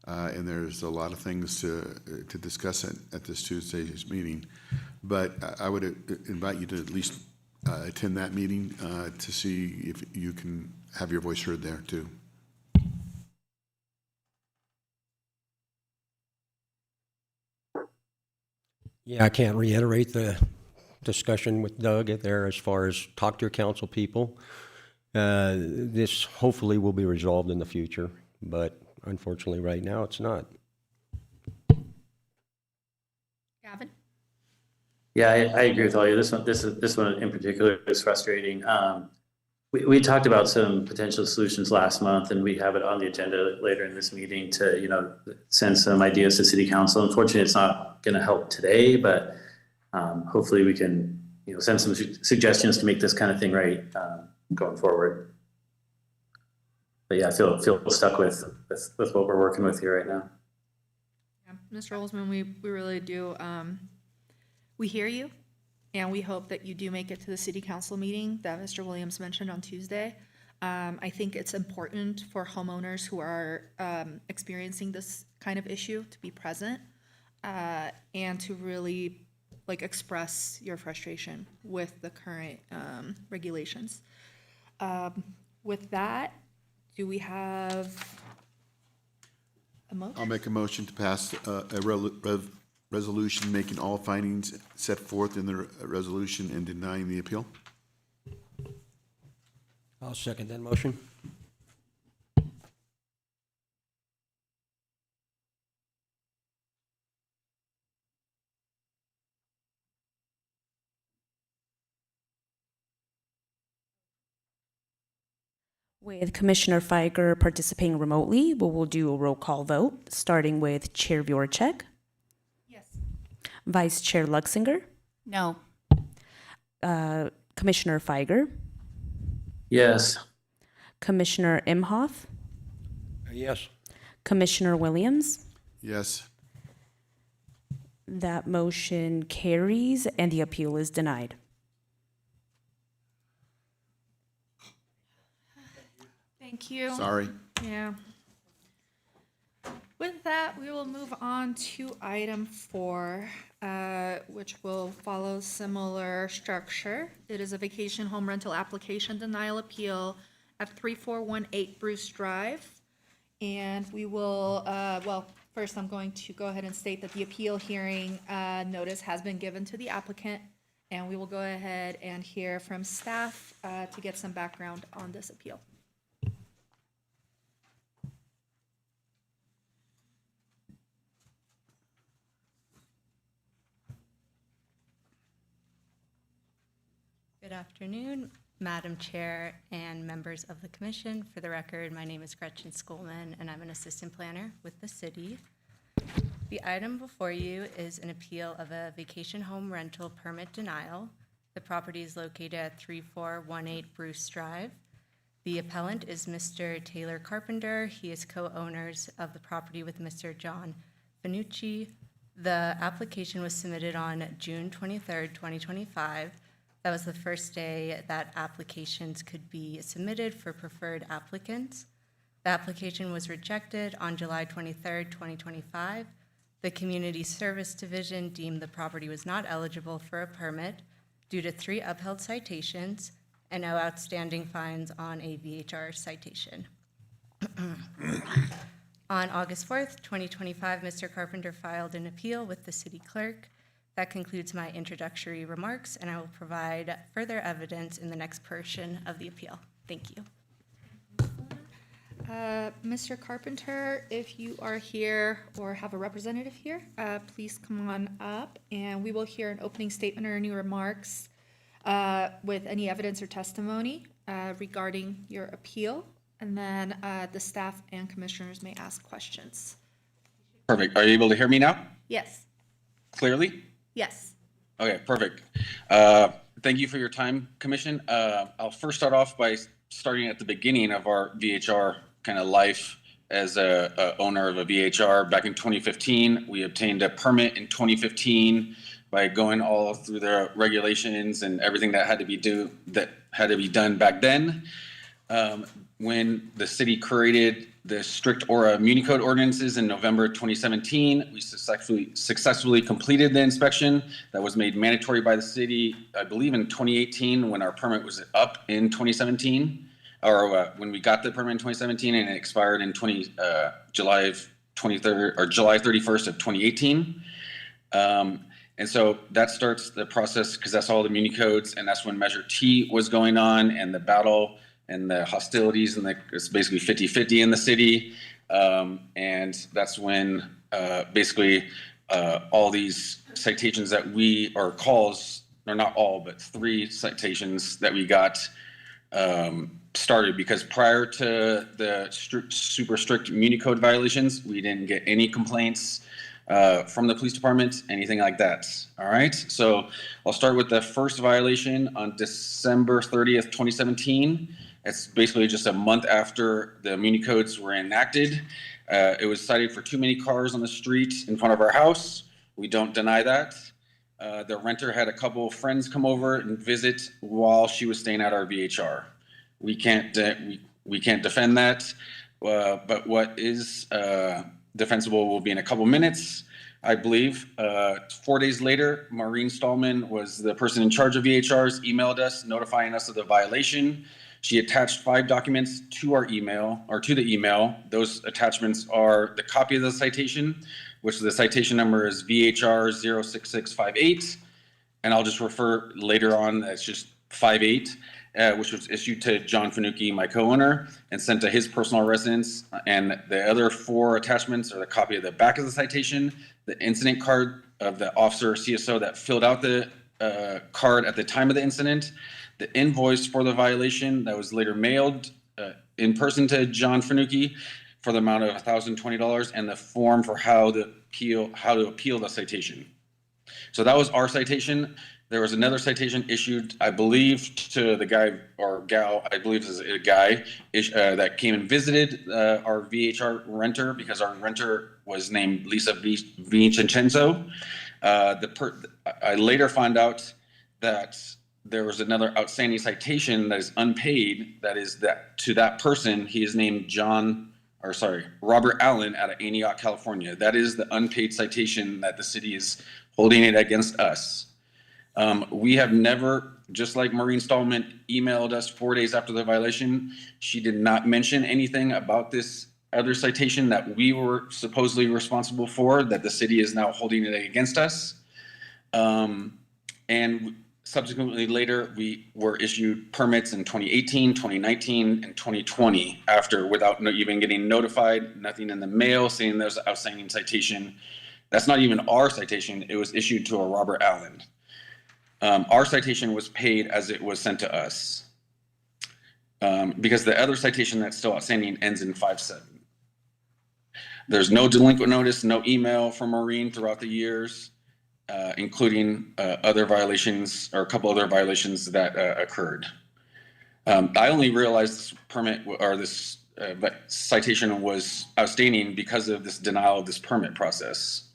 And there's a lot of things to discuss at this Tuesday's meeting. But I would invite you to at least attend that meeting to see if you can have your voice heard there too. Yeah, I can't reiterate the discussion with Doug there as far as talk to your council people. This hopefully will be resolved in the future, but unfortunately right now it's not. Gavin? Yeah, I agree with all you. This one in particular is frustrating. We talked about some potential solutions last month, and we have it on the agenda later in this meeting to, you know, send some ideas to city council. Unfortunately, it's not going to help today, but hopefully we can, you know, send some suggestions to make this kind of thing right going forward. But yeah, I feel stuck with what we're working with here right now. Yeah, Mr. Olsman, we really do. We hear you, and we hope that you do make it to the city council meeting that Mr. Williams mentioned on Tuesday. I think it's important for homeowners who are experiencing this kind of issue to be present and to really express your frustration with the current regulations. With that, do we have a motion? I'll make a motion to pass a resolution making all findings set forth in the resolution and denying the appeal. I'll second that motion. With Commissioner Feiger participating remotely, we will do a roll call vote, starting with Chair Voracek. Yes. Vice Chair Luxinger. No. Commissioner Feiger. Yes. Commissioner Imhoff. Yes. Commissioner Williams. Yes. That motion carries and the appeal is denied. Thank you. Sorry. Yeah. With that, we will move on to item 4, which will follow similar structure. It is a vacation home rental application denial appeal at 3418 Bruce Drive. And we will, well, first I'm going to go ahead and state that the appeal hearing notice has been given to the applicant. And we will go ahead and hear from staff to get some background on this appeal. Good afternoon, Madam Chair and members of the Commission. For the record, my name is Gretchen Skolman, and I'm an assistant planner with the city. The item before you is an appeal of a vacation home rental permit denial. The property is located at 3418 Bruce Drive. The appellant is Mr. Taylor Carpenter. He is co-owners of the property with Mr. John Finucci. The application was submitted on June 23rd, 2025. That was the first day that applications could be submitted for preferred applicants. The application was rejected on July 23rd, 2025. The Community Service Division deemed the property was not eligible for a permit due to 3 upheld citations and no outstanding fines on a VHR citation. On August 4th, 2025, Mr. Carpenter filed an appeal with the city clerk. That concludes my introductory remarks, and I will provide further evidence in the next portion of the appeal. Thank you. Mr. Carpenter, if you are here or have a representative here, please come on up, and we will hear an opening statement or any remarks with any evidence or testimony regarding your appeal, and then the staff and commissioners may ask questions. Perfect. Are you able to hear me now Yes. clearly? Yes. Okay, perfect. Thank you for your time, Commission. I'll first start off by starting at the beginning of our VHR kind of life as a owner of a VHR. Back in 2015, we obtained a permit in 2015 by going all through the regulations and everything that had to be done back then. When the city created the strict Aura Muni Code ordinances in November 2017, we successfully completed the inspection that was made mandatory by the city, I believe in 2018 when our permit was up in 2017, or when we got the permit in 2017 and it expired in July 31st of 2018. And so that starts the process because that's all the Muni Codes, and that's when Measure T was going on and the battle and the hostilities, and it's basically 50-50 in the city. And that's when basically all these citations that or calls, or not all, but 3 citations that we got started, because prior to the super strict Muni Code violations, we didn't get any complaints from the police department, anything like that. All right, so I'll start with the first violation on December 30th, 2017. It's basically just a month after the Muni Codes were enacted. It was cited for too many cars on the street in front of our house. We don't deny that. The renter had a couple of friends come over and visit while she was staying at our VHR. We can't defend that, but what is defensible will be in a couple minutes, I believe. 4 days later, Maureen Stallman was the person in charge of VHRs, emailed us notifying us of the violation. She attached 5 documents to our email, or to the email. Those attachments are the copy of the citation, which the citation number is VHR 06658. And I'll just refer later on, it's just 58, which was issued to John Finucci, my co-owner, and sent to his personal residence. And the other 4 attachments are the copy of the back of the citation, the incident card of the officer or CSO that filled out the card at the time of the incident, the invoice for the violation that was later mailed in person to John Finucci for the amount of $1,020, and the form for how to appeal the citation. So that was our citation. There was another citation issued, I believe, to the guy or gal, I believe is a guy, that came and visited our VHR renter, because our renter was named Lisa Vincenzo. I later found out that there was another outstanding citation that is unpaid, to that person. He is named Robert Allen out of Antioch, California. That is the unpaid citation that the city is holding it against us. We have never, just like Maureen Stallman emailed us 4 days after the violation, she did not mention anything about this other citation that we were supposedly responsible for, that the city is now holding it against us. And subsequently later, we were issued permits in 2018, 2019, and 2020 without even getting notified, nothing in the mail saying there's an outstanding citation. That's not even our citation. It was issued to a Robert Allen. Our citation was paid as it was sent to us, because the other citation that's still outstanding ends in 57. There's no delinquent notice, no email from Maureen throughout the years, including other violations, or a couple other violations that occurred. I only realized this permit or this citation was outstanding because of this denial of this permit process.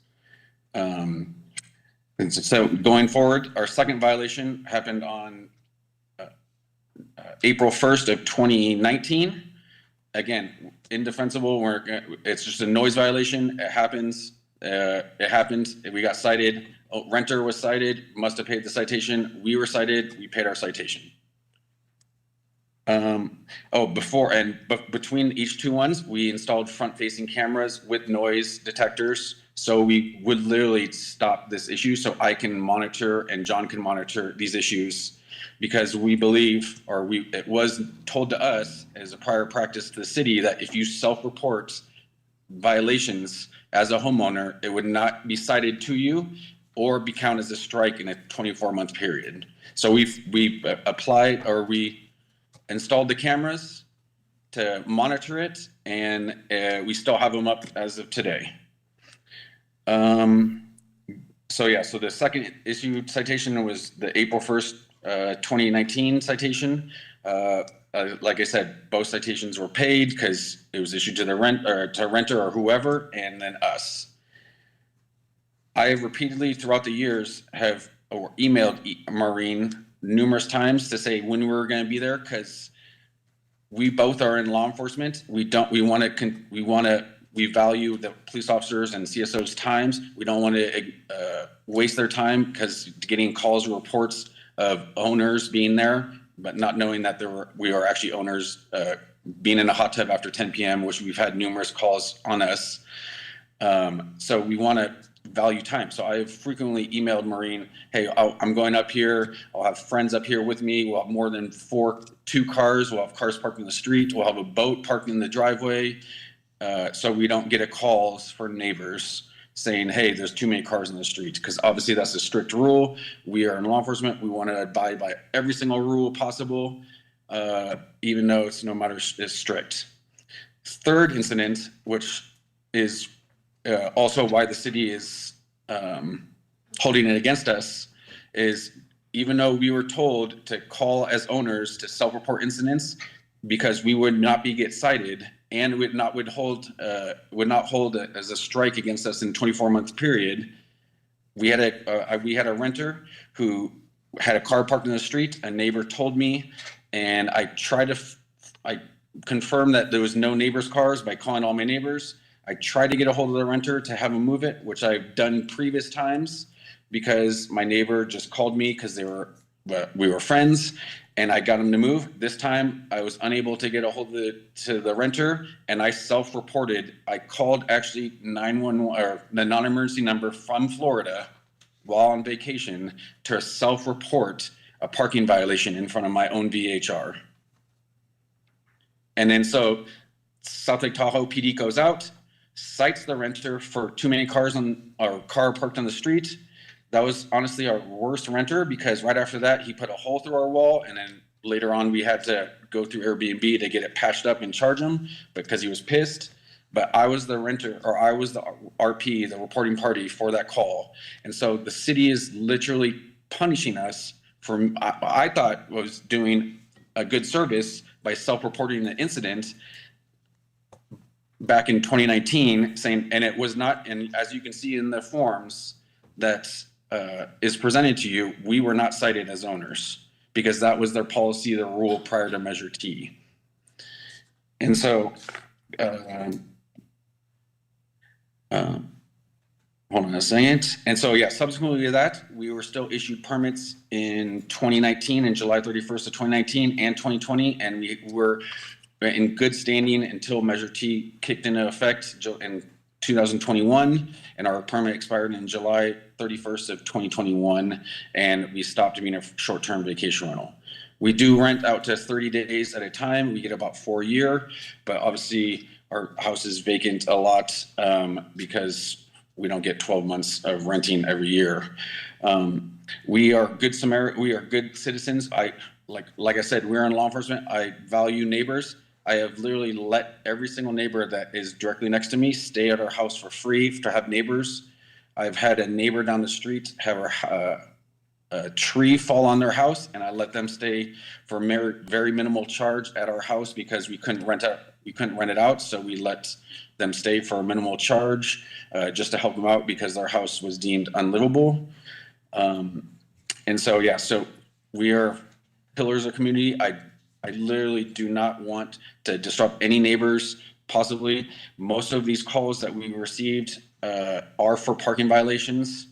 And so going forward, our second violation happened on April 1st of 2019. Again, indefensible. It's just a noise violation. It happens. It happened. We got cited. Renter was cited. Must have paid the citation. We were cited. We paid our citation. But between each two ones, we installed front-facing cameras with noise detectors. So we would literally stop this issue so I can monitor and John can monitor these issues, because we believe, it was told to us as a prior practice to the city, that if you self-report violations as a homeowner, it would not be cited to you or be counted as a strike in a 24-month period. So we installed the cameras to monitor it, and we still have them up as of today. So the second issued citation was the April 1st, 2019 citation. Like I said, both citations were paid because it was issued to the renter or whoever, and then us. I have repeatedly throughout the years emailed Maureen numerous times to say when we were going to be there, because we both are in law enforcement. We value the police officers and CSOs' times. We don't want to waste their time, because getting calls or reports of owners being there, but not knowing that we are actually owners being in a hot tub after 10 p.m., which we've had numerous calls on us. So we want to value time. So I've frequently emailed Maureen, hey, I'm going up here. I'll have friends up here with me. We'll have more than two cars. We'll have cars parked in the street. We'll have a boat parked in the driveway. So we don't get calls for neighbors saying, hey, there's too many cars in the street, because obviously that's a strict rule. We are in law enforcement. We want to abide by every single rule possible, even though it's no matter is strict. Third incident, which is also why the city is holding it against us, is even though we were told to call as owners to self-report incidents, because we would not get cited and would not hold it as a strike against us in 24-month period. We had a renter who had a car parked in the street. A neighbor told me, and I confirmed that there was no neighbors' cars by calling all my neighbors. I tried to get a hold of the renter to have him move it, which I've done previous times, because my neighbor just called me because we were friends, and I got him to move. This time I was unable to get a hold of the renter, and I self-reported. I called actually 911 or the non-emergency number from Florida while on vacation to self-report a parking violation in front of my own VHR. And then so South Lake Tahoe PD goes out, cites the renter for too many cars car parked on the street. That was honestly our worst renter, because right after that, he put a hole through our wall, and then later on we had to go through Airbnb to get it patched up and charge him because he was pissed. But I was the renter, or I was the RP, the reporting party for that call. And so the city is literally punishing us for, I thought was doing a good service by self-reporting the incident back in 2019, saying, and it was not, and as you can see in the forms that is presented to you, we were not cited as owners, because that was their policy, their rule prior to Measure T. And so, hold on a second. And so, subsequently to that, we were still issued permits in 2019, and July 31st of 2019 and 2020, and we were in good standing until Measure T kicked into effect in 2021, and our permit expired in July 31st of 2021, and we stopped being a short-term vacation rental. We do rent out to 30 days at a time. We get about 4 a year, but obviously our house is vacant a lot because we don't get 12 months of renting every year. We are good citizens. Like I said, we're in law enforcement. I value neighbors. I have literally let every single neighbor that is directly next to me stay at our house for free to have neighbors. I've had a neighbor down the street have a tree fall on their house, and I let them stay for very minimal charge at our house because we couldn't rent it out, so we let them stay for a minimal charge just to help them out because their house was deemed unlivable. And so so we are pillars of community. I literally do not want to disrupt any neighbors, possibly. Most of these calls that we received are for parking violations.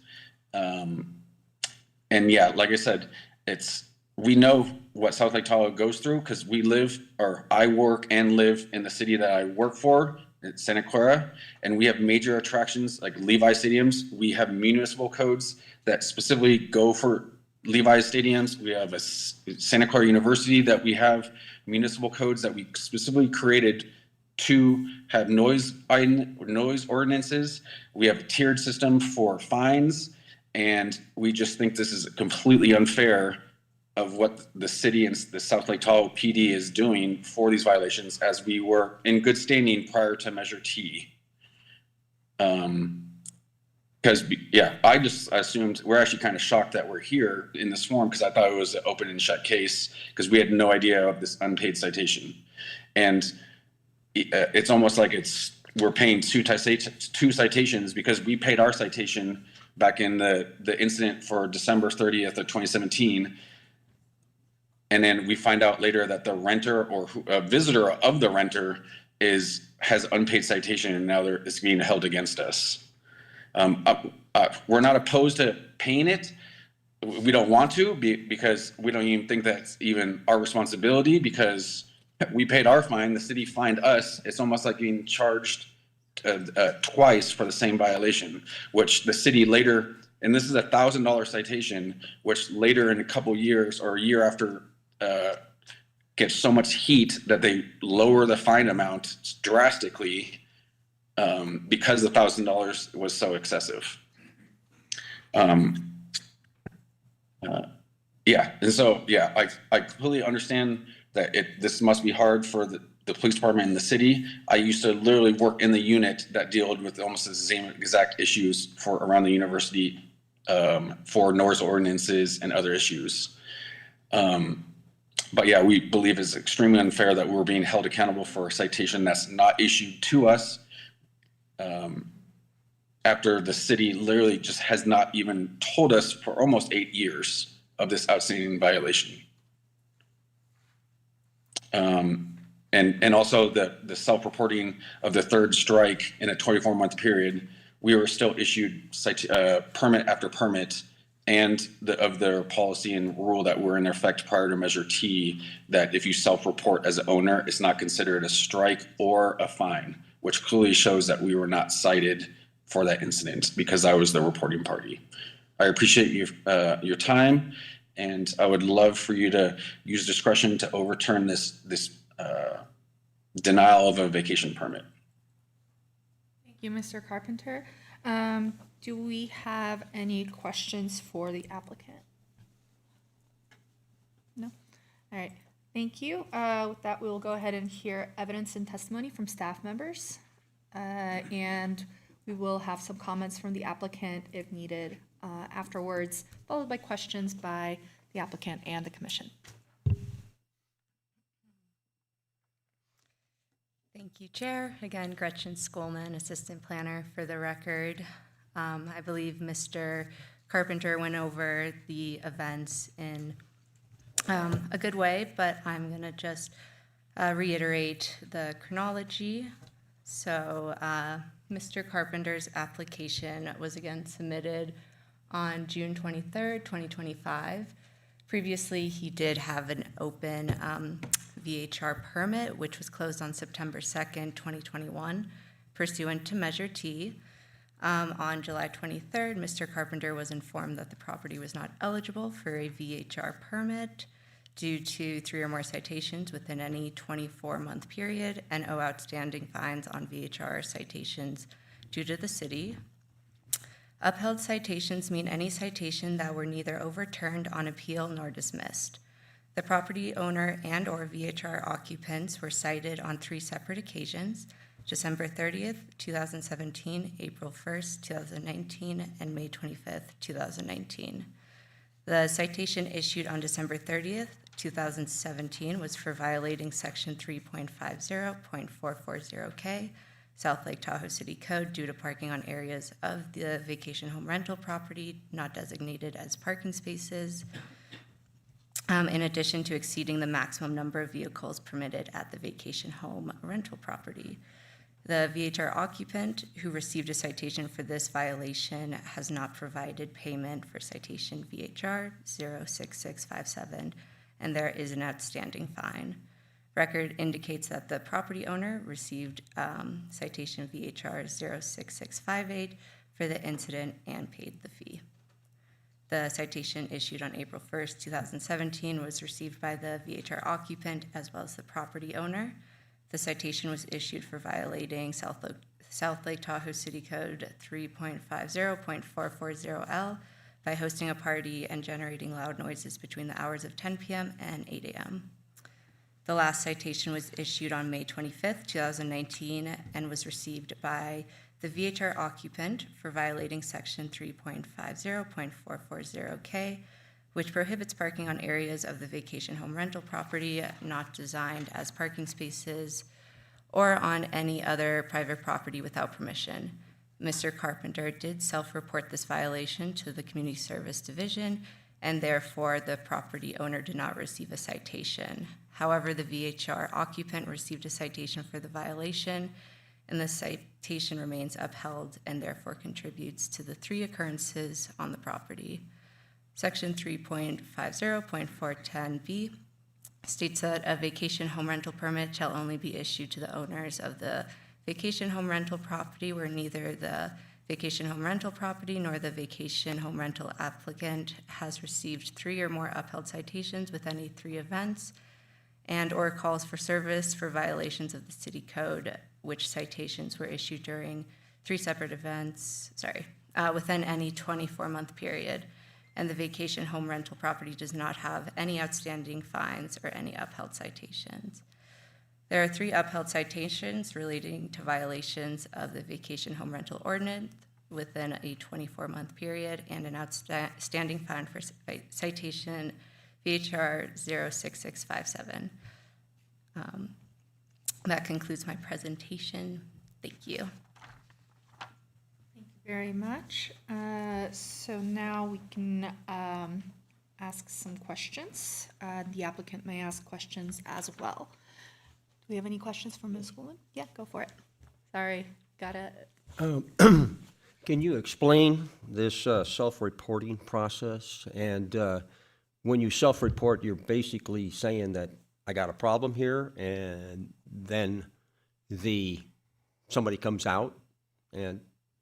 And like I said, we know what South Lake Tahoe goes through because I work and live in the city that I work for, it's Santa Clara, and we have major attractions like Levi stadiums. We have municipal codes that specifically go for Levi stadiums. We have a Santa Clara University that we have municipal codes that we specifically created to have noise ordinances. We have a tiered system for fines, and we just think this is completely unfair of what the city and the South Lake Tahoe PD is doing for these violations, as we were in good standing prior to Measure T. Because, I just assumed, we're actually kind of shocked that we're here in this forum because I thought it was an open and shut case because we had no idea of this unpaid citation. And it's almost like we're paying two citations because we paid our citation back in the incident for December 30th of 2017. And then we find out later that the renter or a visitor of the renter has unpaid citation, and now it's being held against us. We're not opposed to paying it. We don't want to because we don't even think that's even our responsibility because we paid our fine. The city fined us. It's almost like being charged twice for the same violation, which the city later, and this is a $1,000 citation, which later in a couple years or a year after gets so much heat that they lower the fine amount drastically because the $1,000 was so excessive. And so I completely understand that this must be hard for the police department and the city. I used to literally work in the unit that dealt with almost the same exact issues for around the university for noise ordinances and other issues. But we believe it's extremely unfair that we're being held accountable for a citation that's not issued to us after the city literally just has not even told us for almost 8 years of this outstanding violation. And also the self-reporting of the third strike in a 24-month period, we were still issued permit after permit and of their policy and rule that were in effect prior to Measure T, that if you self-report as an owner, it's not considered a strike or a fine, which clearly shows that we were not cited for that incident because I was the reporting party. I appreciate your time, and I would love for you to use discretion to overturn this denial of a vacation permit. Thank you, Mr. Carpenter. Do we have any questions for the applicant? No? All right, thank you. With that, we will go ahead and hear evidence and testimony from staff members. And we will have some comments from the applicant if needed afterwards, followed by questions by the applicant and the commission. Thank you, Chair. Again, Gretchen Skolman, Assistant Planner. For the record, I believe Mr. Carpenter went over the events in a good way, but I'm going to just reiterate the chronology. So Mr. Carpenter's application was again submitted on June 23rd, 2025. Previously, he did have an open VHR permit, which was closed on September 2nd, 2021, pursuant to Measure T. On July 23rd, Mr. Carpenter was informed that the property was not eligible for a VHR permit due to 3 or more citations within any 24-month period and no outstanding fines on VHR citations due to the city. Upheld citations mean any citation that were neither overturned on appeal nor dismissed. The property owner and/or VHR occupants were cited on 3 separate occasions: December 30th, 2017, April 1st, 2019, and May 25th, 2019. The citation issued on December 30th, 2017 was for violating Section 3.50.440K, South Lake Tahoe City Code, due to parking on areas of the vacation home rental property not designated as parking spaces, in addition to exceeding the maximum number of vehicles permitted at the vacation home rental property. The VHR occupant who received a citation for this violation has not provided payment for citation VHR 06657, and there is an outstanding fine. Record indicates that the property owner received citation VHR 06658 for the incident and paid the fee. The citation issued on April 1st, 2017 was received by the VHR occupant as well as the property owner. The citation was issued for violating South Lake Tahoe City Code 3.50.440L by hosting a party and generating loud noises between the hours of 10 p.m. and 8 a.m. The last citation was issued on May 25th, 2019, and was received by the VHR occupant for violating Section 3.50.440K, which prohibits parking on areas of the vacation home rental property not designed as parking spaces or on any other private property without permission. Mr. Carpenter did self-report this violation to the Community Service Division, and therefore the property owner did not receive a citation. However, the VHR occupant received a citation for the violation, and the citation remains upheld and therefore contributes to the 3 occurrences on the property. Section 3.50.410B states that a vacation home rental permit shall only be issued to the owners of the vacation home rental property where neither the vacation home rental property nor the vacation home rental applicant has received 3 or more upheld citations with any 3 events, and or calls for service for violations of the city code, which citations were issued during 3 separate events, within any 24-month period, and the vacation home rental property does not have any outstanding fines or any upheld citations. There are 3 upheld citations relating to violations of the vacation home rental ordinance within a 24-month period and an outstanding fine for citation VHR 06657. That concludes my presentation. Thank you. Thank you very much. So now we can ask some questions. The applicant may ask questions as well. Do we have any questions for Ms. Schoolen? Yeah, go for it. Sorry, got it. Can you explain this self-reporting process? And when you self-report, you're basically saying that I got a problem here, and then somebody comes out, and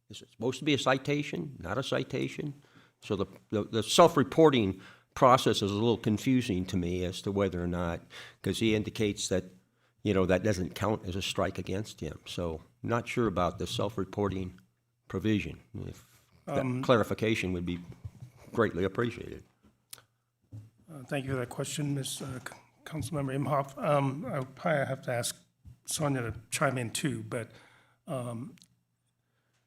is it supposed to be a citation, not a citation? So the self-reporting process is a little confusing to me as to whether or not, because he indicates that, that doesn't count as a strike against him. So I'm not sure about the self-reporting provision. If that clarification would be greatly appreciated. Thank you for that question, Ms. Councilmember Imhoff. I probably have to ask Sonia to chime in too, but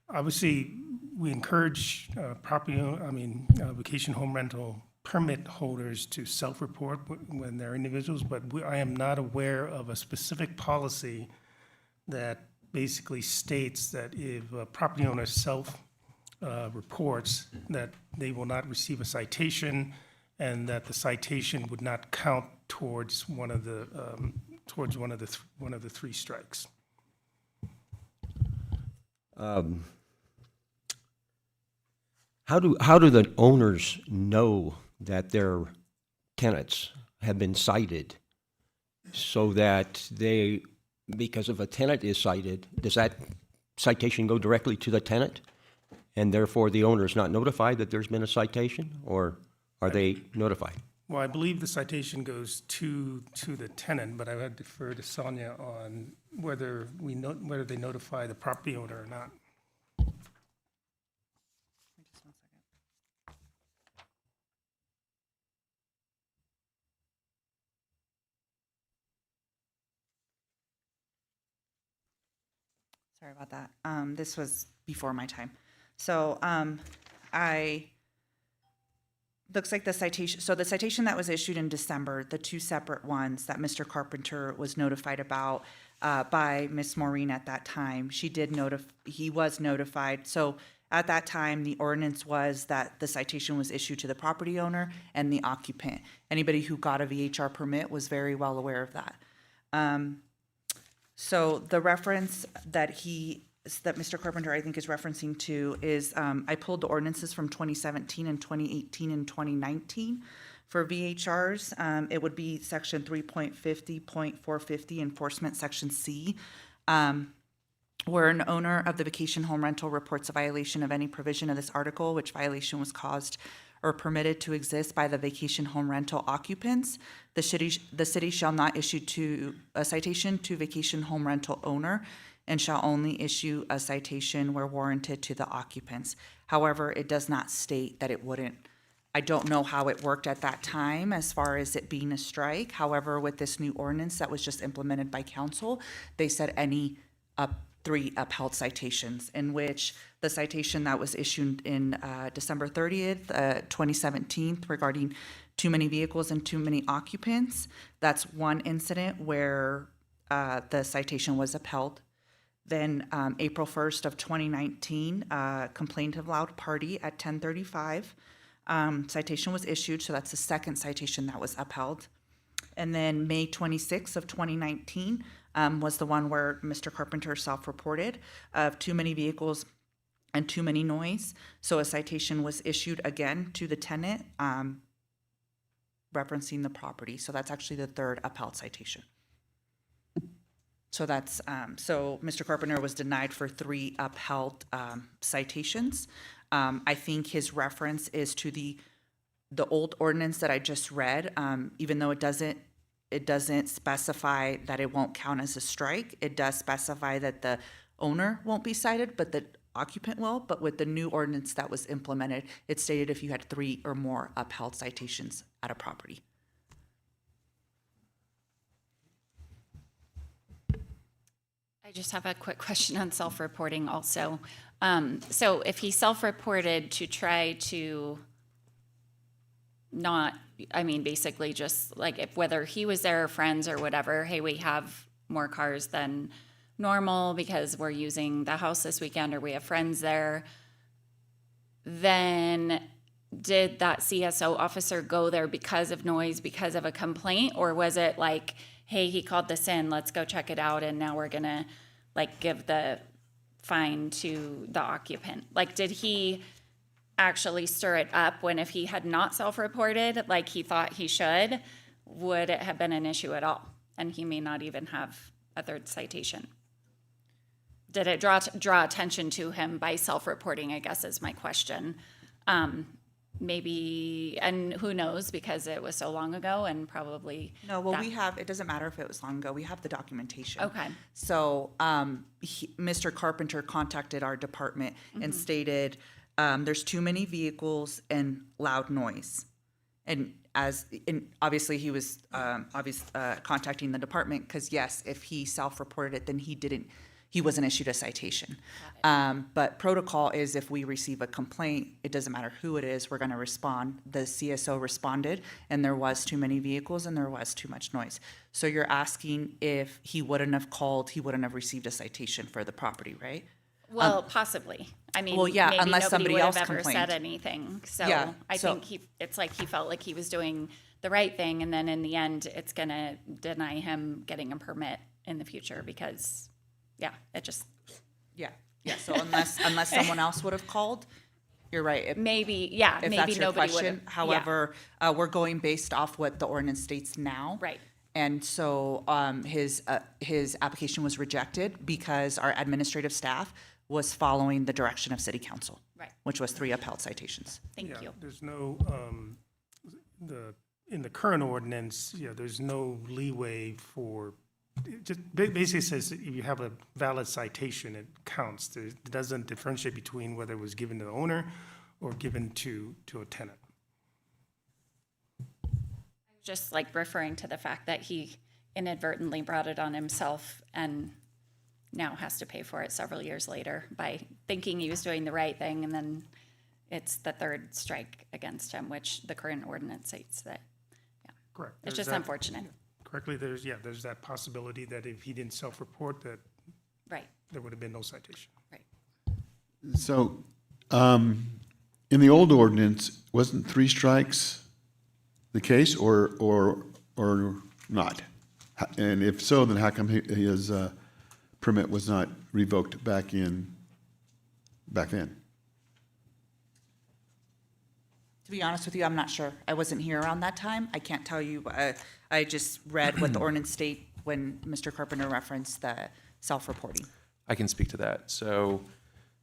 obviously we encourage vacation home rental permit holders to self-report when they're individuals, but I am not aware of a specific policy that basically states that if a property owner self-reports that they will not receive a citation and that the citation would not count towards one of the 3 strikes. How do the owners know that their tenants have been cited, so that because if a tenant is cited, does that citation go directly to the tenant, and therefore the owner is not notified that there's been a citation, or are they notified? Well, I believe the citation goes to the tenant, but I would defer to Sonia on whether they notify the property owner or not. Just one second. Sorry about that. This was before my time. So looks like the citation that was issued in December, the 2 separate ones that Mr. Carpenter was notified about by Ms. Maureen at that time, he was notified. So at that time, the ordinance was that the citation was issued to the property owner and the occupant. Anybody who got a VHR permit was very well aware of that. So the reference that Mr. Carpenter, I think, is referencing to is, I pulled the ordinances from 2017 and 2018 and 2019 for VHRs. It would be section 3.50.450 enforcement section C. Where an owner of the vacation home rental reports a violation of any provision of this article, which violation was caused or permitted to exist by the vacation home rental occupants, the city shall not issue a citation to vacation home rental owner and shall only issue a citation where warranted to the occupants. However, it does not state that it wouldn't. I don't know how it worked at that time as far as it being a strike. However, with this new ordinance that was just implemented by council, they said any 3 upheld citations, in which the citation that was issued in December 30th, 2017 regarding too many vehicles and too many occupants, that's one incident where the citation was upheld. Then April 1st of 2019, complaint of loud party at 10:35, citation was issued, so that's the second citation that was upheld. And then May 26th of 2019 was the one where Mr. Carpenter self-reported of too many vehicles and too many noise. So a citation was issued again to the tenant referencing the property. So that's actually the third upheld citation. So that's, so Mr. Carpenter was denied for 3 upheld citations. I think his reference is to the old ordinance that I just read, even though it doesn't specify that it won't count as a strike. It does specify that the owner won't be cited, but the occupant will. But with the new ordinance that was implemented, it stated if you had 3 or more upheld citations at a property. I just have a quick question on self-reporting also. So if he self-reported to try to not, I mean, basically just like if whether he was there or friends or whatever, hey, we have more cars than normal because we're using the house this weekend or we have friends there, then did that CSO officer go there because of noise, because of a complaint? Or was it like, hey, he called this in, let's go check it out, and now we're gonna like give the fine to the occupant? Like, did he actually stir it up when if he had not self-reported like he thought he should, would it have been an issue at all? And he may not even have a 3rd citation. Did it draw attention to him by self-reporting, I guess is my question. Maybe, and who knows, because it was so long ago and probably. No, well, it doesn't matter if it was long ago, we have the documentation. Okay. So Mr. Carpenter contacted our department and stated, there's too many vehicles and loud noise. And obviously he was contacting the department because yes, if he self-reported it, then he wasn't issued a citation. But protocol is if we receive a complaint, it doesn't matter who it is, we're gonna respond. The CSO responded and there was too many vehicles and there was too much noise. So you're asking if he wouldn't have called, he wouldn't have received a citation for the property, right? Well, possibly. I mean, well, yeah, maybe unless somebody nobody would else have ever complained. said anything. So Yeah, I think it's like he felt like he was doing the right thing, and then in the end, it's gonna deny him getting a permit in the future because, yeah, it just. Yeah. So unless someone else would have called, you're right. Maybe If maybe that's your nobody would question. have. However, we're going based off what the ordinance states now. Right. And so his application was rejected because our administrative staff was following the direction of city council. Right. Which was 3 upheld citations. Thank Yeah, you. there's no, in the current ordinance, there's no leeway for, it just basically says that if you have a valid citation, it counts. It doesn't differentiate between whether it was given to the owner or given to a tenant. Just like referring to the fact that he inadvertently brought it on himself and now has to pay for it several years later by thinking he was doing the right thing, and then it's the 3rd strike against him, which the current ordinance states that, yeah. Correct. It's There's just that- unfortunate. Correctly, there's that possibility that if he didn't self-report, that Right. there would have been no citation. Right. So, in the old ordinance, wasn't 3 strikes the case or not? And if so, then how come his permit was not revoked back then. To be honest with you, I'm not sure. I wasn't here around that time. I can't tell you. I just read what the ordinance state when Mr. Carpenter referenced the self-reporting. I can speak to that. So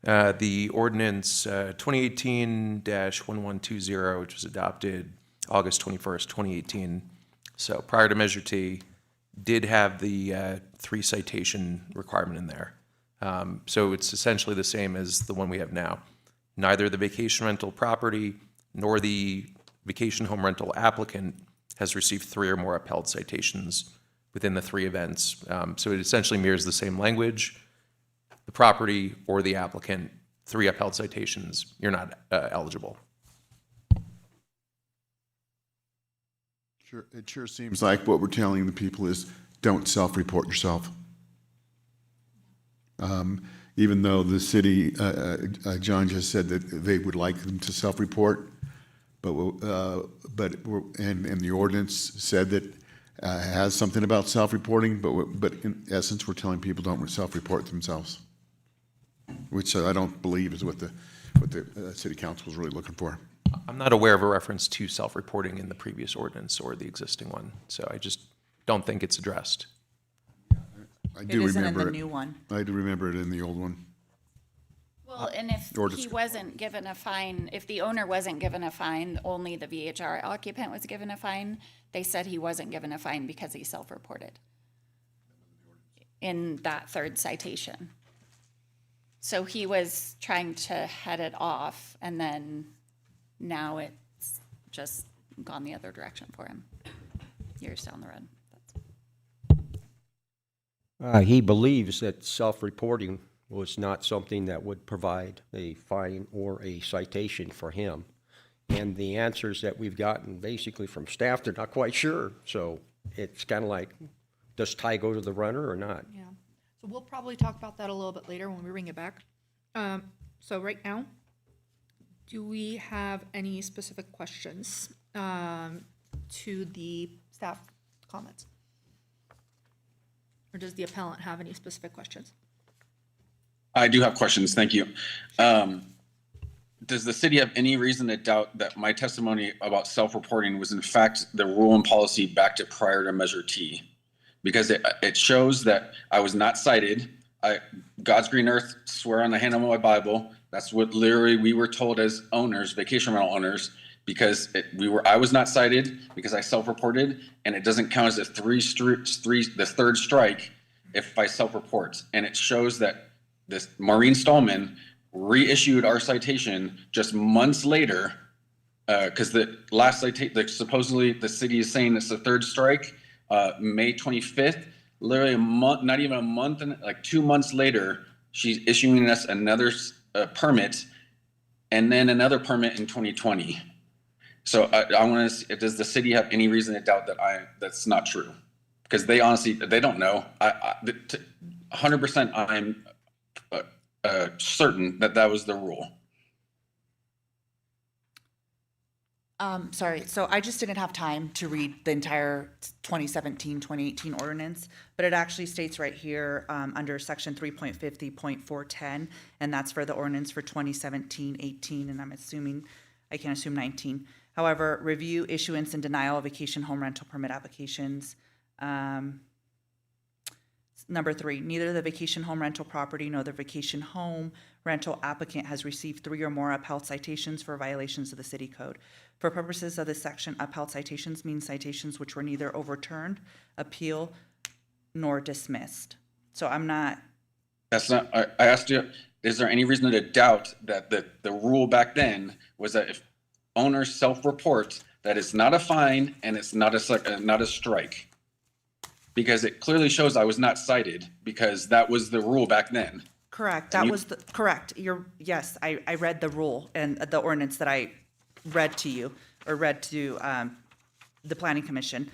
the ordinance 2018-1120, which was adopted August 21st, 2018, so prior to Measure T, did have the 3 citation requirement in there. So it's essentially the same as the one we have now. Neither the vacation rental property nor the vacation home rental applicant has received 3 or more upheld citations within the 3 events. So it essentially mirrors the same language. The property or the applicant, 3 upheld citations, you're not eligible. Sure, it sure seems like what we're telling the people is don't self-report yourself. Even though the city, John just said that they would like them to self-report, and the ordinance said that has something about self-reporting, but in essence, we're telling people don't self-report themselves, which I don't believe is what the city council is really looking for. I'm not aware of a reference to self-reporting in the previous ordinance or the existing one, so I just don't think it's addressed. I do It isn't in remember the it. new one. I do remember it in the old one. Well, and if Or he just- wasn't given a fine, if the owner wasn't given a fine, only the VHR occupant was given a fine, they said he wasn't given a fine because he self-reported in that 3rd citation. So he was trying to head it off, and then now it's just gone the other direction for him, years down the road. He believes that self-reporting was not something that would provide a fine or a citation for him. And the answers that we've gotten basically from staff, they're not quite sure. So it's kind of like, does tie go to the runner or not? Yeah. So we'll probably talk about that a little bit later when we bring it back. So right now, do we have any specific questions to the staff comments? Or does the appellant have any specific questions? I do have questions. Thank you. Does the city have any reason to doubt that my testimony about self-reporting was in fact the rule and policy back to prior to Measure T? Because it shows that I was not cited. God's green earth, swear on the hand of my Bible. That's what literally we were told as owners, vacation rental owners, because I was not cited because I self-reported, and it doesn't count as the 3rd strike if I self-report. And it shows that this Maureen Stallman reissued our citation just months later, because the last citation, supposedly the city is saying it's the 3rd strike, May 25th. Literally a month, not even a month, and like 2 months later, she's issuing us another permit, and then another permit in 2020. So I want to. Does the city have any reason to doubt that that's not true? Because they honestly, they don't know. 100%, I'm certain that was the rule. Sorry, so I just didn't have time to read the entire 2017, 2018 ordinance, but it actually states right here under section 3.50.410, and that's for the ordinance for 2017, 18, and I can't assume 19. However, review, issuance, and denial of vacation home rental permit applications. Number 3, neither the vacation home rental property nor the vacation home rental applicant has received 3 or more upheld citations for violations of the city code. For purposes of this section, upheld citations mean citations which were neither overturned, appealed, nor dismissed. So I'm not. That's not. I asked you, is there any reason to doubt that the rule back then was that if owners self-report, that it's not a fine and it's not a strike? Because it clearly shows I was not cited because that was the rule back then. Correct. That was correct. Yes, I read the rule and the ordinance that I read to you, or read to the planning commission,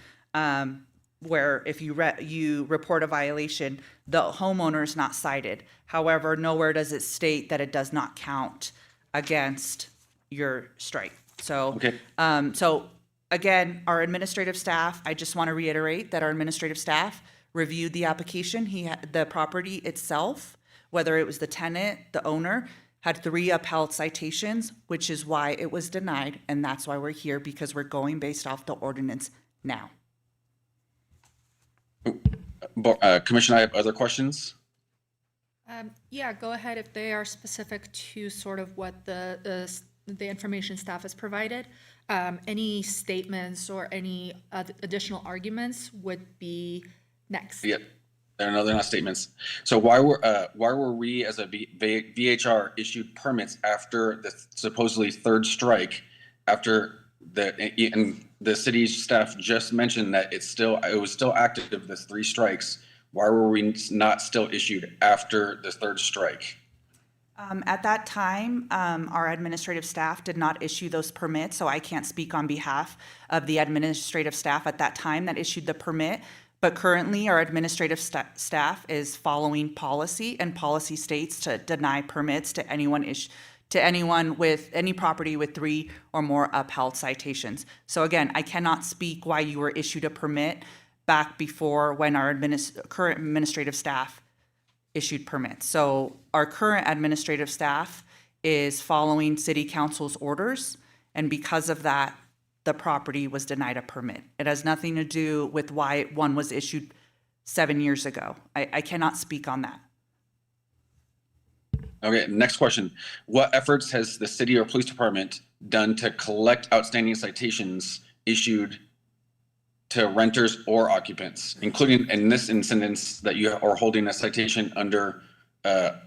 where if you report a violation, the homeowner is not cited. However, nowhere does it state that it does not count against your strike. So, Okay. So again, our administrative staff, I just want to reiterate that our administrative staff reviewed the application. The property itself, whether it was the tenant, the owner, had 3 upheld citations, which is why it was denied, and that's why we're here, because we're going based off the ordinance now. Commissioner, I have other questions. Yeah, go ahead if they are specific to sort of what the information staff has provided. Any statements or any additional arguments would be next. Yep. No, they're not statements. So why were we as a VHR issued permits after the supposedly 3rd strike, after the city staff just mentioned that it was still active, the 3 strikes? Why were we not still issued after the 3rd strike? At that time, our administrative staff did not issue those permits, so I can't speak on behalf of the administrative staff at that time that issued the permit. But currently, our administrative staff is following policy, and policy states to deny permits to anyone with any property with 3 or more upheld citations. So again, I cannot speak why you were issued a permit back before when our current administrative staff issued permits. So our current administrative staff is following city council's orders, and because of that, the property was denied a permit. It has nothing to do with why one was issued 7 years ago. I cannot speak on that. Okay, next question. What efforts has the city or police department done to collect outstanding citations issued to renters or occupants, including in this instance that you are holding a citation under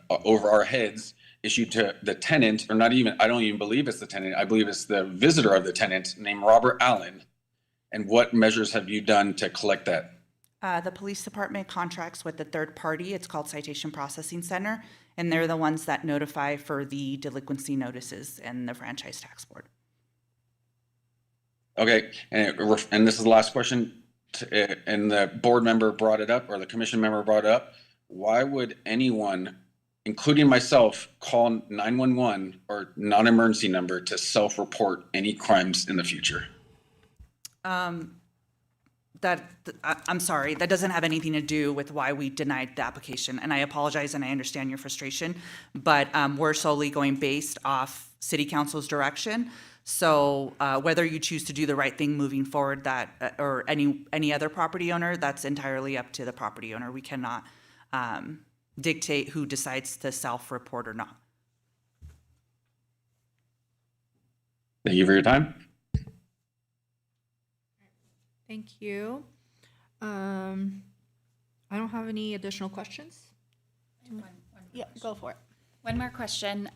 over our heads issued to the tenant, or not even, I don't even believe it's the tenant, I believe it's the visitor of the tenant named Robert Allen. And what measures have you done to collect that? The police department contracts with the third party. It's called Citation Processing Center, and they're the ones that notify for the delinquency notices and the franchise tax board. Okay, and this is the last question, and the board member brought it up, or the commission member brought it up. Why would anyone, including myself, call 911 or non-emergency number to self-report any crimes in the future? I'm sorry, that doesn't have anything to do with why we denied the application. And I apologize, and I understand your frustration, but we're solely going based off city council's direction. So whether you choose to do the right thing moving forward, that or any other property owner, that's entirely up to the property owner. We cannot dictate who decides to self-report or not. Thank you for your time. Thank you. I don't have any additional questions. Yeah, go for it. One more question.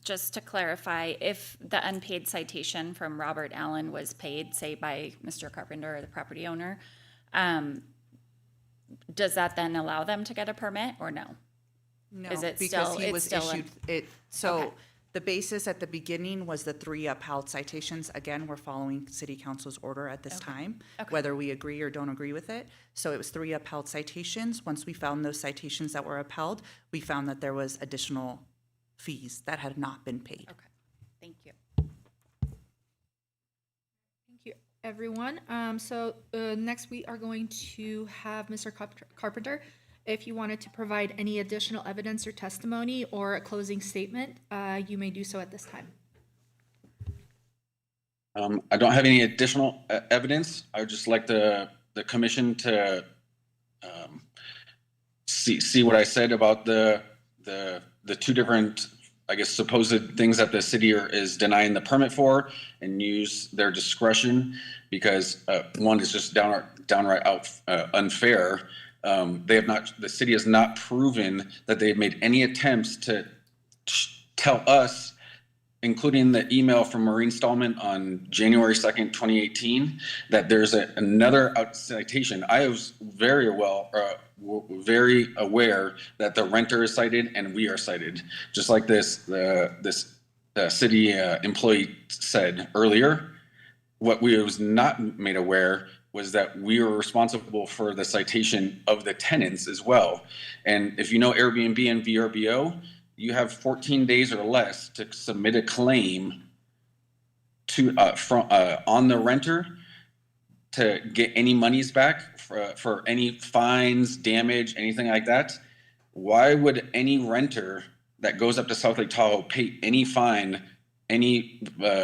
Just to clarify, if the unpaid citation from Robert Allen was paid, say by Mr. Carpenter or the property owner, does that then allow them to get a permit or no? No, Is it because still, he it's was still issued it. So Okay. the basis at the beginning was the 3 upheld citations. Again, we're following city council's order at this time, whether we agree or don't agree with it. So it was 3 upheld citations. Once we found those citations that were upheld, we found that there was additional fees that had not been paid. Okay, thank you. Thank you, everyone. So next we are going to have Mr. Carpenter. If you wanted to provide any additional evidence or testimony or a closing statement, you may do so at this time. I don't have any additional evidence. I would just like the commission to see what I said about the 2 different, I guess, supposed things that the city is denying the permit for, and use their discretion, because one is just downright unfair. The city has not proven that they've made any attempts to tell us, including the email from Maureen Stallman on January 2nd, 2018, that there's another citation. I was very aware that the renter is cited and we are cited, just like this city employee said earlier. What we was not made aware was that we were responsible for the citation of the tenants as well. And if you know Airbnb and VRBO, you have 14 days or less to submit a claim to on the renter to get any monies back for any fines, damage, anything like that. Why would any renter that goes up to South Lake Tahoe pay any fine, any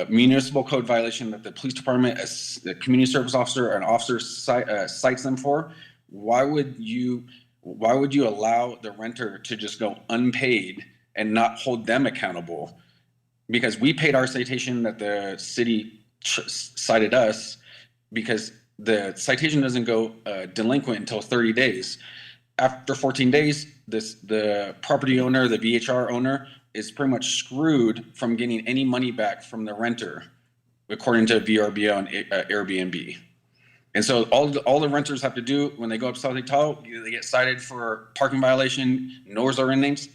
municipal code violation that the police department, a community service officer, or an officer cites them for? Why would you allow the renter to just go unpaid and not hold them accountable? Because we paid our citation that the city cited us, because the citation doesn't go delinquent until 30 days. After 14 days, the property owner, the VHR owner, is pretty much screwed from getting any money back from the renter, according to VRBO and Airbnb. And so all the renters have to do when they go up South Lake Tahoe, they get cited for parking violation, NORS are in names.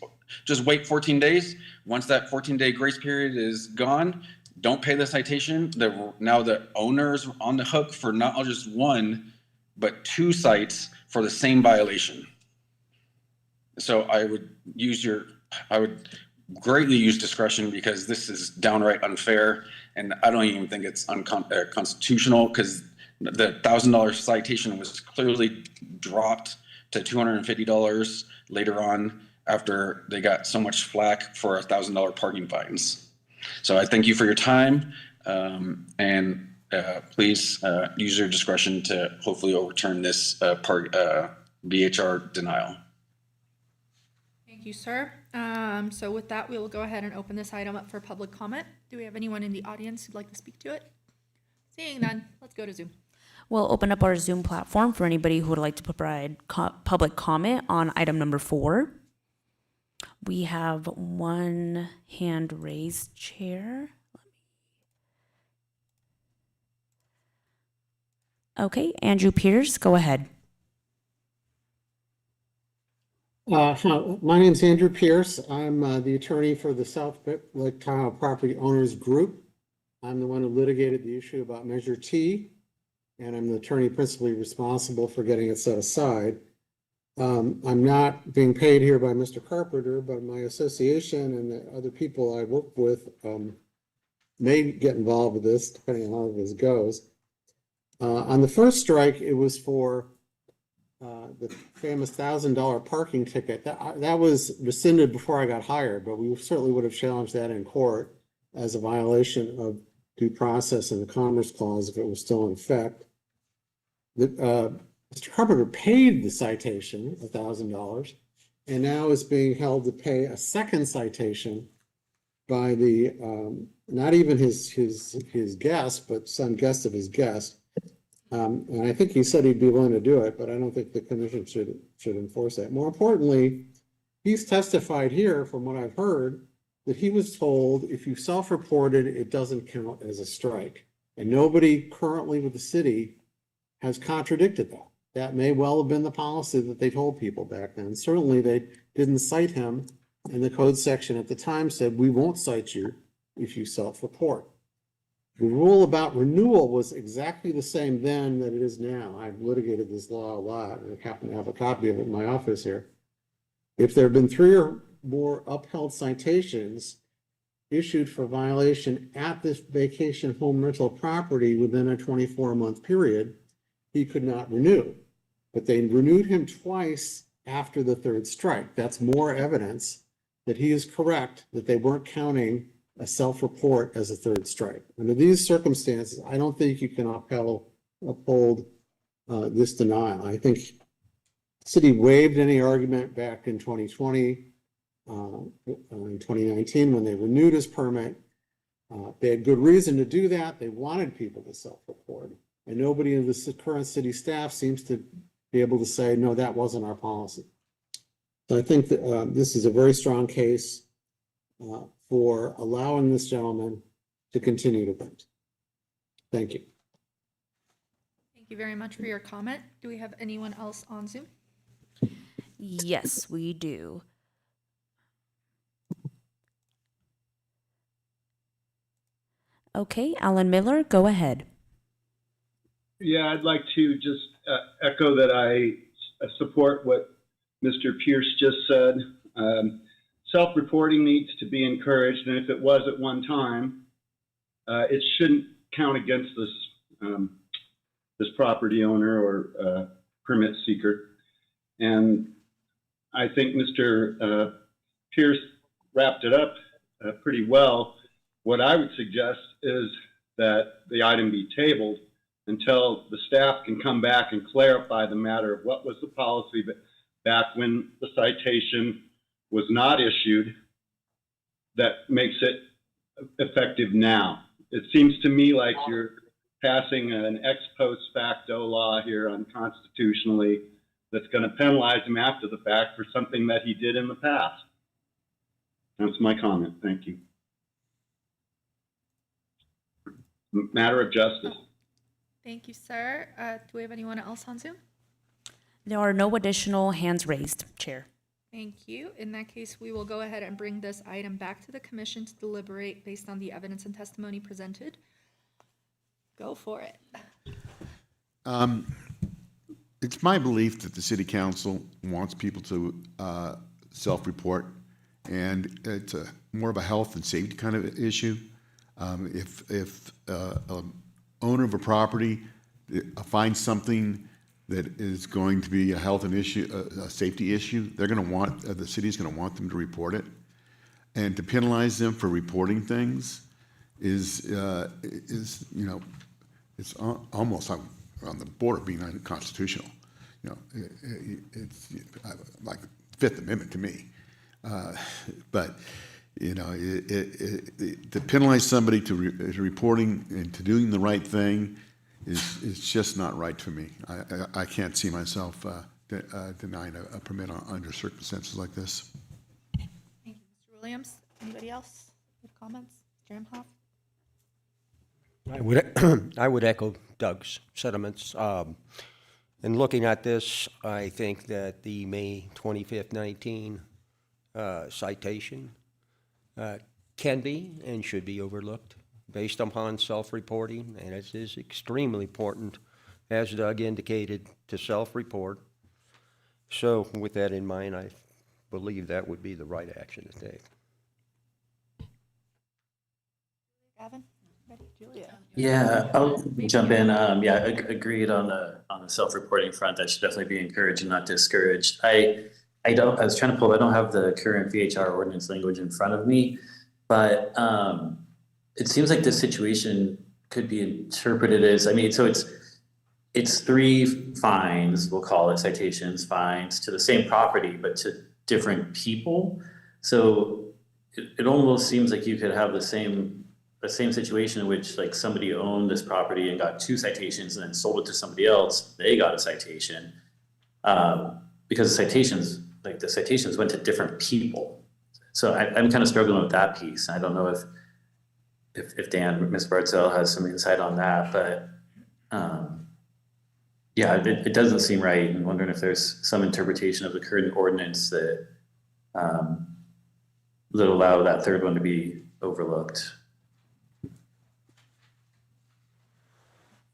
Just wait 14 days. Once that 14-day grace period is gone, don't pay the citation. Now the owner's on the hook for not just one, but 2 cites for the same violation. So I would greatly use discretion, because this is downright unfair, and I don't even think it's constitutional, because the $1,000 citation was clearly dropped to $250 later on after they got so much flack for $1,000 parking fines. So I thank you for your time, and please use your discretion to hopefully overturn this VHR denial. Thank you, sir. So with that, we will go ahead and open this item up for public comment. Do we have anyone in the audience who'd like to speak to it? Seeing none, let's go to Zoom. We'll open up our Zoom platform for anybody who would like to provide public comment on item number 4. We have one hand raised, Chair. Okay, Andrew Pierce, go ahead. Hi, my name's Andrew Pierce. I'm the attorney for the South Lake Tahoe Property Owners Group. I'm the one who litigated the issue about Measure T, and I'm the attorney principally responsible for getting it set aside. I'm not being paid here by Mr. Carpenter, but my association and the other people I work with may get involved with this, depending on how this goes. On the first strike, it was for the famous $1,000 parking ticket. That was rescinded before I got hired, but we certainly would have challenged that in court as a violation of due process and the Commerce Clause if it was still in effect. Mr. Carpenter paid the citation, $1,000, and now is being held to pay a second citation by the not even his guest, but some guest of his guest. And I think he said he'd be willing to do it, but I don't think the commission should enforce that. More importantly, he's testified here, from what I've heard, that he was told if you self-reported, it doesn't count as a strike. And nobody currently with the city has contradicted that. That may well have been the policy that they told people back then. Certainly they didn't cite him, and the code section at the time said, we won't cite you if you self-report. The rule about renewal was exactly the same then that it is now. I've litigated this law a lot, and I happen to have a copy of it in my office here. If there have been 3 or more upheld citations issued for violation at this vacation home rental property within a 24-month period, he could not renew. But they renewed him twice after the 3rd strike. That's more evidence that he is correct, that they weren't counting a self-report as a 3rd strike. Under these circumstances, I don't think you can uphold this denial. I think the city waived any argument back in 2020, in 2019, when they renewed his permit. They had good reason to do that. They wanted people to self-report. And nobody in the current city staff seems to be able to say, no, that wasn't our policy. So I think that this is a very strong case for allowing this gentleman to continue to rent. Thank you. Thank you very much for your comment. Do we have anyone else on Zoom? Yes, we do. Okay, Alan Miller, go ahead. Yeah, I'd like to just echo that I support what Mr. Pierce just said. Self-reporting needs to be encouraged, and if it was at one time, it shouldn't count against this this property owner or permit seeker. And I think Mr. Pierce wrapped it up pretty well. What I would suggest is that the item be tabled until the staff can come back and clarify the matter of what was the policy back when the citation was not issued that makes it effective now. It seems to me like you're passing an ex post facto law here unconstitutionally that's going to penalize him after the fact for something that he did in the past. That's my comment. Thank you. Matter of justice. Thank you, sir. Do we have anyone else on Zoom? There are no additional hands raised, Chair. Thank you. In that case, we will go ahead and bring this item back to the commission to deliberate based on the evidence and testimony presented. Go for it. It's my belief that the city council wants people to self-report, and it's more of a health and safety kind of issue. If owner of a property finds something that is going to be a health and issue, a safety issue, they're going to want, the city's going to want them to report it. And to penalize them for reporting things is you know, it's almost on the border of being unconstitutional. You know, it's like Fifth Amendment to me. But you know, to penalize somebody to reporting and to doing the right thing is just not right for me. I can't see myself denying a permit under circumstances like this. Thank you, Mr. Williams. Anybody else with comments? Mr. Imhoff? I would echo Doug's sentiments. In looking at this, I think that the May 25th, 19 citation can be and should be overlooked based upon self-reporting, and it is extremely important, as Doug indicated, to self-report. So with that in mind, I believe that would be the right action to take. Gavin? Ready? Julia? Yeah, I'll jump in. Yeah, agreed on the self-reporting front. That should definitely be encouraged and not discouraged. I was trying to pull, I don't have the current VHR ordinance language in front of me, but it seems like this situation could be interpreted as, I mean, so it's 3 fines, we'll call it citations, fines to the same property, but to different people. So it almost seems like you could have the same situation in which like somebody owned this property and got 2 citations and then sold it to somebody else, they got a citation. Because the citations went to different people. So I'm kind of struggling with that piece. I don't know if Dan, Ms. Bartzell has some insight on that, but yeah, it doesn't seem right. I'm wondering if there's some interpretation of the current ordinance that would allow that third one to be overlooked.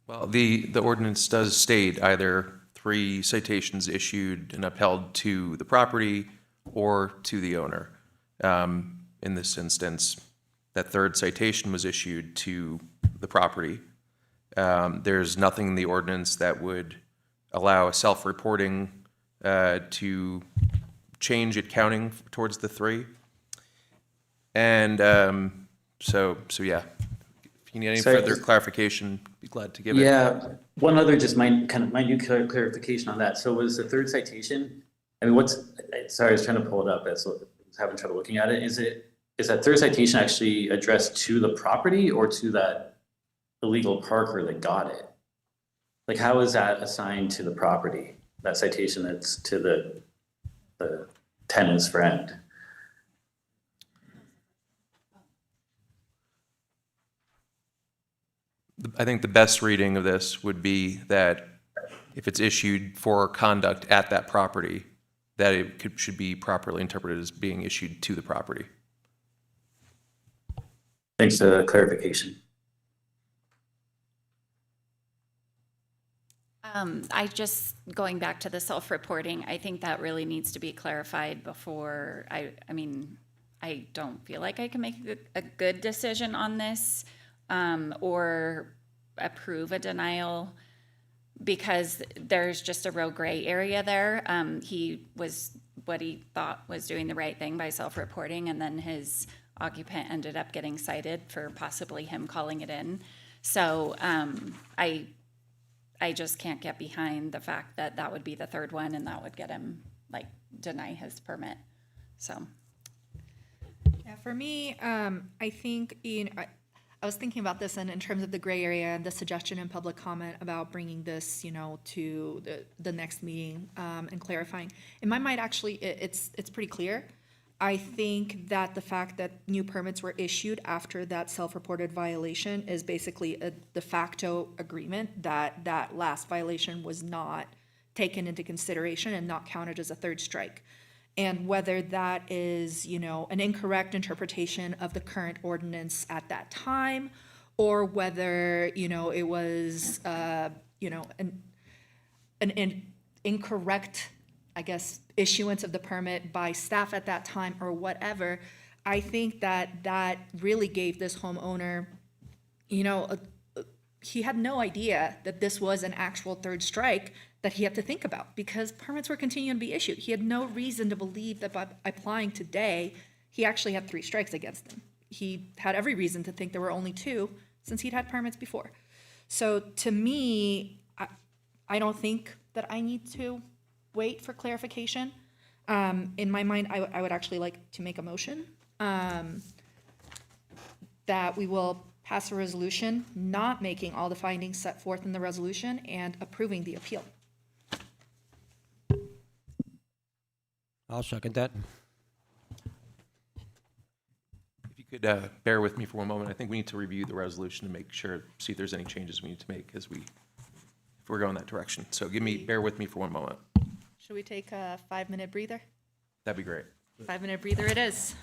Well, the ordinance does state either 3 citations issued and upheld to the property or to the owner. In this instance, that third citation was issued to the property. There's nothing in the ordinance that would allow a self-reporting to change it counting towards the 3. And so yeah, if you need any further clarification, be glad to give it. Yeah, one other just minute clarification on that. So was the third citation, I mean, sorry, I was trying to pull it up, I was having trouble looking at it. Is that third citation actually addressed to the property or to that illegal parker that got it? Like, how is that assigned to the property? That citation that's to the tenant's friend? I think the best reading of this would be that if it's issued for conduct at that property, that it should be properly interpreted as being issued to the property. Thanks for the clarification. I just, going back to the self-reporting, I think that really needs to be clarified before I mean, I don't feel like I can make a good decision on this or approve a denial because there's just a real gray area there. He was what he thought was doing the right thing by self-reporting, and then his occupant ended up getting cited for possibly him calling it in. So I just can't get behind the fact that that would be the third one and that would get him, like, deny his permit. So. Yeah, for me, I think, I was thinking about this in terms of the gray area and the suggestion in public comment about bringing this, to the next meeting, and clarifying. In my mind, actually, it's pretty clear. I think that the fact that new permits were issued after that self-reported violation is basically a de facto agreement that that last violation was not taken into consideration and not counted as a third strike. And whether that is, an incorrect interpretation of the current ordinance at that time, or whether, it was, an incorrect, I guess, issuance of the permit by staff at that time or whatever, I think that that really gave this homeowner, he had no idea that this was an actual third strike that he had to think about, because permits were continuing to be issued. He had no reason to believe that by applying today, he actually had 3 strikes against him. He had every reason to think there were only 2 since he'd had permits before. So to me, I don't think that I need to wait for clarification. In my mind, I would actually like to make a motion that we will pass a resolution not making all the findings set forth in the resolution and approving the appeal. I'll second that. If you could bear with me for one moment, I think we need to review the resolution to make sure, see if there's any changes we need to make if we're going that direction. So bear with me for one moment. Should we take a 5-minute breather? That'd be great. 5-minute breather it is.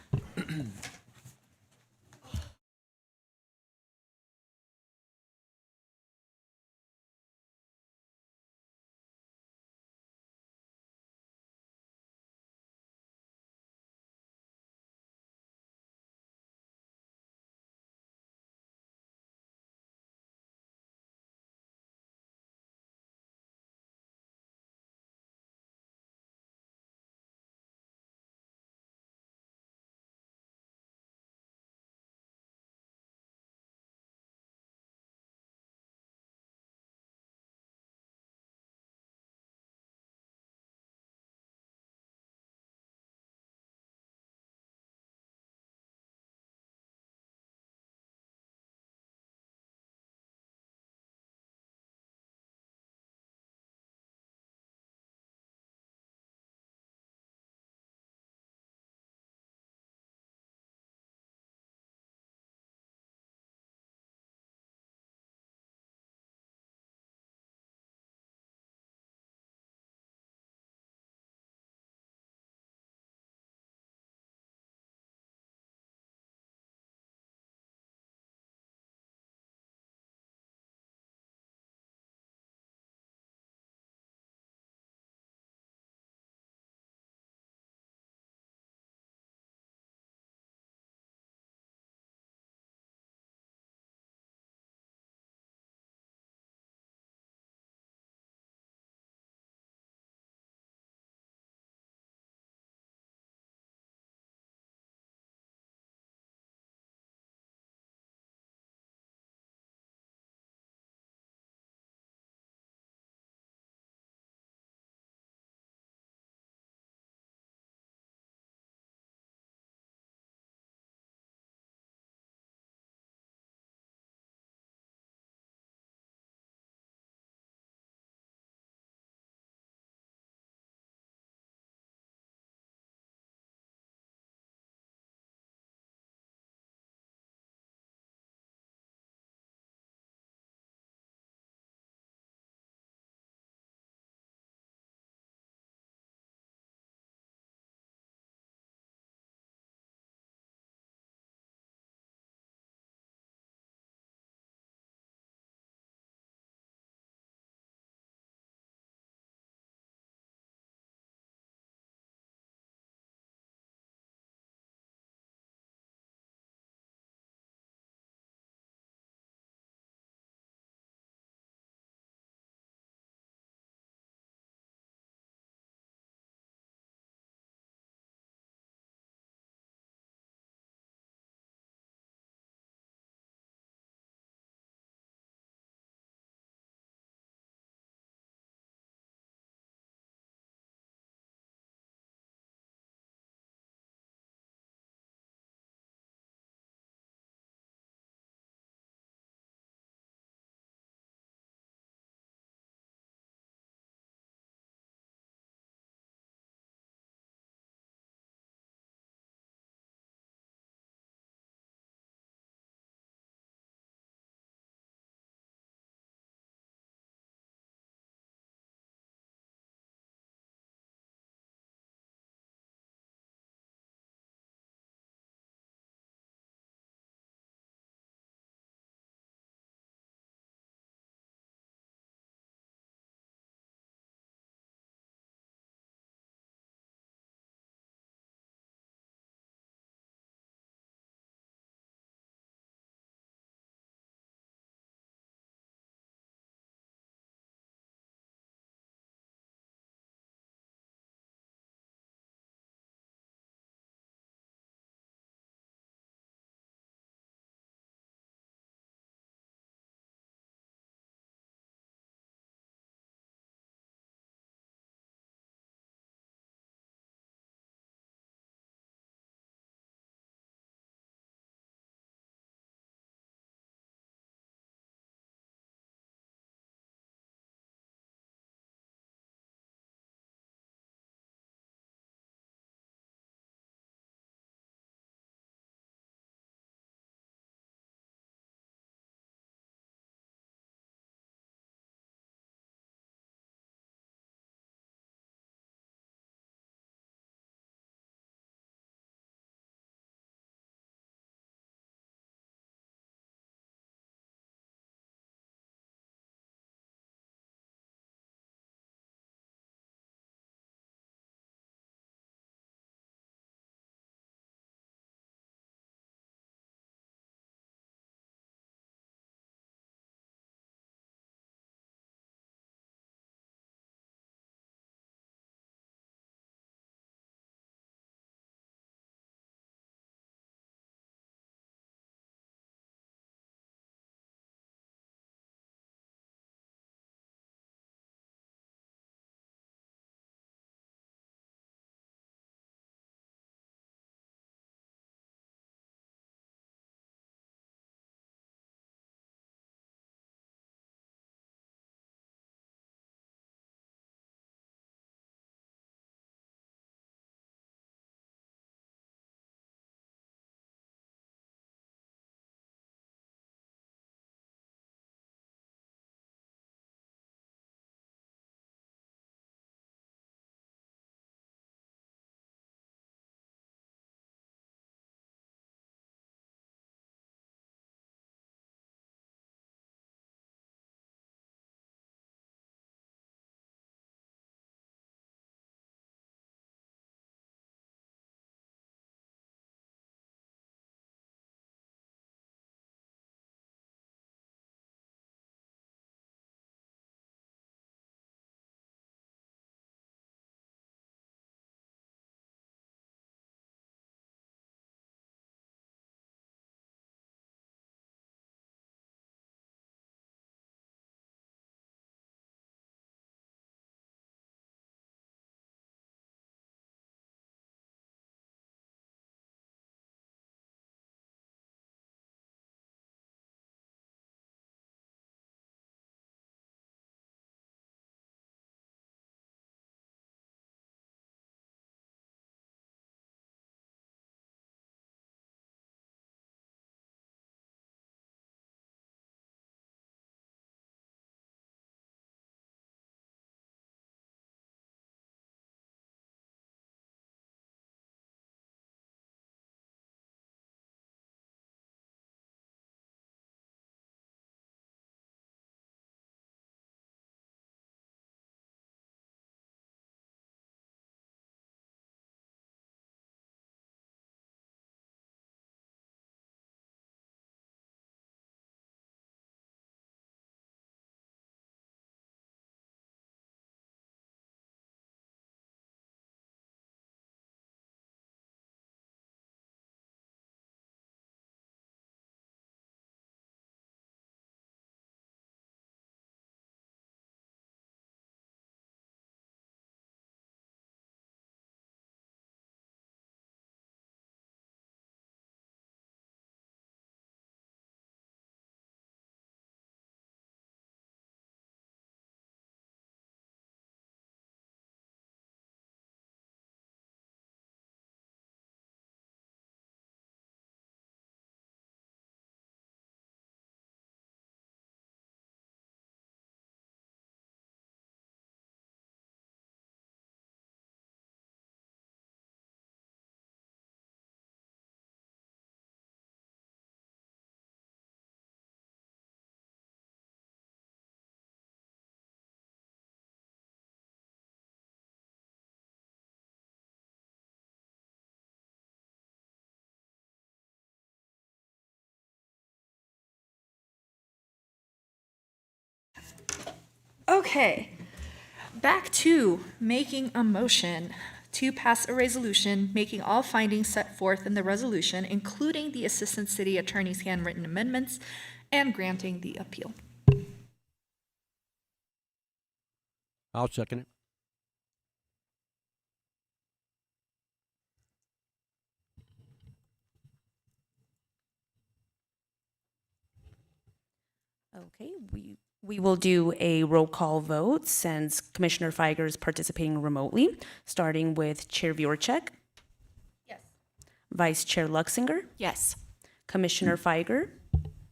Okay, back to making a motion to pass a resolution making all findings set forth in the resolution, including the Assistant City Attorney's handwritten amendments, and granting the appeal. I'll second it. Okay, we will do a roll call vote since Commissioner Feiger is participating remotely, starting with Chair Viorchek, Yes. Vice Chair Luxinger, Yes. Commissioner Feiger,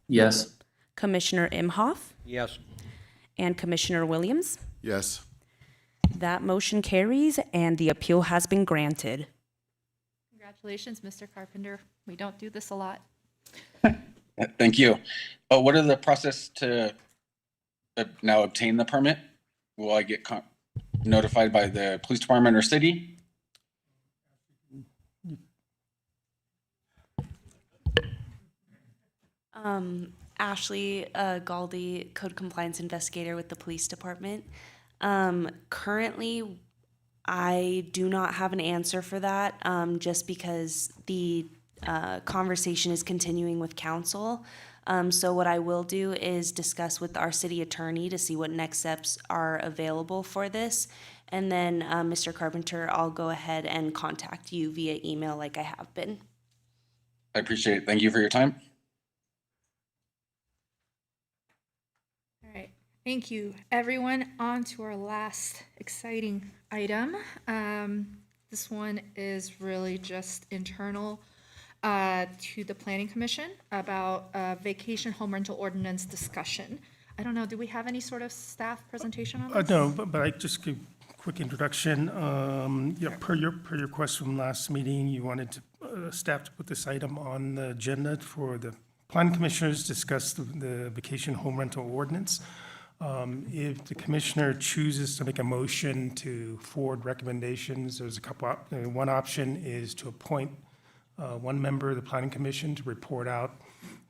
Yes. Commissioner Imhoff, Yes. and Commissioner Williams. Yes. That motion carries and the appeal has been granted. Congratulations, Mr. Carpenter. We don't do this a lot. Thank you. What are the process to now obtain the permit? Will I get notified by the police department or city? Ashley Galdi, Code Compliance Investigator with the Police Department. Currently, I do not have an answer for that, just because the conversation is continuing with council. So what I will do is discuss with our city attorney to see what next steps are available for this. And then, Mr. Carpenter, I'll go ahead and contact you via email like I have been. I appreciate it. Thank you for your time. All right, thank you, everyone. On to our last exciting item. This one is really just internal to the Planning Commission about vacation home rental ordinance discussion. I don't know, do we have any sort of staff presentation on this? No, but I just give a quick introduction. Yeah, per your request from last meeting, you wanted to, staff to put this item on the agenda for the Planning Commissioners to discuss the vacation home rental ordinance. If the commissioner chooses to make a motion to forward recommendations, there's a couple, one option is to appoint one member of the Planning Commission to report out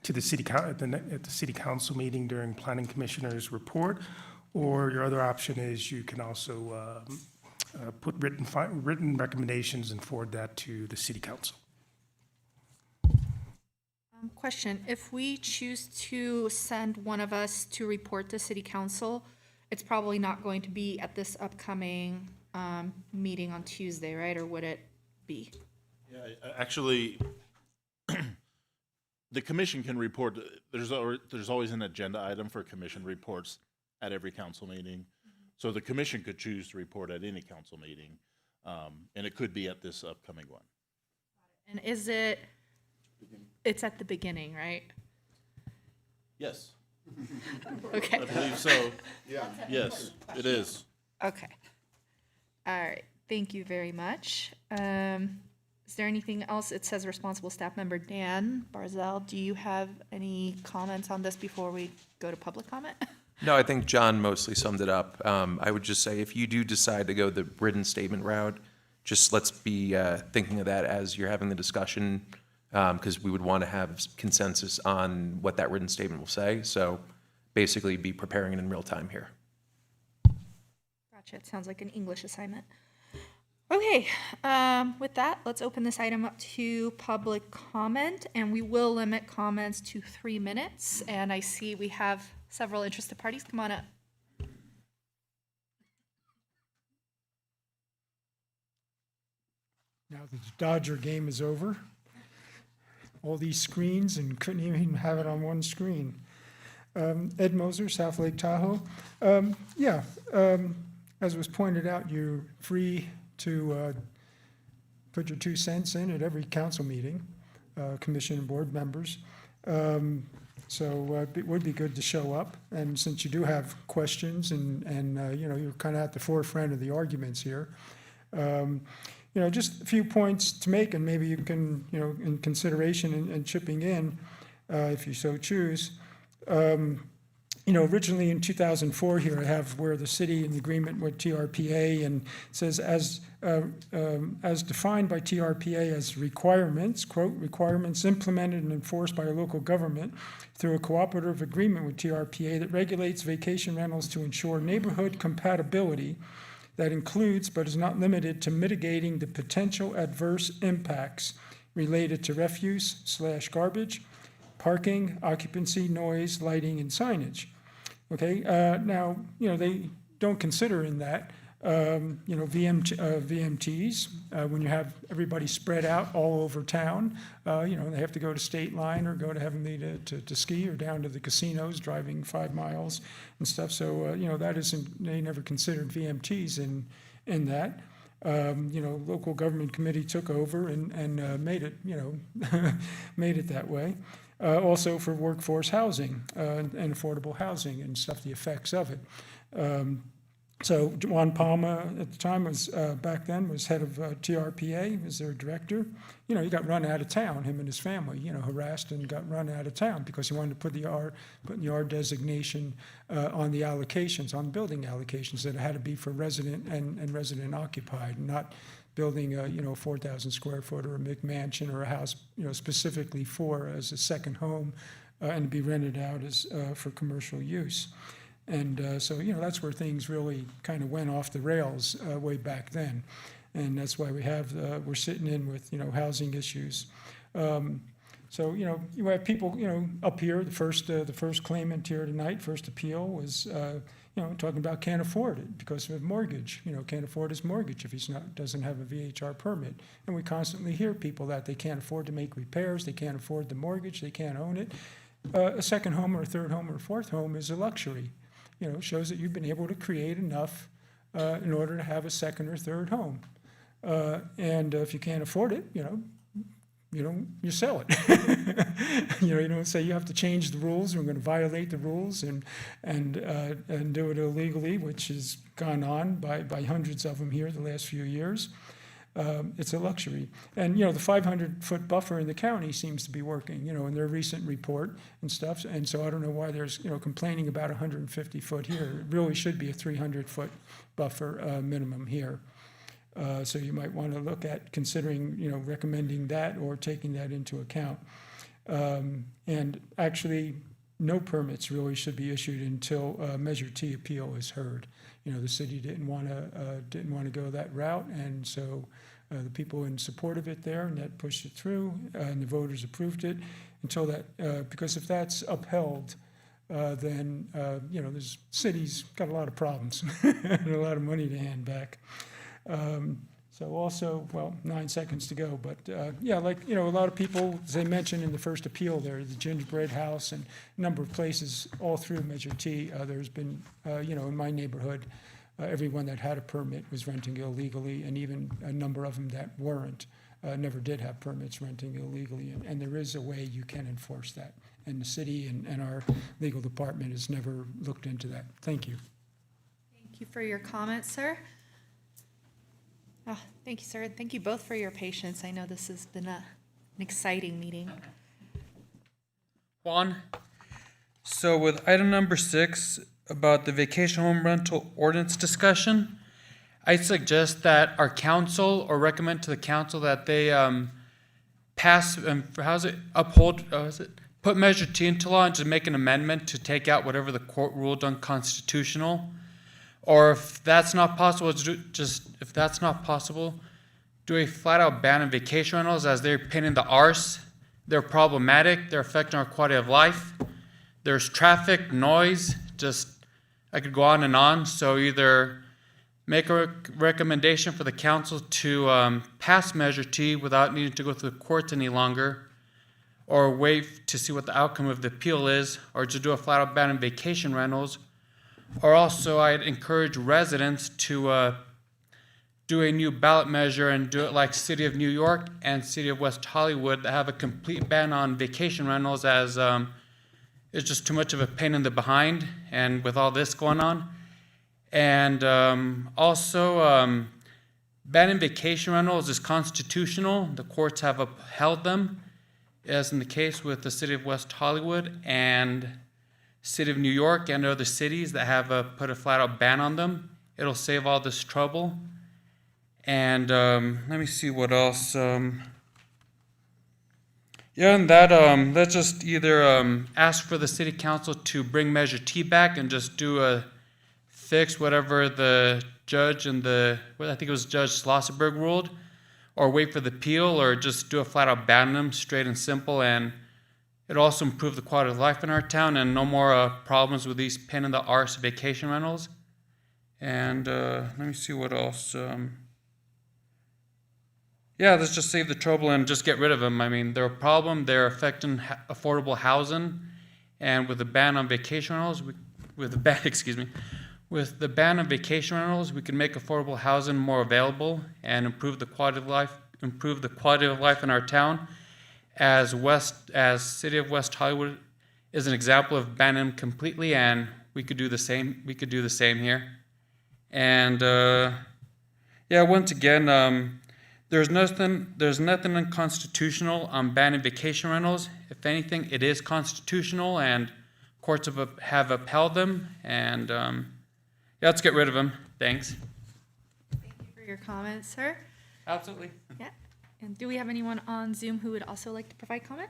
to the city at the city council meeting during Planning Commissioner's report, or your other option is you can also put written recommendations and forward that to the city council. Question, if we choose to send one of us to report to city council, it's probably not going to be at this upcoming meeting on Tuesday, right? Or would it be? Yeah, actually, the commission can report, there's always an agenda item for commission reports at every council meeting. So the commission could choose to report at any council meeting, and it could be at this upcoming one. And is it's at the beginning, right? Yes. Okay. I believe so. Yeah. Yes, it is. Okay. All right, thank you very much. Is there anything else? It says responsible staff member Dan Barzell. Do you have any comments on this before we go to public comment? No, I think John mostly summed it up. I would just say if you do decide to go the written statement route, just let's be thinking of that as you're having the discussion, because we would want to have consensus on what that written statement will say. So basically be preparing it in real time here. Gotcha. It sounds like an English assignment. Okay, with that, let's open this item up to public comment, and we will limit comments to 3 minutes. And I see we have several interested parties. Come on up. Now that the Dodger game is over, all these screens and couldn't even have it on one screen. Ed Moser, South Lake Tahoe. As was pointed out, you're free to put your 2 cents in at every council meeting, commission and board members. So it would be good to show up. And since you do have questions and you're kind of at the forefront of the arguments here, just a few points to make, and maybe you can, in consideration and chipping in, if you so choose. Originally in 2004 here, I have where the city in agreement with TRPA and says as defined by TRPA as requirements, quote, requirements implemented and enforced by a local government through a cooperative agreement with TRPA that regulates vacation rentals to ensure neighborhood compatibility that includes but is not limited to mitigating the potential adverse impacts related to refuse/garbage, parking, occupancy, noise, lighting, and signage. Okay, now, they don't consider in that, VMTs, when you have everybody spread out all over town, they have to go to State Line or go to Heavenly to ski or down to the casinos, driving 5 miles and stuff. So, that isn't, they never considered VMTs in that. Local government committee took over and made it, made it that way. Also for workforce housing and affordable housing and stuff, the effects of it. So Juan Palma at the time was, back then, was head of TRPA, was their director. He got run out of town, him and his family, harassed and got run out of town because he wanted to put the R designation on the allocations, on building allocations, that it had to be for resident and resident occupied, not building a 4,000 square foot or a McMansion or a house specifically for as a second home and be rented out as for commercial use. And so that's where things really kind of went off the rails way back then, and that's why we're sitting in with housing issues. So you have people up here. The first claimant here tonight, first appeal was talking about can't afford it because of a mortgage. Can't afford his mortgage if doesn't have a VHR permit. And we constantly hear people that they can't afford to make repairs, they can't afford the mortgage, they can't own it. A second home or a third home or a fourth home is a luxury. Shows that you've been able to create enough in order to have a second or third home. And if you can't afford it, you sell it. You don't say you have to change the rules, we're going to violate the rules and do it illegally, which has gone on by hundreds of them here the last few years. It's a luxury. And, the 500-foot buffer in the county seems to be working, in their recent report and stuff. And so I don't know why there's, complaining about 150-foot here. It really should be a 300-foot buffer minimum here. So you might want to look at considering, recommending that or taking that into account. And actually, no permits really should be issued until Measure T appeal is heard. The city didn't want to go that route, and so the people in support of it there, and that pushed it through, and the voters approved it until that, because if that's upheld, then the city's got a lot of problems and a lot of money to hand back. So also, 9 seconds to go, but yeah, a lot of people, as they mentioned in the first appeal there, the gingerbread house and a number of places all through Measure T, there's been, in my neighborhood, everyone that had a permit was renting illegally, and even a number of them that weren't, never did have permits renting illegally, and there is a way you can enforce that. And the city and our legal department has never looked into that. Thank you. Thank you for your comments, sir. Oh, thank you, sir. Thank you both for your patience. I know this has been an exciting meeting. Juan, so with item number 6 about the vacation home rental ordinance discussion, I suggest that our council, or recommend to the council that they pass, put Measure T into law and just make an amendment to take out whatever the court ruled unconstitutional. Or if that's not possible, do a flat-out ban on vacation rentals, as they're a pain in the arse. They're problematic. They're affecting our quality of life. There's traffic, noise. I could go on and on. So either make a recommendation for the council to pass Measure T without needing to go through the courts any longer, or wait to see what the outcome of the appeal is, or to do a flat-out ban on vacation rentals. Or also, I'd encourage residents to do a new ballot measure and do it like City of New York and City of West Hollywood, that have a complete ban on vacation rentals, as it's just too much of a pain in the behind, and with all this going on. And also, banning vacation rentals is constitutional. The courts have upheld them, as in the case with the City of West Hollywood. And City of New York and other cities that have put a flat out ban on them. It'll save all this trouble. And let me see what else. Yeah, and that let's just either ask for the city council to bring Measure T back and just do a fix whatever the judge and I think it was Judge Schlosserberg ruled, or wait for the appeal, or just do a flat out ban them, straight and simple. And it'll also improve the quality of life in our town and no more problems with these pain in the arse vacation rentals. And let me see what else. Yeah, let's just save the trouble and just get rid of them. I mean, they're a problem. They're affecting affordable housing. And with the ban on vacation rentals, with the ban on vacation rentals, we can make affordable housing more available and improve the quality of life in our town. As City of West Hollywood is an example of banning them completely, and we could do the same. We could do the same here. And yeah, once again, there's nothing unconstitutional on banning vacation rentals. If anything, it is constitutional, and courts have upheld them. And yeah, let's get rid of them. Thanks. Thank you for your comments, sir. Absolutely. Yeah. And do we have anyone on Zoom who would also like to provide comment?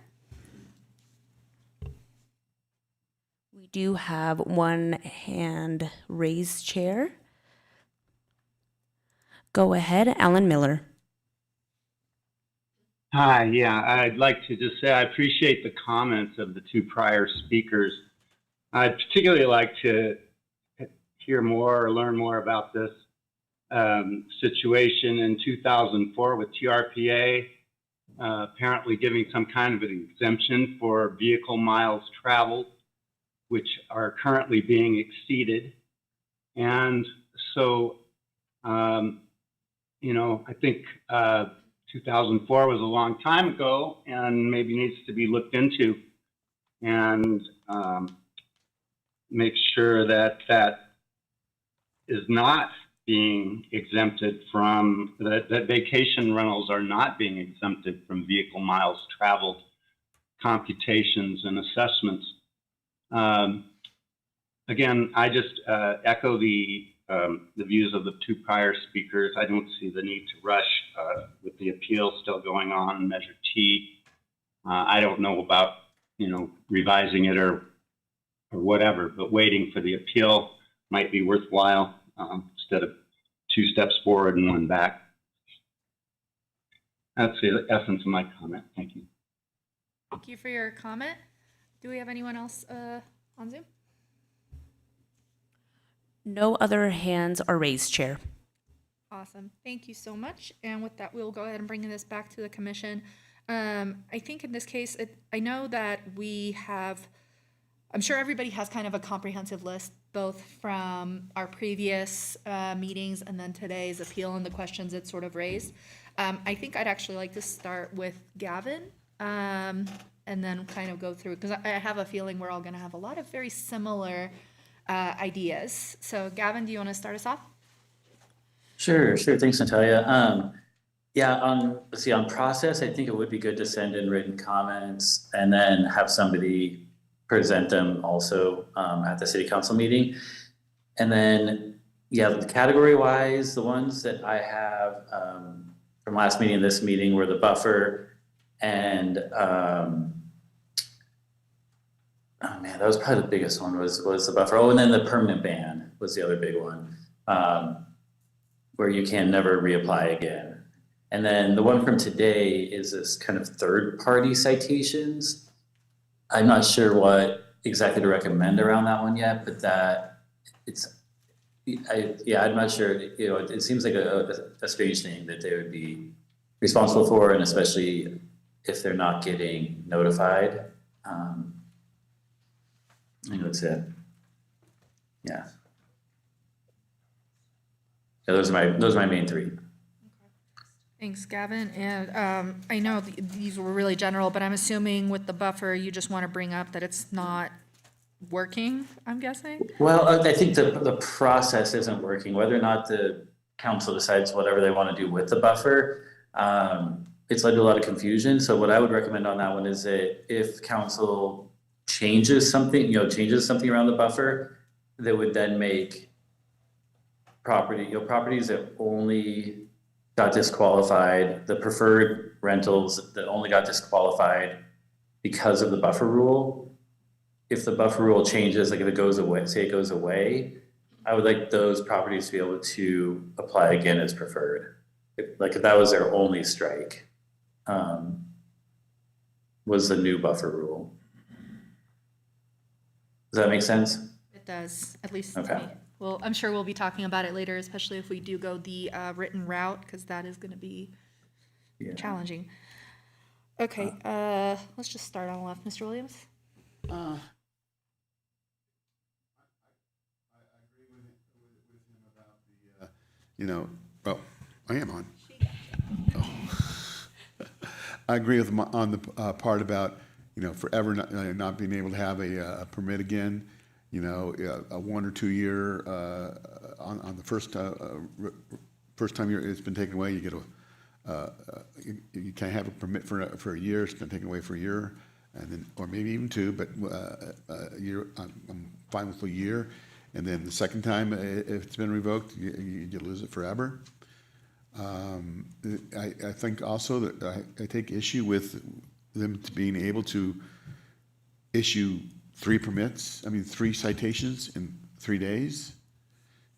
We do have one hand raised chair. Go ahead, Alan Miller. Hi, yeah, I'd like to just say I appreciate the comments of the two prior speakers. I'd particularly like to hear more or learn more about this situation in 2004 with TRPA apparently giving some kind of an exemption for vehicle miles traveled, which are currently being exceeded. And so, you know, I think 2004 was a long time ago and maybe needs to be looked into and make sure that that is not being exempted from, that vacation rentals are not being exempted from vehicle miles traveled computations and assessments. Again, I just echo the views of the two prior speakers. I don't see the need to rush with the appeal still going on, Measure T. I don't know about, you know, revising it or whatever, but waiting for the appeal might be worthwhile instead of 2 steps forward and 1 back. That's the essence of my comment. Thank you. Thank you for your comment. Do we have anyone else on Zoom? No other hands are raised, Chair. Awesome. Thank you so much. And with that, we'll go ahead and bring this back to the commission. I think in this case, I know that we have, I'm sure everybody has kind of a comprehensive list, both from our previous meetings and then today's appeal and the questions it sort of raised. I think I'd actually like to start with Gavin and then kind of go through, because I have a feeling we're all going to have a lot of very similar ideas. So Gavin, do you want to start us off? Sure. Thanks, Natalia. Yeah, let's see, on process, I think it would be good to send in written comments and then have somebody present them also at the city council meeting. And then, yeah, category-wise, the ones that I have from last meeting and this meeting were the buffer and oh man, that was probably the biggest one was the buffer. Oh, and then the permanent ban was the other big one, where you can never reapply again. And then the one from today is this kind of third-party citations. I'm not sure what exactly to recommend around that one yet, but that I'm not sure. You know, it seems like a strange thing that they would be responsible for, and especially if they're not getting notified. I think that's it. Yeah. Yeah, those are my main 3. Thanks, Gavin. And I know these were really general, but I'm assuming with the buffer, you just want to bring up that it's not working, I'm guessing? Well, I think the process isn't working. Whether or not the council decides whatever they want to do with the buffer, it's led to a lot of confusion. So what I would recommend on that one is that if council changes something, changes something around the buffer that would then make properties that only got disqualified, the preferred rentals that only got disqualified because of the buffer rule. If the buffer rule changes, like if it goes away, say it goes away, I would like those properties to be able to apply again as preferred. If that was their only strike, was the new buffer rule. Does that make sense? It does, at least to Okay. me. Well, I'm sure we'll be talking about it later, especially if we do go the written route, because that is going to be challenging. Okay, let's just start on the left. Mr. Williams? Well, I am on. Oh. I agree with him on the part about, forever not being able to have a permit again. A 1 or 2 year on the first time it's been taken away, you get you can't have a permit for a year. It's been taken away for a year, and then or maybe even 2, but a year. I'm fine with a year. And then the second time, if it's been revoked, you lose it forever. I think also that I take issue with them being able to issue 3 3 citations in 3 days.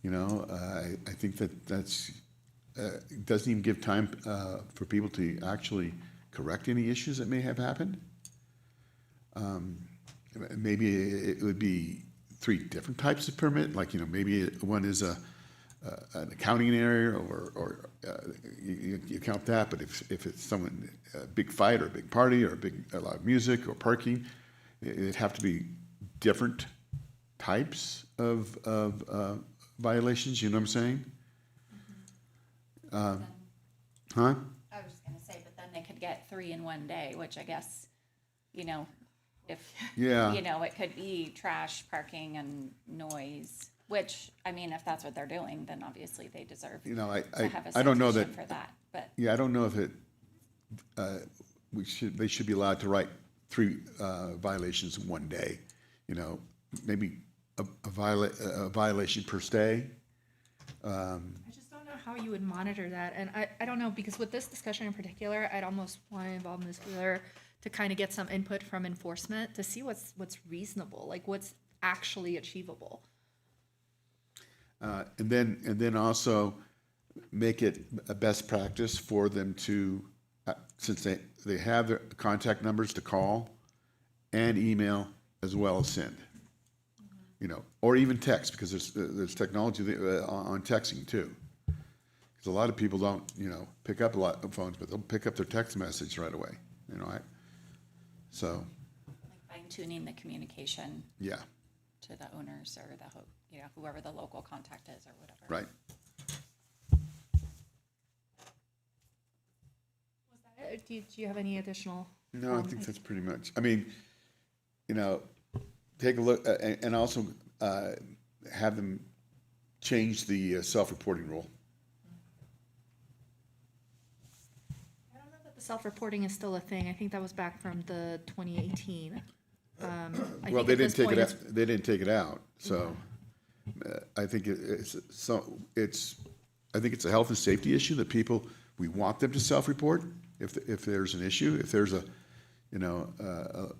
I think that's doesn't even give time for people to actually correct any issues that may have happened. Maybe it would be 3 different types of permit, like, maybe one is an accounting area, or you count that, but if it's someone, a big fight or a big party or a lot of music or parking, it'd have to be different types of violations, you know what I'm saying? Huh? I was just gonna say, but then they could get 3 in one day, which I guess, if, Yeah. it could be trash, parking, and noise, which, I mean, if that's what they're doing, then obviously they deserve to have a I don't know citation that, for that, but. yeah, I don't know if they should be allowed to write 3 violations in one day, maybe a violation per stay. I just don't know how you would monitor that. And I don't know, because with this discussion in particular, I'd almost want to involve Ms. Wheeler to kind of get some input from enforcement to see what's reasonable, like what's actually achievable. And then also make it a best practice for them to, since they have their contact numbers to call and email as well as send, or even text, because there's technology on texting too. Because a lot of people don't, pick up a lot of phones, but they'll pick up their text message right away. So. Like fine tuning the communication. Yeah. To the owners or whoever the local contact is or whatever. Right. Was that it? Do you have any additional? No, I think that's pretty much. I mean, take a look and also have them change the self-reporting rule. I don't know that the self-reporting is still a thing. I think that was back from the 2018. Well, they didn't take it out. They didn't take it out. So I think it's a health and safety issue that we want them to self-report if there's an issue, if there's a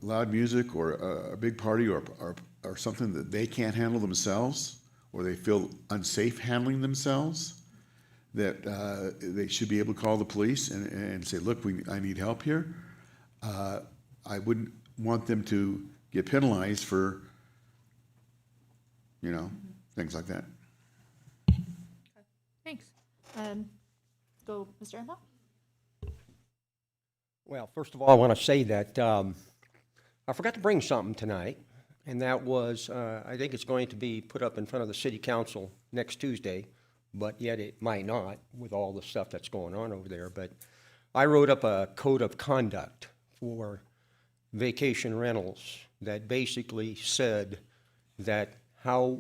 loud music or a big party or something that they can't handle themselves, or they feel unsafe handling themselves, that they should be able to call the police and say, look, I need help here. I wouldn't want them to get penalized for, things like that. Thanks. Go, Mr. Emhoff? Well, first of all, I want to say that I forgot to bring something tonight, and that was, I think it's going to be put up in front of the city council next Tuesday, but yet it might not with all the stuff that's going on over there. But I wrote up a code of conduct for vacation rentals that basically said that how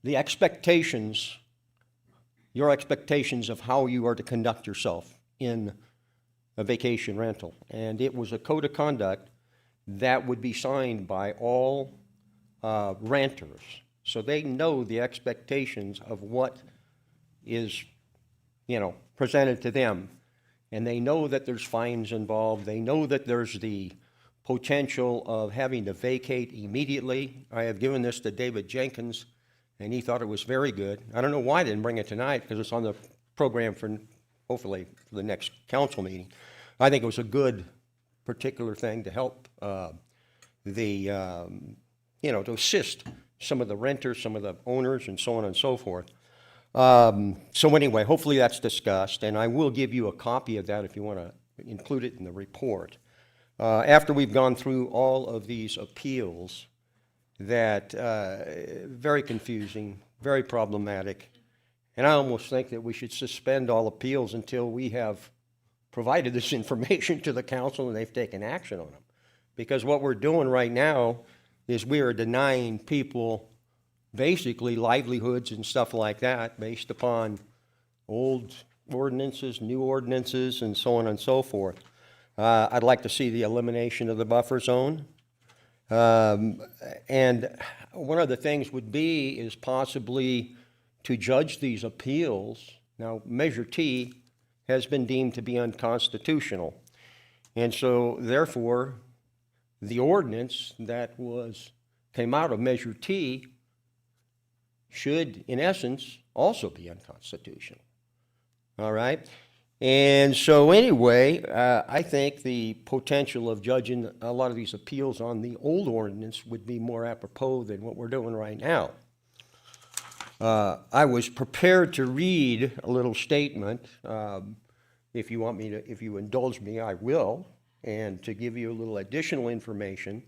the expectations, your expectations of how you are to conduct yourself in a vacation rental. And it was a code of conduct that would be signed by all renters. So they know the expectations of what is, presented to them. And they know that there's fines involved. They know that there's the potential of having to vacate immediately. I have given this to David Jenkins, and he thought it was very good. I don't know why I didn't bring it tonight, because it's on the program for, hopefully, for the next council meeting. I think it was a good particular thing to help to assist some of the renters, some of the owners, and so on and so forth. So anyway, hopefully that's discussed, and I will give you a copy of that if you want to include it in the report. After we've gone through all of these appeals that, very confusing, very problematic, and I almost think that we should suspend all appeals until we have provided this information to the council and they've taken action on them. Because what we're doing right now is we are denying people basically livelihoods and stuff like that based upon old ordinances, new ordinances, and so on and so forth. I'd like to see the elimination of the buffer zone. And one of the things would be is possibly to judge these appeals. Now, Measure T has been deemed to be unconstitutional. And so, therefore, the ordinance that came out of Measure T should, in essence, also be unconstitutional. All right? And so anyway, I think the potential of judging a lot of these appeals on the old ordinance would be more apropos than what we're doing right now. I was prepared to read a little statement. If you indulge me, I will, and to give you a little additional information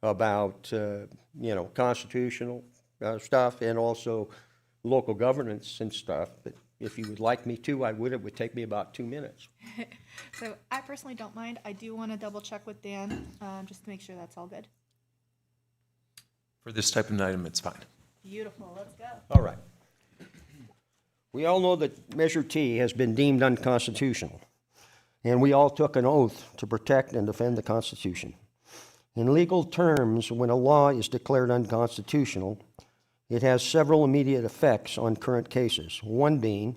about, constitutional stuff and also local governance and stuff. But if you would like me to, I would. It would take me about 2 minutes. So I personally don't mind. I do want to double check with Dan, just to make sure that's all good. For this type of an item, it's fine. Beautiful, let's go. All right. We all know that Measure T has been deemed unconstitutional, and we all took an oath to protect and defend the Constitution. In legal terms, when a law is declared unconstitutional, it has several immediate effects on current cases. One being,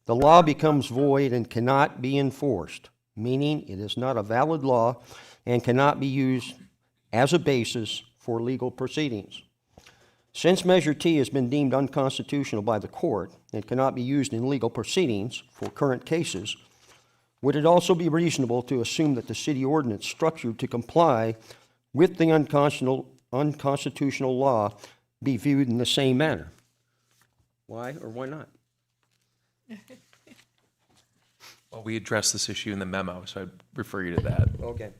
the law becomes void and cannot be enforced, meaning it is not a valid law and cannot be used as a basis for legal proceedings. Since Measure T has been deemed unconstitutional by the court and cannot be used in legal proceedings for current cases, would it also be reasonable to assume that the city ordinance structured to comply with the unconstitutional law be viewed in the same manner? Why or why not? Well, we addressed this issue in the memo, so I'd refer you to that. Okay.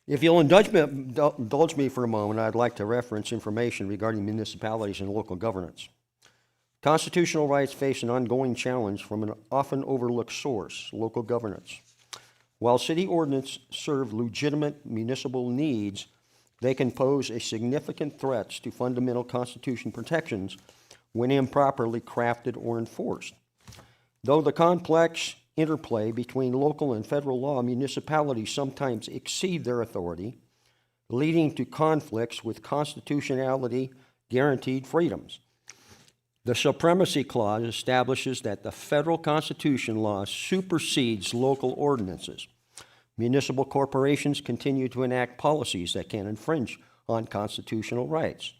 If you'll indulge me for a moment, I'd like to reference information regarding municipalities and local governance. Constitutional rights face an ongoing challenge from an often overlooked source, local governance. While city ordinances serve legitimate municipal needs, they can pose a significant threat to fundamental constitution protections when improperly crafted or enforced. Though the complex interplay between local and federal law, municipalities sometimes exceed their authority, leading to conflicts with constitutionality guaranteed freedoms. The Supremacy Clause establishes that the federal constitution law supersedes local ordinances. Municipal corporations continue to enact policies that can infringe on constitutional rights.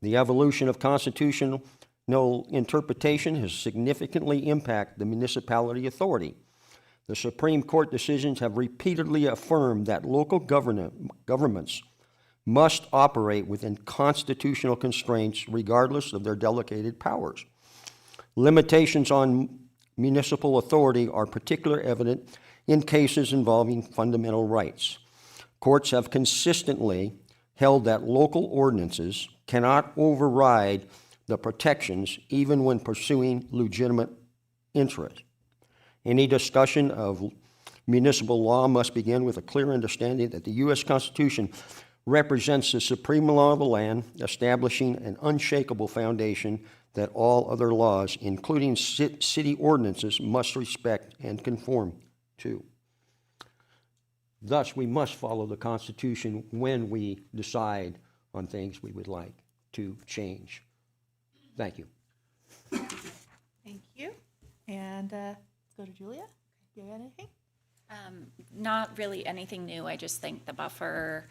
The evolution of constitutional interpretation has significantly impacted the municipality authority. The Supreme Court decisions have repeatedly affirmed that local governments must operate within constitutional constraints regardless of their delegated powers. Limitations on municipal authority are particularly evident in cases involving fundamental rights. Courts have consistently held that local ordinances cannot override the protections even when pursuing legitimate interests. Any discussion of municipal law must begin with a clear understanding that the U.S. Constitution represents the supreme law of the land, establishing an unshakable foundation that all other laws, including city ordinances, must respect and conform to. Thus, we must follow the Constitution when we decide on things we would like to change. Thank you. Thank you. And let's go to Julia. You got anything? Not really anything new. I just think the buffer,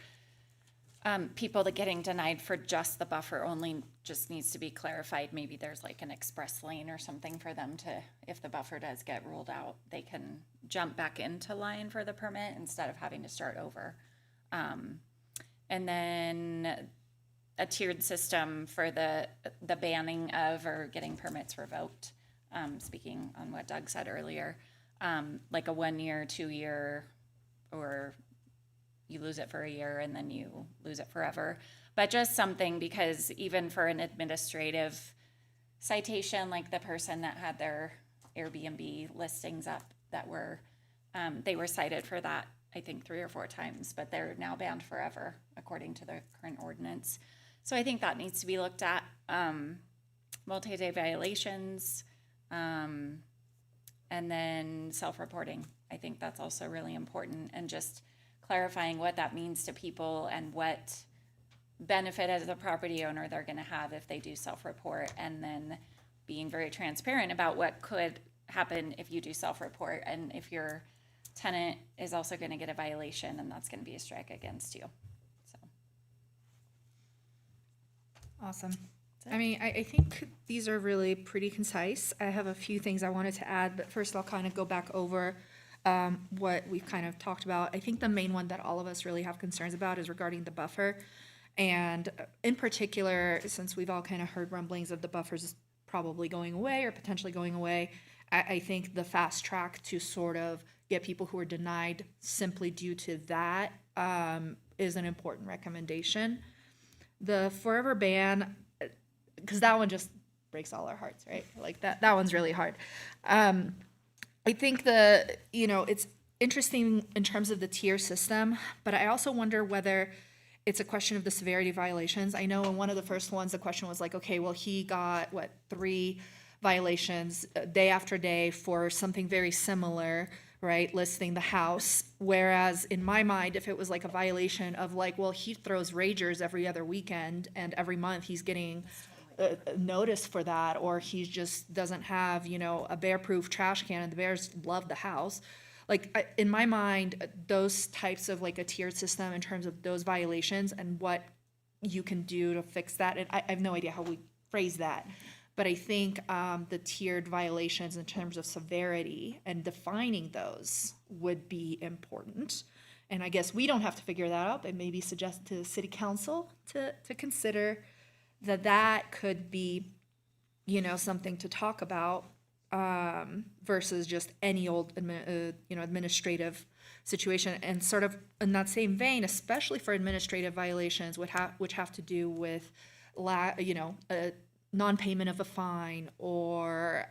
people that getting denied for just the buffer only just needs to be clarified. Maybe there's like an express lane or something for them to, if the buffer does get ruled out, they can jump back into line for the permit instead of having to start over. And then a tiered system for the banning of or getting permits revoked. Speaking on what Doug said earlier, like a 1 year, 2 year, or you lose it for a year and then you lose it forever. But just something, because even for an administrative citation, like the person that had their Airbnb listings up that were, they were cited for that, I think 3 or 4 times, but they're now banned forever according to the current ordinance. So I think that needs to be looked at. Multi-day violations, and then self-reporting. I think that's also really important, and just clarifying what that means to people and what benefit as a property owner they're going to have if they do self-report, and then being very transparent about what could happen if you do self-report, and if your tenant is also going to get a violation, and that's going to be a strike against you. So. Awesome. I mean, I think these are really pretty concise. I have a few things I wanted to add, but first I'll kind of go back over what we've kind of talked about. I think the main one that all of us really have concerns about is regarding the buffer. And in particular, since we've all kind of heard rumblings of the buffers probably going away or potentially going away, I think the fast track to sort of get people who are denied simply due to that is an important recommendation. The forever ban, because that one just breaks all our hearts, right? Like that one's really hard. I think it's interesting in terms of the tier system, but I also wonder whether it's a question of the severity of violations. I know in one of the first ones, the question was like, okay, well, he got 3 violations day after day for something very similar, right? Listing the house. Whereas in my mind, if it was like a violation of like, well, he throws ragers every other weekend and every month he's getting notice for that, or he just doesn't have, a bear-proof trash can and the bears love the house. Like, in my mind, those types of like a tiered system in terms of those violations and what you can do to fix that, and I have no idea how we phrase that, but I think the tiered violations in terms of severity and defining those would be important. And I guess we don't have to figure that out, but maybe suggest to the city council to consider that could be, something to talk about versus just any old, administrative situation. And sort of in that same vein, especially for administrative violations, which have to do with, non-payment of a fine or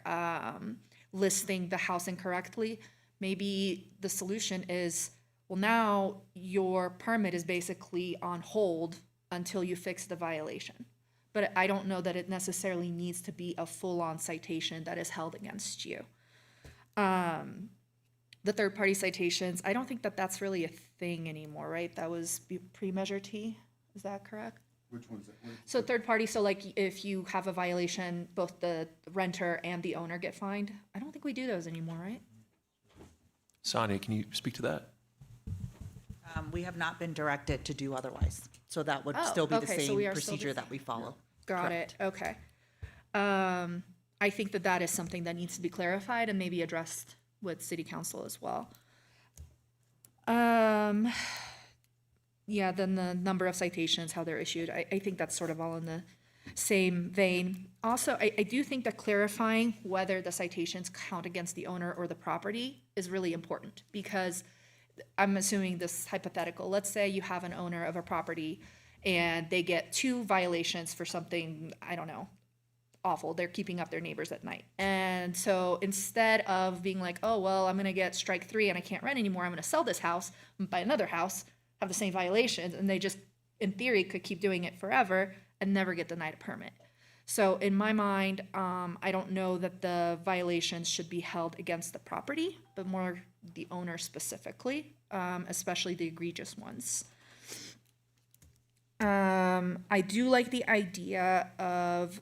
listing the house incorrectly, maybe the solution is, well, now your permit is basically on hold until you fix the violation. But I don't know that it necessarily needs to be a full-on citation that is held against you. The third-party citations, I don't think that that's really a thing anymore, right? That was pre-Measure T, is that correct? Which one's that? So third-party, so like if you have a violation, both the renter and the owner get fined? I don't think we do those anymore, right? Sonia, can you speak to that? We have not been directed to do otherwise, so that would Oh, still be the okay, so same we are still procedure the that we follow. Got Correct. it, okay. I think that is something that needs to be clarified and maybe addressed with city council as well. Yeah, then the number of citations, how they're issued, I think that's sort of all in the same vein. Also, I do think that clarifying whether the citations count against the owner or the property is really important, because I'm assuming this hypothetical. Let's say you have an owner of a property and they get 2 violations for something, I don't know, awful. They're keeping up their neighbors at night. And so instead of being like, oh, well, I'm going to get strike 3 and I can't rent anymore, I'm going to sell this house, buy another house, have the same violations, and they just, in theory, could keep doing it forever and never get denied a permit. So in my mind, I don't know that the violations should be held against the property, but more the owner specifically, especially the egregious ones. I do like the idea of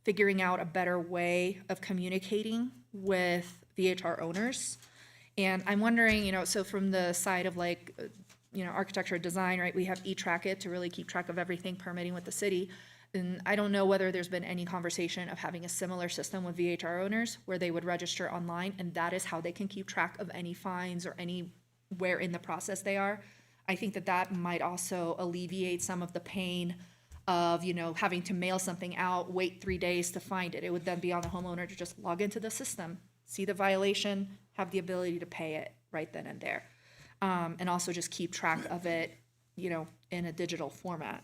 figuring out a better way of communicating with VHR owners. And I'm wondering, so from the side of like, architecture design, right, we have eTrack-It to really keep track of everything permitting with the city. And I don't know whether there's been any conversation of having a similar system with VHR owners where they would register online and that is how they can keep track of any fines or anywhere in the process they are. I think that might also alleviate some of the pain of, having to mail something out, wait 3 days to find it. It would then be on the homeowner to just log into the system, see the violation, have the ability to pay it right then and there. And also just keep track of it, in a digital format.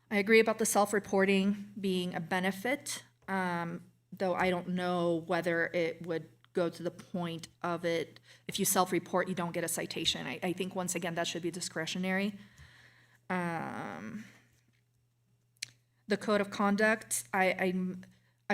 I agree about the self-reporting being a benefit, though I don't know whether it would go to the point of it. If you self-report, you don't get a citation. I think, once again, that should be discretionary. The code of conduct, I'm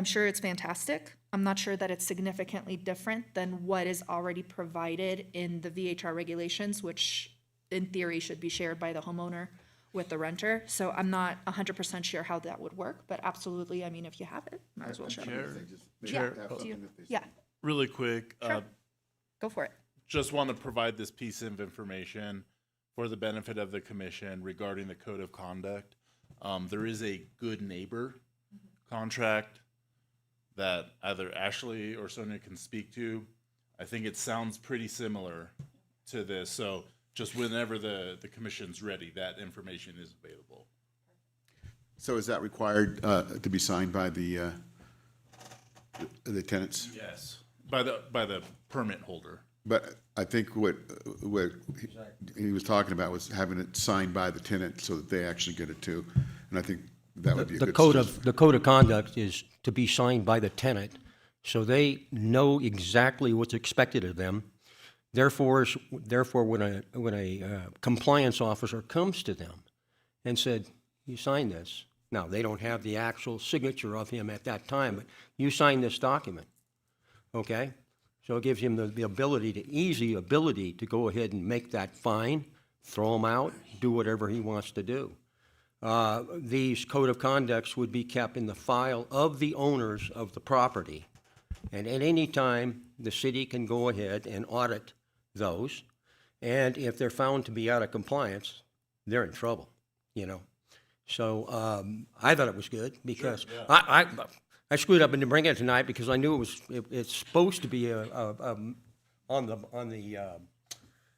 sure it's fantastic. I'm not sure that it's significantly different than what is already provided in the VHR regulations, which in theory should be shared by the homeowner with the renter. So I'm not 100% sure how that would work, but absolutely, I mean, if you have it, might as well share it. Chair, Yeah, Really quick, go for it. just want to provide this piece of information for the benefit of the commission regarding the code of conduct. There is a good neighbor contract that either Ashley or Sonia can speak to. I think it sounds pretty similar to this. So just whenever the commission's ready, that information is available. So is that required to be signed by the tenants? Yes. By the permit holder. But I think what he was talking about was having it signed by the tenant so that they actually get it too. And I think that would be a good suggestion. The code of conduct is to be signed by the tenant, so they know exactly what's expected of them. Therefore, when a compliance officer comes to them and said, "You sign this," now they don't have the actual signature of him at that time, but you sign this document, okay? So it gives him the easy ability to go ahead and make that fine, throw him out, do whatever he wants to do. These code of conducts would be kept in the file of the owners of the property. And at any time, the city can go ahead and audit those. And if they're found to be out of compliance, they're in trouble, So I thought it was good because I screwed up and didn't bring it tonight because I knew it's supposed to be on the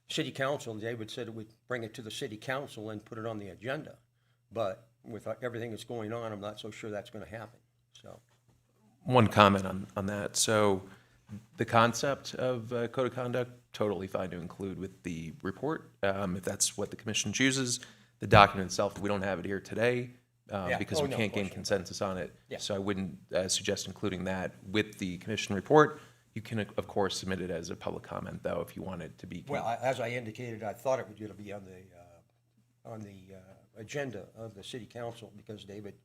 city council. David said it would bring it to the city council and put it on the agenda. But with everything that's going on, I'm not so sure that's going to happen, so. One comment on that. So the concept of code of conduct, totally fine to include with the report, if that's what the commission chooses. The document itself, we don't have it here today because we can't gain consensus on it. Yeah. So I wouldn't suggest including that with the commission report. You can, of course, submit it as a public comment, though, if you want it to be. Well, as I indicated, I thought it was going to be on the agenda of the city council because, David,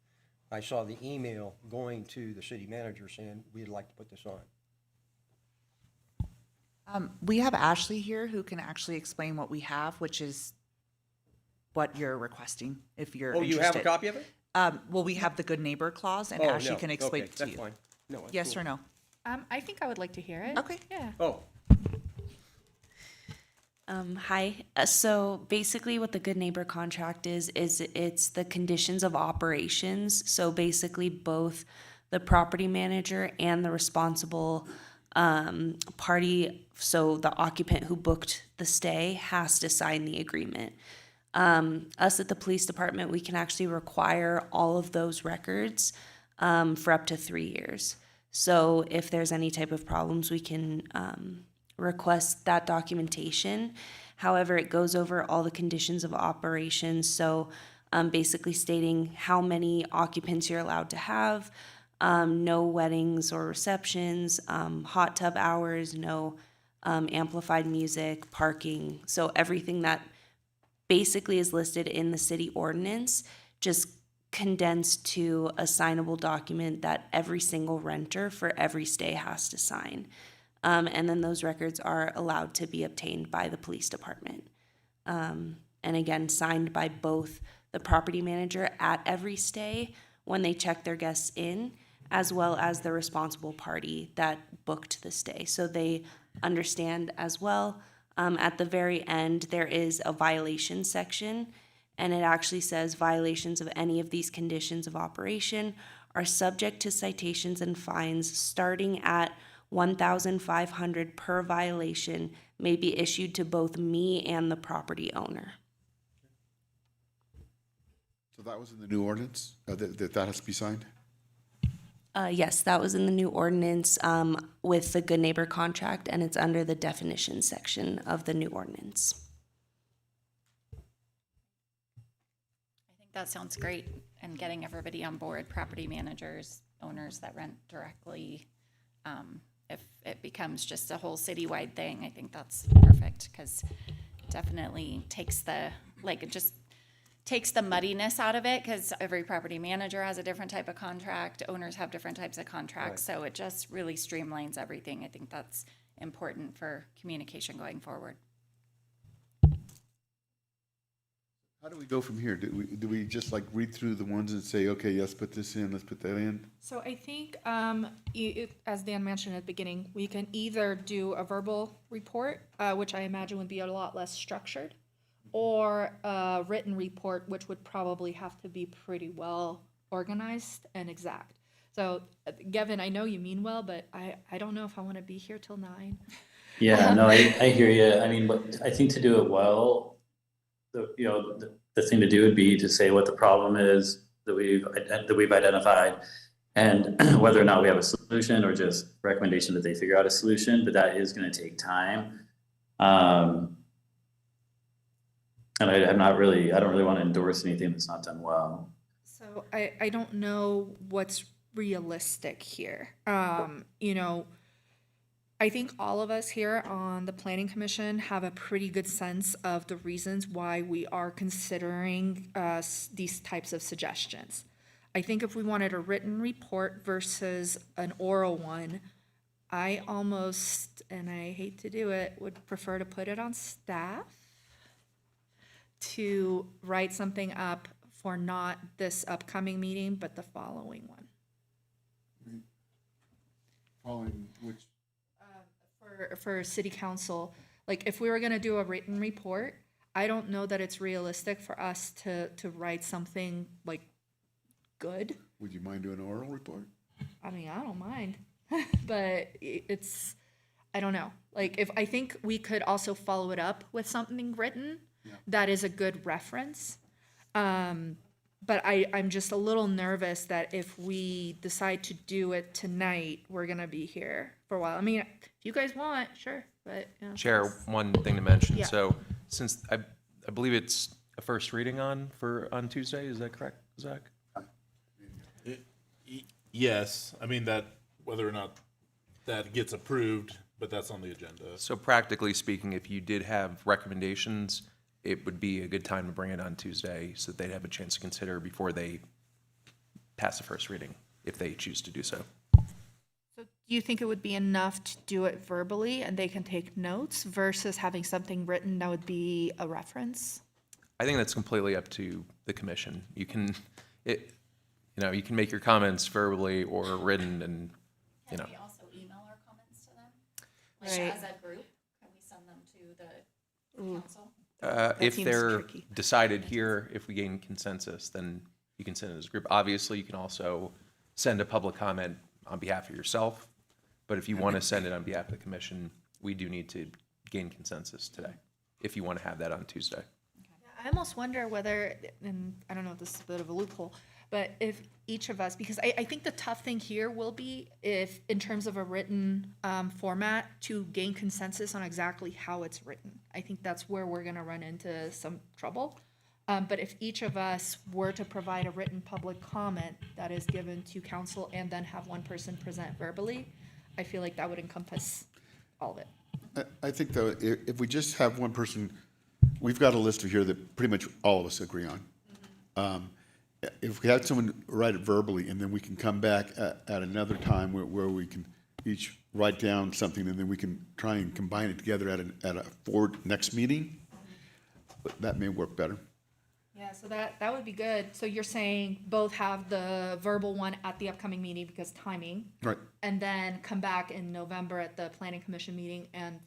I saw the email going to the city manager saying we'd like to put this on. We have Ashley here who can actually explain what we have, which is what you're requesting, if you're interested. Oh, you have a copy of it? Well, we have the good neighbor clause, and Oh, Ashley no. can explain Okay, it to you. that's fine. No, that's Yes cool. or no? I think I would like to hear it. Okay. Yeah. Oh, Hi. So basically what the good neighbor contract is it's the conditions of operations. So basically both the property manager and the responsible party, so the occupant who booked the stay, has to sign the agreement. Us at the police department, we can actually require all of those records for up to 3 years. So if there's any type of problems, we can request that documentation. However, it goes over all the conditions of operations. So basically stating how many occupants you're allowed to have, no weddings or receptions, hot tub hours, no amplified music, parking. So everything that basically is listed in the city ordinance, just condensed to a signable document that every single renter for every stay has to sign. And then those records are allowed to be obtained by the police department. And again, signed by both the property manager at every stay when they check their guests in, as well as the responsible party that booked the stay. So they understand as well. At the very end, there is a violation section, and it actually says violations of any of these conditions of operation are subject to citations and fines starting at $1,500 per violation, may be issued to both me and the property owner. So that was in the new ordinance, that has to be signed? Yes, that was in the new ordinance with the Good Neighbor contract, and it's under the definition section of the new ordinance. I think that sounds great, and getting everybody on board, property managers, owners that rent directly. If it becomes just a whole citywide thing, I think that's perfect, because definitely takes the, like, it just takes the muddiness out of it, because every property manager has a different type of contract, owners have different types of contracts, so it just really streamlines everything. I think that's important for communication going forward. How do we go from here? Do we just like read through the ones and say, okay, let's put this in, let's put that in? So I think, as Dan mentioned at the beginning, we can either do a verbal report, which I imagine would be a lot less structured, or a written report, which would probably have to be pretty well organized and exact. So, Gavin, I know you mean well, but I don't know if I want to be here till 9. Yeah, no, I hear you. I mean, but I think to do it well, the thing to do would be to say what the problem is that we've identified, and whether or not we have a solution or just recommendation that they figure out a solution. But that is going to take time. And I don't really want to endorse anything that's not done well. So I don't know what's realistic here. I think all of us here on the Planning Commission have a pretty good sense of the reasons why we are considering these types of suggestions. I think if we wanted a written report versus an oral one, I almost, and I hate to do it, would prefer to put it on staff to write something up for not this upcoming meeting, but the following one. Following which? For city council, like if we were gonna do a written report, I don't know that it's realistic for us to write something like good. Would you mind doing an oral report? I mean, I don't mind, but it's, I don't know. Like I think we could also follow it up with something written that is a good reference. But I'm just a little nervous that if we decide to do it tonight, we're gonna be here for a while. I mean, if you guys want, sure, but. Chair, one thing to mention. Yeah. So since I believe it's a first reading on Tuesday, is that correct, Zach? Yes, I mean that, whether or not that gets approved, but that's on the agenda. So practically speaking, if you did have recommendations, it would be a good time to bring it on Tuesday so that they'd have a chance to consider before they pass the first reading, if they choose to do so. So do you think it would be enough to do it verbally and they can take notes versus having something written that would be a reference? I think that's completely up to the commission. You can make your comments verbally or written, and Can we also email our comments to them? Like Right. as a group, can we send them to the council? if seems they're tricky. decided here, if we gain consensus, then you can send it as a group. Obviously, you can also send a public comment on behalf of yourself, but if you want to send it on behalf of the commission, we do need to gain consensus today, if you want to have that on Tuesday. I almost wonder whether, and I don't know if this is a bit of a loophole, but if each of us, because I think the tough thing here will be if, in terms of a written format, to gain consensus on exactly how it's written. I think that's where we're gonna run into some trouble. But if each of us were to provide a written public comment that is given to council and then have one person present verbally, I feel like that would encompass all of it. I think though, if we just have one person, we've got a list here that pretty much all of us agree on. if we had someone write it verbally, and then we can come back at another time where we can each write down something, and then we can try and combine it together at a forward next meeting, that may work better. Yeah, so that would be good. So you're saying both have the verbal one at the upcoming meeting because timing, Right. and then come back in November at the planning commission meeting, and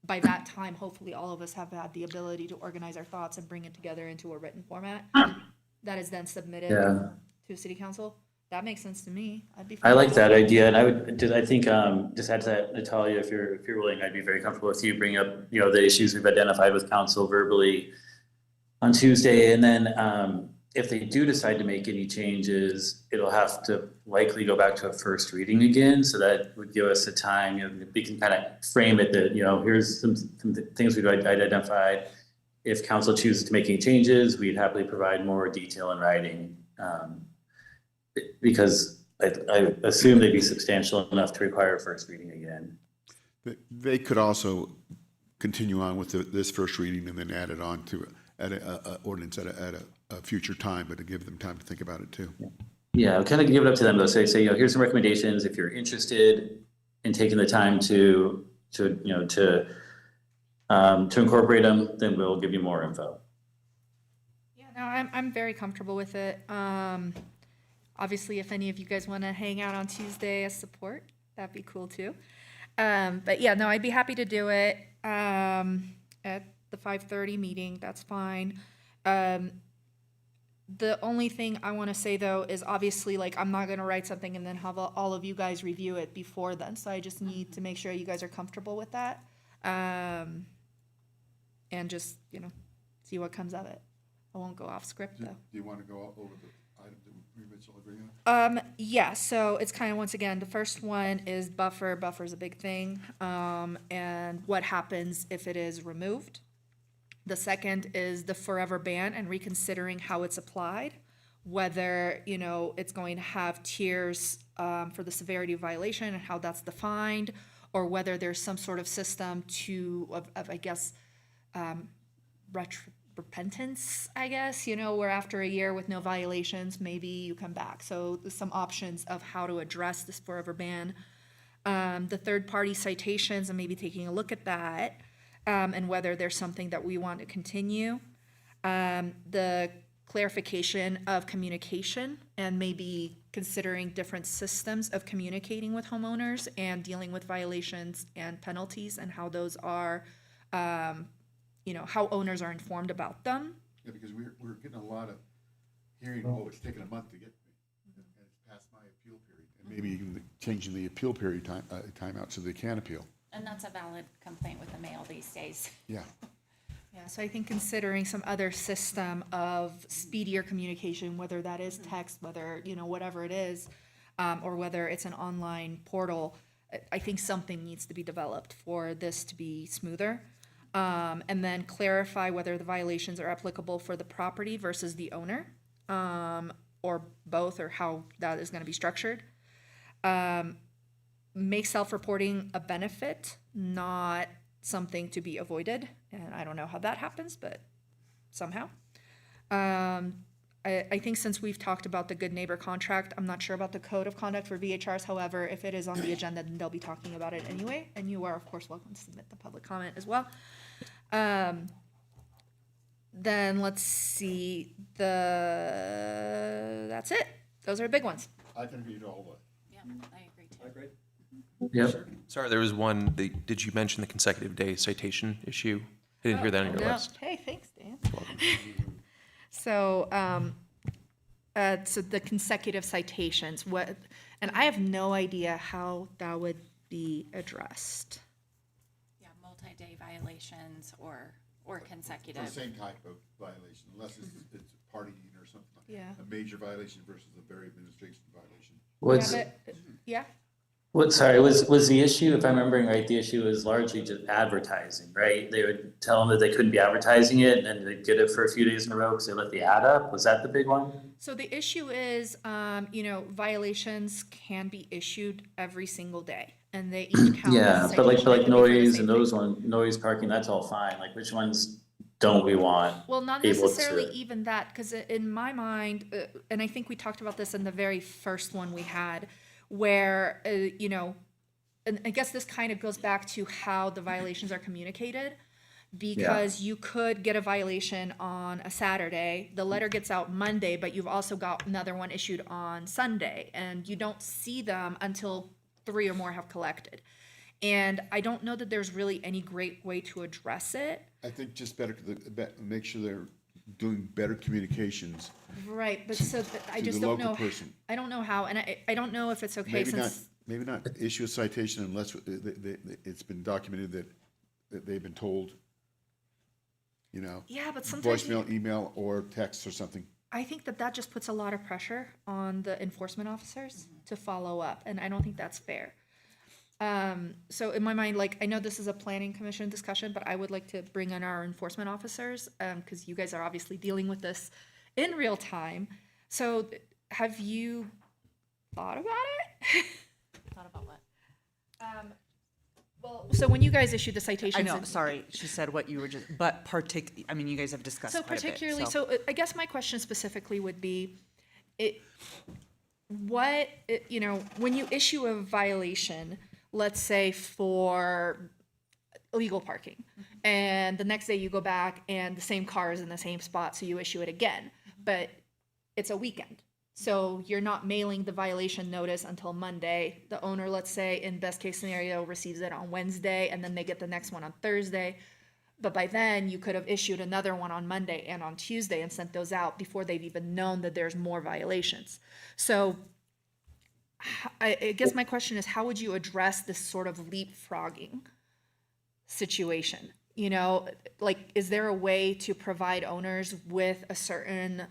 by that time, hopefully all of us have had the ability to organize our thoughts and bring it together into a written format that is then submitted Yeah. to city council. That makes sense to me. I'd be I fine like with that idea, and I think, just add to that, Natalia, if you're willing, I'd be very comfortable with you bringing up, the issues we've identified with council verbally on Tuesday, and then, if they do decide to make any changes, it'll have to likely go back to a first reading again, so that would give us a time, we can kind of frame it that, here's some things we've identified. If council chooses to make any changes, we'd happily provide more detail in writing. Because I assume they'd be substantial enough to require a first reading again. They could also continue on with this first reading and then add it on to a ordinance at a future time, but to give them time to think about it too. Yeah, kind of give it up to them though. Say, here's some recommendations. If you're interested in taking the time to incorporate them, then we'll give you more info. Yeah, no, I'm very comfortable with it. Obviously, if any of you guys want to hang out on Tuesday as support, that'd be cool too. But yeah, no, I'd be happy to do it at the 5:30 meeting. That's fine. The only thing I want to say though is obviously like I'm not going to write something and then have all of you guys review it before then. So I just need to make sure you guys are comfortable with that. And just, see what comes of it. I won't go off script though. Do you want to go over the items that we originally agreed on? Yeah, so it's kind of, once again, the first one is buffer. Buffer's a big thing. And what happens if it is removed? The second is the forever ban and reconsidering how it's applied, whether, it's going to have tiers for the severity of violation and how that's defined, or whether there's some sort of system of I guess, repentance, I guess, where after a year with no violations, maybe you come back. So there's some options of how to address this forever ban. The third-party citations and maybe taking a look at that, and whether there's something that we want to continue. The clarification of communication and maybe considering different systems of communicating with homeowners and dealing with violations and penalties and how those are, how owners are informed about them. Yeah, because we're getting a lot of hearing, it's taking a month to get, and it's past my appeal period. And maybe even changing the appeal period time out so they can appeal. And that's a valid complaint with the mail these days. Yeah. Yeah, so I think considering some other system of speedier communication, whether that is text, whether, whatever it is, or whether it's an online portal, I think something needs to be developed for this to be smoother. And then clarify whether the violations are applicable for the property versus the owner, or both, or how that is going to be structured. Make self-reporting a benefit, not something to be avoided. And I don't know how that happens, but somehow. I think since we've talked about the good neighbor contract, I'm not sure about the code of conduct for VHRs. However, if it is on the agenda, then they'll be talking about it anyway. And you are, of course, welcome to submit the public comment as well. Then let's see, that's it. Those are big ones. I can read all of it. Yeah, I agree too. I agree. Yep. Sorry, there was one, did you mention the consecutive day citation issue? I didn't hear that on your No. list. Hey, thanks, Dan. So, so the consecutive citations, and I have no idea how that would be addressed. Yeah, multi-day violations or For consecutive. the same type of violation, unless it's partying or something like that. Yeah. A major violation versus a very administration violation. Yeah. Sorry, was the issue, if I'm remembering right, the issue was largely just advertising, right? They would tell them that they couldn't be advertising it, and then they'd get it for a few days in a row because they let the ad up. Was that the big one? So the issue is, violations can be issued every single day, and they each count. Yeah, as but like citation. It could be for the noise same and thing. those noise parking, that's all fine. Like which ones don't we want Well, not able necessarily to? even that, because in my mind, and I think we talked about this in the very first one we had, where, you know, and I guess this kind of goes back to how the violations are communicated. Because you could get a violation on a Saturday, the letter gets out Monday, but you've also got another one issued on Sunday, and you don't see them until 3 or more have collected. And I don't know that there's really any great way to address it. I think just better, make sure they're doing better communications. Right, but so I to just the don't local know. person. I don't know how, and I don't know if it's okay since. Maybe not issue a citation unless it's been documented that they've been told, you know. Yeah, but sometimes Voicemail, email, or text or something. I think that just puts a lot of pressure on the enforcement officers to follow up, and I don't think that's fair. So in my mind, like, I know this is a planning commission discussion, but I would like to bring in our enforcement officers, because you guys are obviously dealing with this in real time. So have you thought about it? Thought about what? Well, so when you guys issued the citations. I know, sorry, she said what you were just, but I mean, you guys have discussed So quite a bit, particularly, so I guess my question specifically would be, you know, when you issue a violation, let's say for illegal parking, and the next day you go back and the same car is in the same spot, so you issue it again, but it's a weekend. So you're not mailing the violation notice until Monday. The owner, let's say, in best case scenario, receives it on Wednesday, and then they get the next one on Thursday. But by then, you could have issued another one on Monday and on Tuesday and sent those out before they've even known that there's more violations. So I guess my question is, how would you address this sort of leapfrogging situation? You know, like, is there a way to provide owners with a certain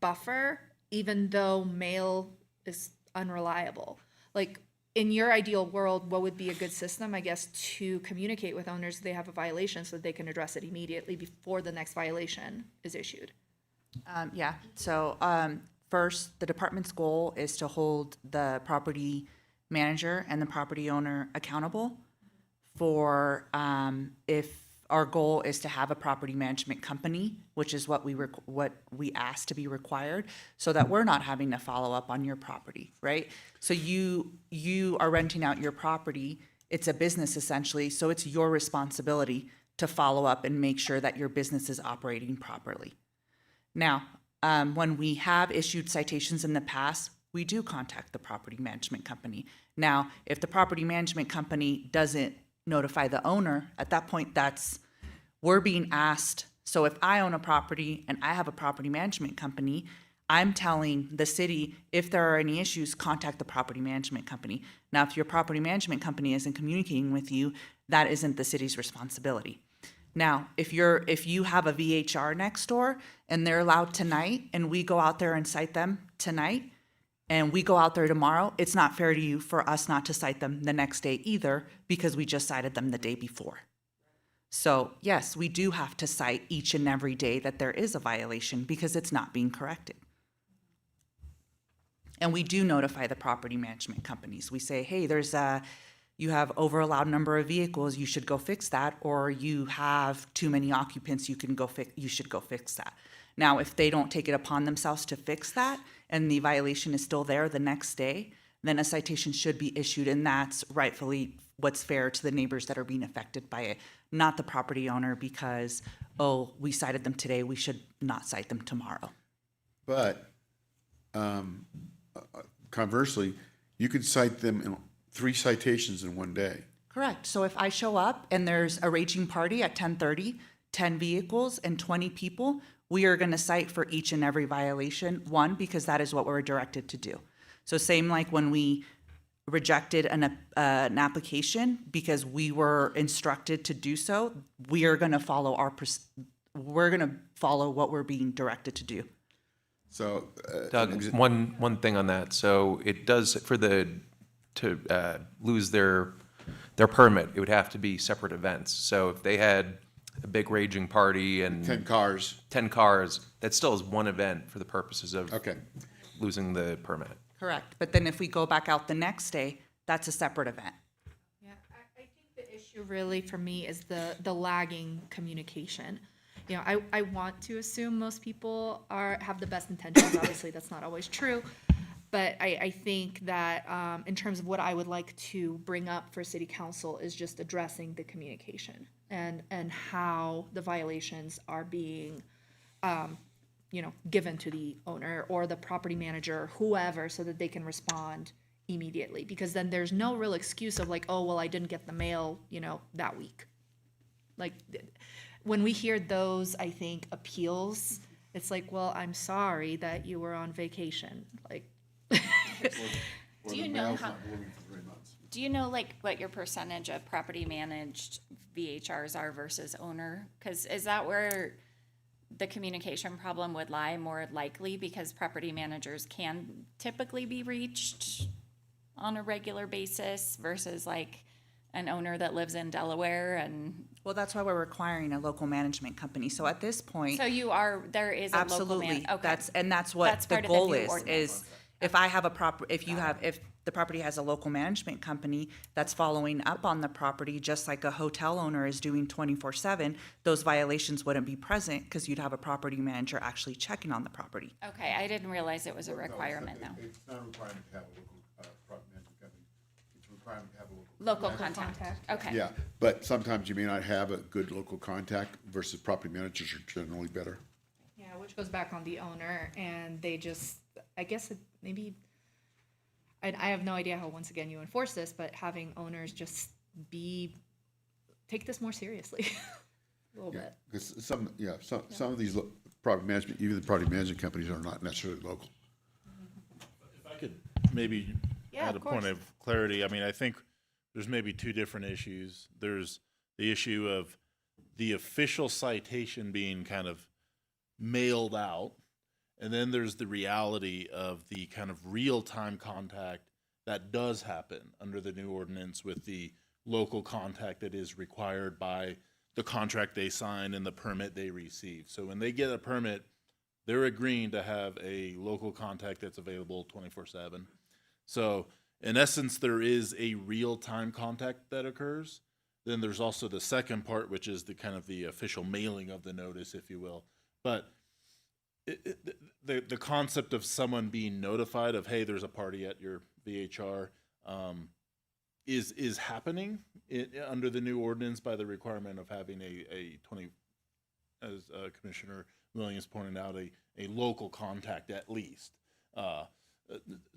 buffer, even though mail is unreliable? Like, in your ideal world, what would be a good system, I guess, to communicate with owners they have a violation so that they can address it immediately before the next violation is issued? First, the department's goal is to hold the property manager and the property owner accountable for, if our goal is to have a property management company, which is what we asked to be required, so that we're not having to follow up on your property, right? So you are renting out your property, it's a business essentially, so it's your responsibility to follow up and make sure that your business is operating properly. Now, when we have issued citations in the past, we do contact the property management company. Now, if the property management company doesn't notify the owner, at that point, we're being asked. So if I own a property and I have a property management company, I'm telling the city, if there are any issues, contact the property management company. Now, if your property management company isn't communicating with you, that isn't the city's responsibility. Now, if you have a VHR next door and they're allowed tonight and we go out there and cite them tonight and we go out there tomorrow, it's not fair to you for us not to cite them the next day either, because we just cited them the day before. So yes, we do have to cite each and every day that there is a violation because it's not being corrected. And we do notify the property management companies. We say, hey, you have over allowed number of vehicles, you should go fix that, or you have too many occupants, you should go fix that. Now, if they don't take it upon themselves to fix that and the violation is still there the next day, then a citation should be issued, and that's rightfully what's fair to the neighbors that are being affected by it, not the property owner, because, oh, we cited them today, we should not cite them tomorrow. But conversely, you could cite them in 3 citations in one day. Correct. So if I show up and there's a raging party at 10:30, 10 vehicles and 20 people, we are going to cite for each and every violation, one, because that is what we're directed to do. So same like when we rejected an application because we were instructed to do so, we are going to follow what we're being directed to do. So, Doug, one thing on that. So it does, to lose their permit, it would have to be separate events. So if they had a big raging party and 10 cars, that still is one event for the purposes of losing the permit. Correct. But then if we go back out the next day, that's a separate event. Yeah, I think the issue really for me is the lagging communication. you know, I want to assume most people have the best intentions. Obviously, that's not always true. But I think that in terms of what I would like to bring up for city council is just addressing the communication and how the violations are being, you know, given to the owner or the property manager, or whoever, so that they can respond immediately. Because then there's no real excuse of like, oh, well, I didn't get the mail, you know, that week. Like, when we hear those, I think, appeals, it's like, well, I'm sorry that you were on vacation. Like, Do you know how, do you know like what your percentage of property managed VHRs are versus owner? Because is that where the communication problem would lie more likely, because property managers can typically be reached on a regular basis versus like an owner that lives in Delaware and. Well, that's why we're requiring a local management company. So at this point. So there is a local Absolutely. okay. That's what the part of goal new is ordinance. if I have if the property has a local management company that's following up on the property, just like a hotel owner is doing 24/7, those violations wouldn't be present because you'd have a property manager actually checking on the property. Okay, I didn't realize it was a requirement though. It's not a requirement to have a local property management company. It's a requirement to have a Local contact, okay. Yeah, but sometimes you may not have a good local contact versus property managers are generally better. yeah, which goes back on the owner, and they just, I guess maybe, I have no idea how, once again, you enforce this, but having owners just take this more seriously a little bit. Because some of these property management, even the property management companies are not necessarily local. If I could maybe Yeah, add a of point course. of clarity, I mean, I think there's maybe two different issues. There's the issue of the official citation being kind of mailed out, and then there's the reality of the kind of real-time contact that does happen under the new ordinance with the local contact that is required by the contract they sign and the permit they receive. So when they get a permit, they're agreeing to have a local contact that's available 24/7. So in essence, there is a real-time contact that occurs. Then there's also the second part, which is the kind of the official mailing of the notice, if you will. But the concept of someone being notified of, hey, there's a party at your VHR, is happening under the new ordinance by the requirement of having a 20, as Commissioner Williams pointed out, a local contact at least,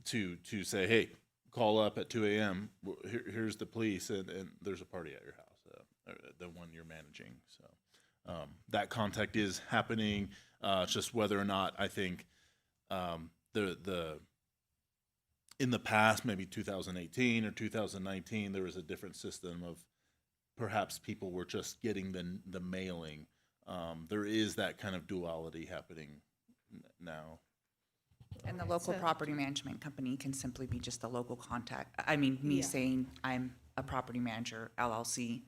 to say, hey, call up at 2 a.m. Here's the police, and there's a party at your house, the one you're managing. So that contact is happening. It's just whether or not I think in the past, maybe 2018 or 2019, there was a different system of perhaps people were just getting the mailing. There is that kind of duality happening now. And the local property management company can simply be just a local contact. I mean, me saying I'm a property manager, LLC,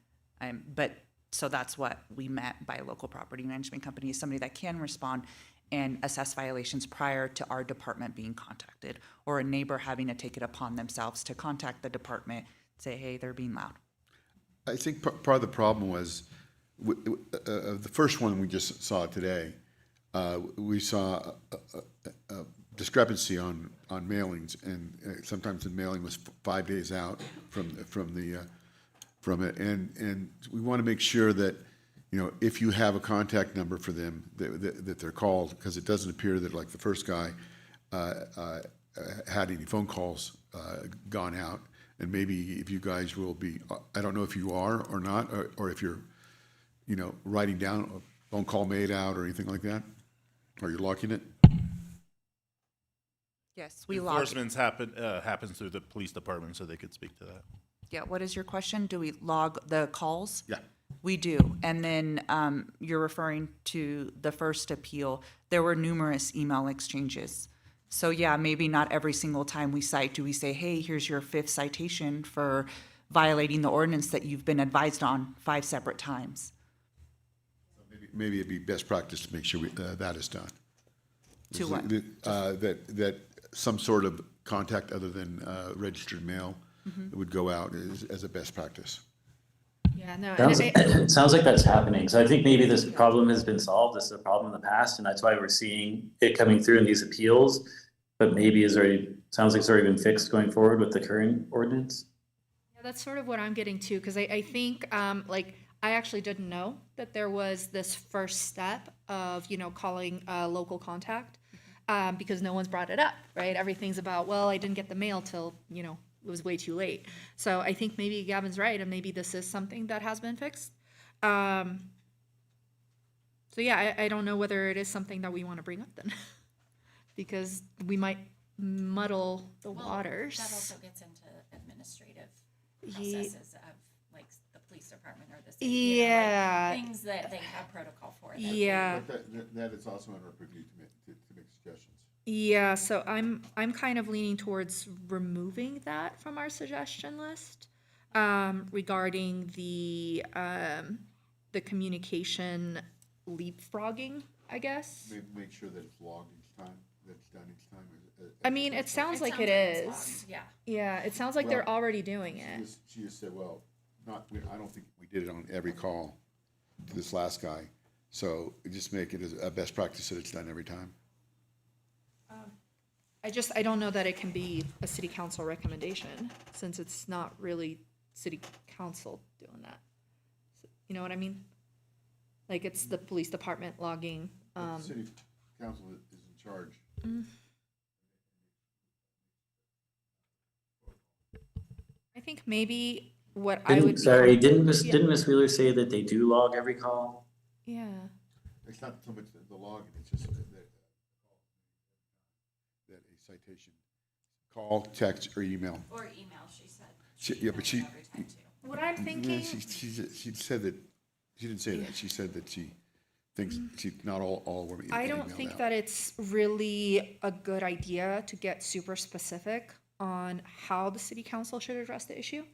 but so that's what we meant by a local property management company, is somebody that can respond and assess violations prior to our department being contacted, or a neighbor having to take it upon themselves to contact the department, say, hey, they're being loud. I think part of the problem was, the first one we just saw today, we saw a discrepancy on mailings, and sometimes the mailing was 5 days out from it, and we want to make sure that, you know, if you have a contact number for them, that they're called, because it doesn't appear that, like, the first guy had any phone calls gone out, and maybe if you guys will be, I don't know if you are or not, or if you're, you know, writing down a phone call made out or anything like that, or you're logging it. Yes, we log. Enforcement's happens through the police department, so they could speak to that. Yeah, what is your question? Do we log the calls? Yeah. We do. And then you're referring to the first appeal. There were numerous email exchanges. So yeah, maybe not every single time we cite do we say, hey, here's your 5th citation for violating the ordinance that you've been advised on 5 separate times. Maybe it'd be best practice to make sure that is done. To what? That some sort of contact other than registered mail would go out as a best practice. Yeah, no, and Sounds, I, it sounds like that's happening. So I think maybe this problem has been solved. This is a problem in the past, and that's why we're seeing it coming through in these appeals. But maybe sounds like it's already been fixed going forward with the current ordinance. yeah, that's sort of what I'm getting to, because I think, like, I actually didn't know that there was this first step of, calling a local contact, because no one's brought it up, right? Everything's about, well, I didn't get the mail till, it was way too late. So I think maybe Gavin's right, and maybe this is something that has been fixed. So yeah, I don't know whether it is something that we want to bring up then, because we might muddle the waters. That also gets into administrative Ye- processes of like the police department or the city. you know, like, Yeah. things that they have protocol for. that they- Yeah. But that is also in our purview to make suggestions. Yeah, so I'm kind of leaning towards removing that from our suggestion list, regarding the communication leapfrogging, I guess. Make sure that it's logged each time, that it's done each time. I mean, it sounds like it it's is. logged, yeah. Yeah, it sounds like they're Well, already doing it. She just said, well, I don't think we did it on every call to this last guy. So just make it a best practice that it's done every time. I don't know that it can be a city council recommendation, since it's not really city council doing that. You know what I mean? Like, it's the police department logging, But the city council is in charge. I think maybe what I would. Didn't Yeah. Miss Wheeler say that they do log every call? Yeah. It's not so much the logging, it's just that a citation, call, text, or email. Or email, she said. Yeah, but she. Every time too. What I'm thinking. She said that, she didn't say that, she said that she thinks, not all were I don't emailed think out. that it's really a good idea to get super specific on how the city council should address the issue.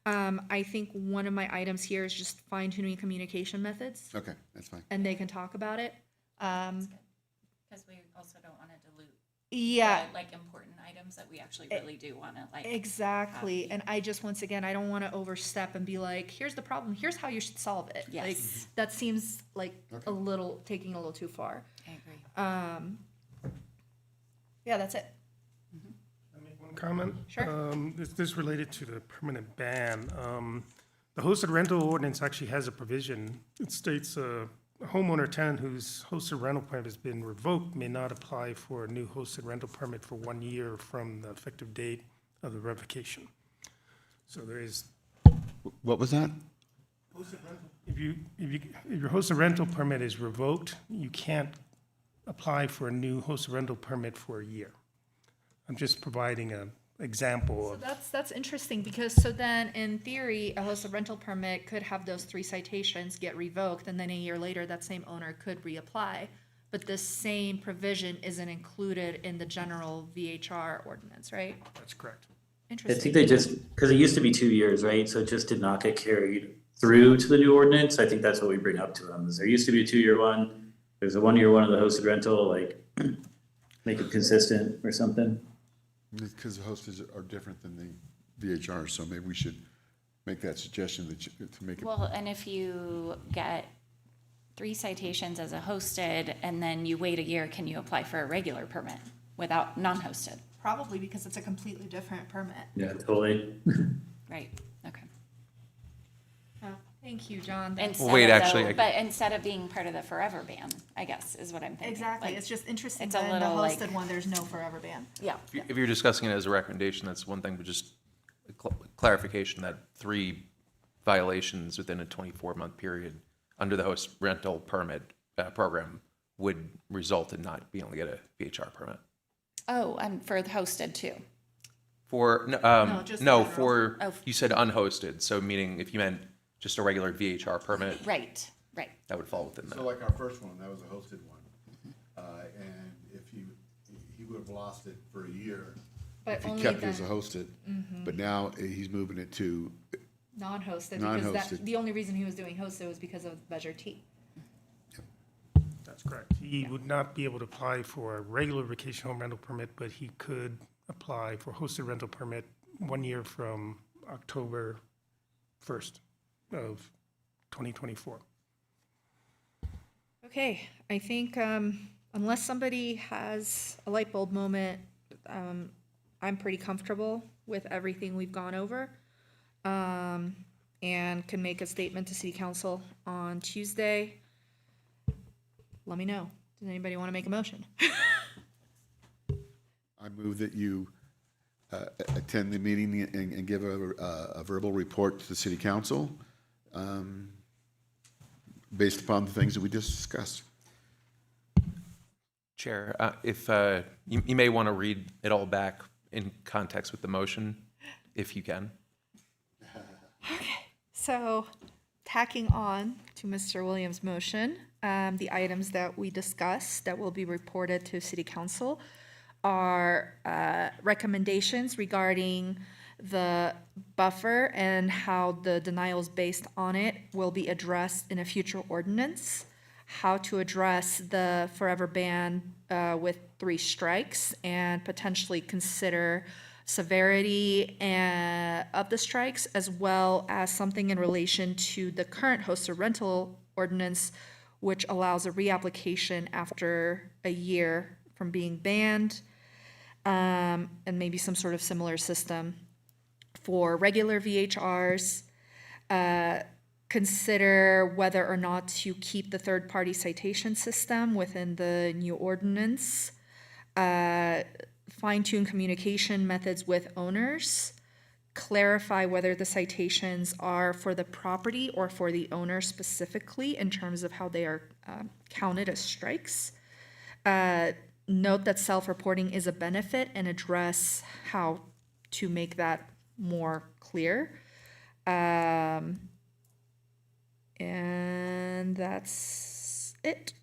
I think one of my items here is just fine tuning communication methods, Okay, that's fine. and they can talk about it. Because we also don't want to dilute. Yeah. Like important items that we actually really do want to like. Exactly. have. And I just, once again, I don't want to overstep and be like, here's the problem, here's how you should solve it. Yes. Like, that seems like taking it a little too far. I agree. Yeah, that's it. One comment? Sure. This is related to the permanent ban. The hosted rental ordinance actually has a provision. It states a homeowner tenant whose hosted rental permit has been revoked may not apply for a new hosted rental permit for 1 year from the effective date of the revocation. So there is, What was that? if your hosted rental permit is revoked, you can't apply for a new hosted rental permit for a year. I'm just providing an example So of. that's interesting, because so then in theory, a hosted rental permit could have those 3 citations get revoked, and then a year later, that same owner could reapply. But this same provision isn't included in the general VHR ordinance, right? That's correct. I Interesting. think they because it used to be 2 years, right? So it just did not get carried through to the new ordinance. I think that's what we bring up to them, is there used to be a 2-year one. There's a 1-year one of the hosted rental, like, make it consistent or something. Because the hosts are different than the VHR, so maybe we should make that suggestion to make it. Well, and if you get 3 citations as a hosted and then you wait a year, can you apply for a regular permit without non-hosted? Probably because it's a completely different permit. Yeah, totally. Right, okay. Thank you, John. Instead Wait, of actually, though- I- But instead of being part of the forever ban, I guess, is what I'm thinking. Exactly. Like, It's just interesting it's a that in the little, like- hosted one, there's no forever ban. Yeah. If you're discussing it as a recommendation, that's one thing, but just clarification that 3 violations within a 24-month period under the host rental permit program would result in not being able to get a VHR permit. Oh, and for the hosted too. For, just no, the for, Oh. you said unhosted, so meaning if you meant just a regular VHR permit, Right, right. that would fall within that. So like our first one, that was a hosted one. And if he would have lost it for a year But if he only kept it as a then hosted. But now he's moving it to, non-hosted, because Non-hosted. the only reason he was doing hosted was because of Measure T. That's correct. He would not be able to apply for a regular vacation home rental permit, but he could apply for hosted rental permit 1 year from October 1st. of 2024. Okay, I think unless somebody has a light bulb moment, I'm pretty comfortable with everything we've gone over, and can make a statement to City Council on Tuesday. Let me know. Does anybody want to make a motion? I move that you attend the meeting and give a verbal report to the city council based upon the things that we just discussed. Chair, if you may want to read it all back in context with the motion, if you can. So, tacking on to Mr. Williams' motion, the items that we discussed that will be reported to City Council are recommendations regarding the buffer and how the denials based on it will be addressed in a future ordinance, how to address the forever ban with 3 strikes and potentially consider severity of the strikes, as well as something in relation to the current hosted rental ordinance, which allows a reapplication after a year from being banned, and maybe some sort of similar system for regular VHRs. Consider whether or not to keep the third-party citation system within the new ordinance. Fine-tune communication methods with owners. Clarify whether the citations are for the property or for the owner specifically in terms of how they are counted as strikes. Note that self-reporting is a benefit and address how to make that more clear. And that's it.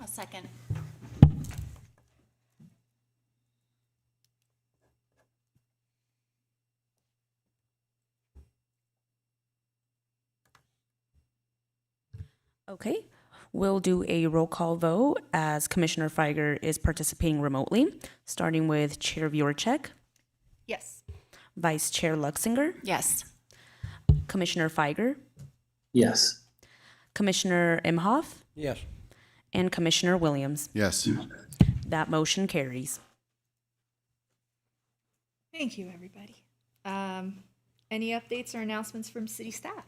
A second. Okay, we'll do a roll call vote as Commissioner Feiger is participating remotely, starting with Chair Viewercheck, Yes. Vice Chair Luxinger, Yes. Commissioner Feiger, Yes. Commissioner Imhoff, Yes. and Commissioner Williams. Yes. That motion carries. Thank you, everybody. Any updates or announcements from city staff?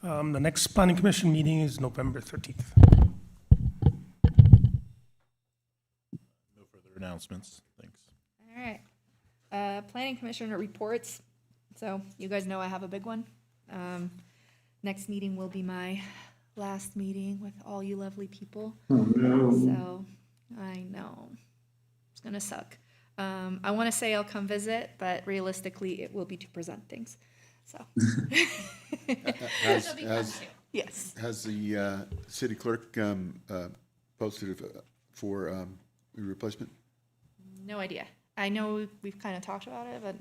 The next planning commission meeting is November 13th. No further announcements. Thanks. All right. Planning commissioner reports. So you guys know I have a big one. Next meeting will be my last meeting with all you lovely people. Oh, no. So I know it's gonna suck. I want to say I'll come visit, but realistically, it will be to present things. So yes. Has the city clerk posted for replacement? No idea. I know we've kind of talked about it, but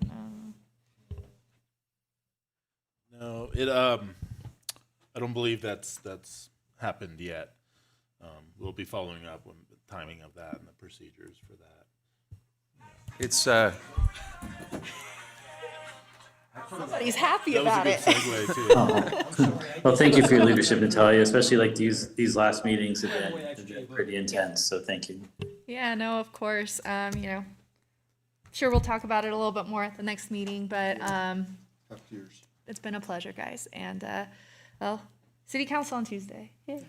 No, I don't believe that's happened yet. We'll be following up on the timing of that and the procedures for that. It's somebody's happy That was a about good it. segue too. Well, thank you for your leadership, Natalia, especially like these last meetings have been pretty intense, so thank you. Yeah, no, of course. Sure, we'll talk about it a little bit more at the next meeting, but Tough years. it's been a pleasure, guys. And well, city council on Tuesday. Yay.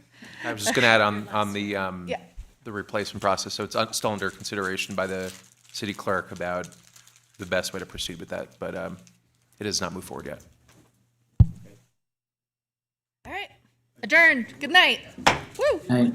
I was just going to add on the Yeah. the replacement process. So it's still under consideration by the city clerk about the best way to proceed with that, but it has not moved forward yet. All right. Adjourned. Good night. Woo. Right.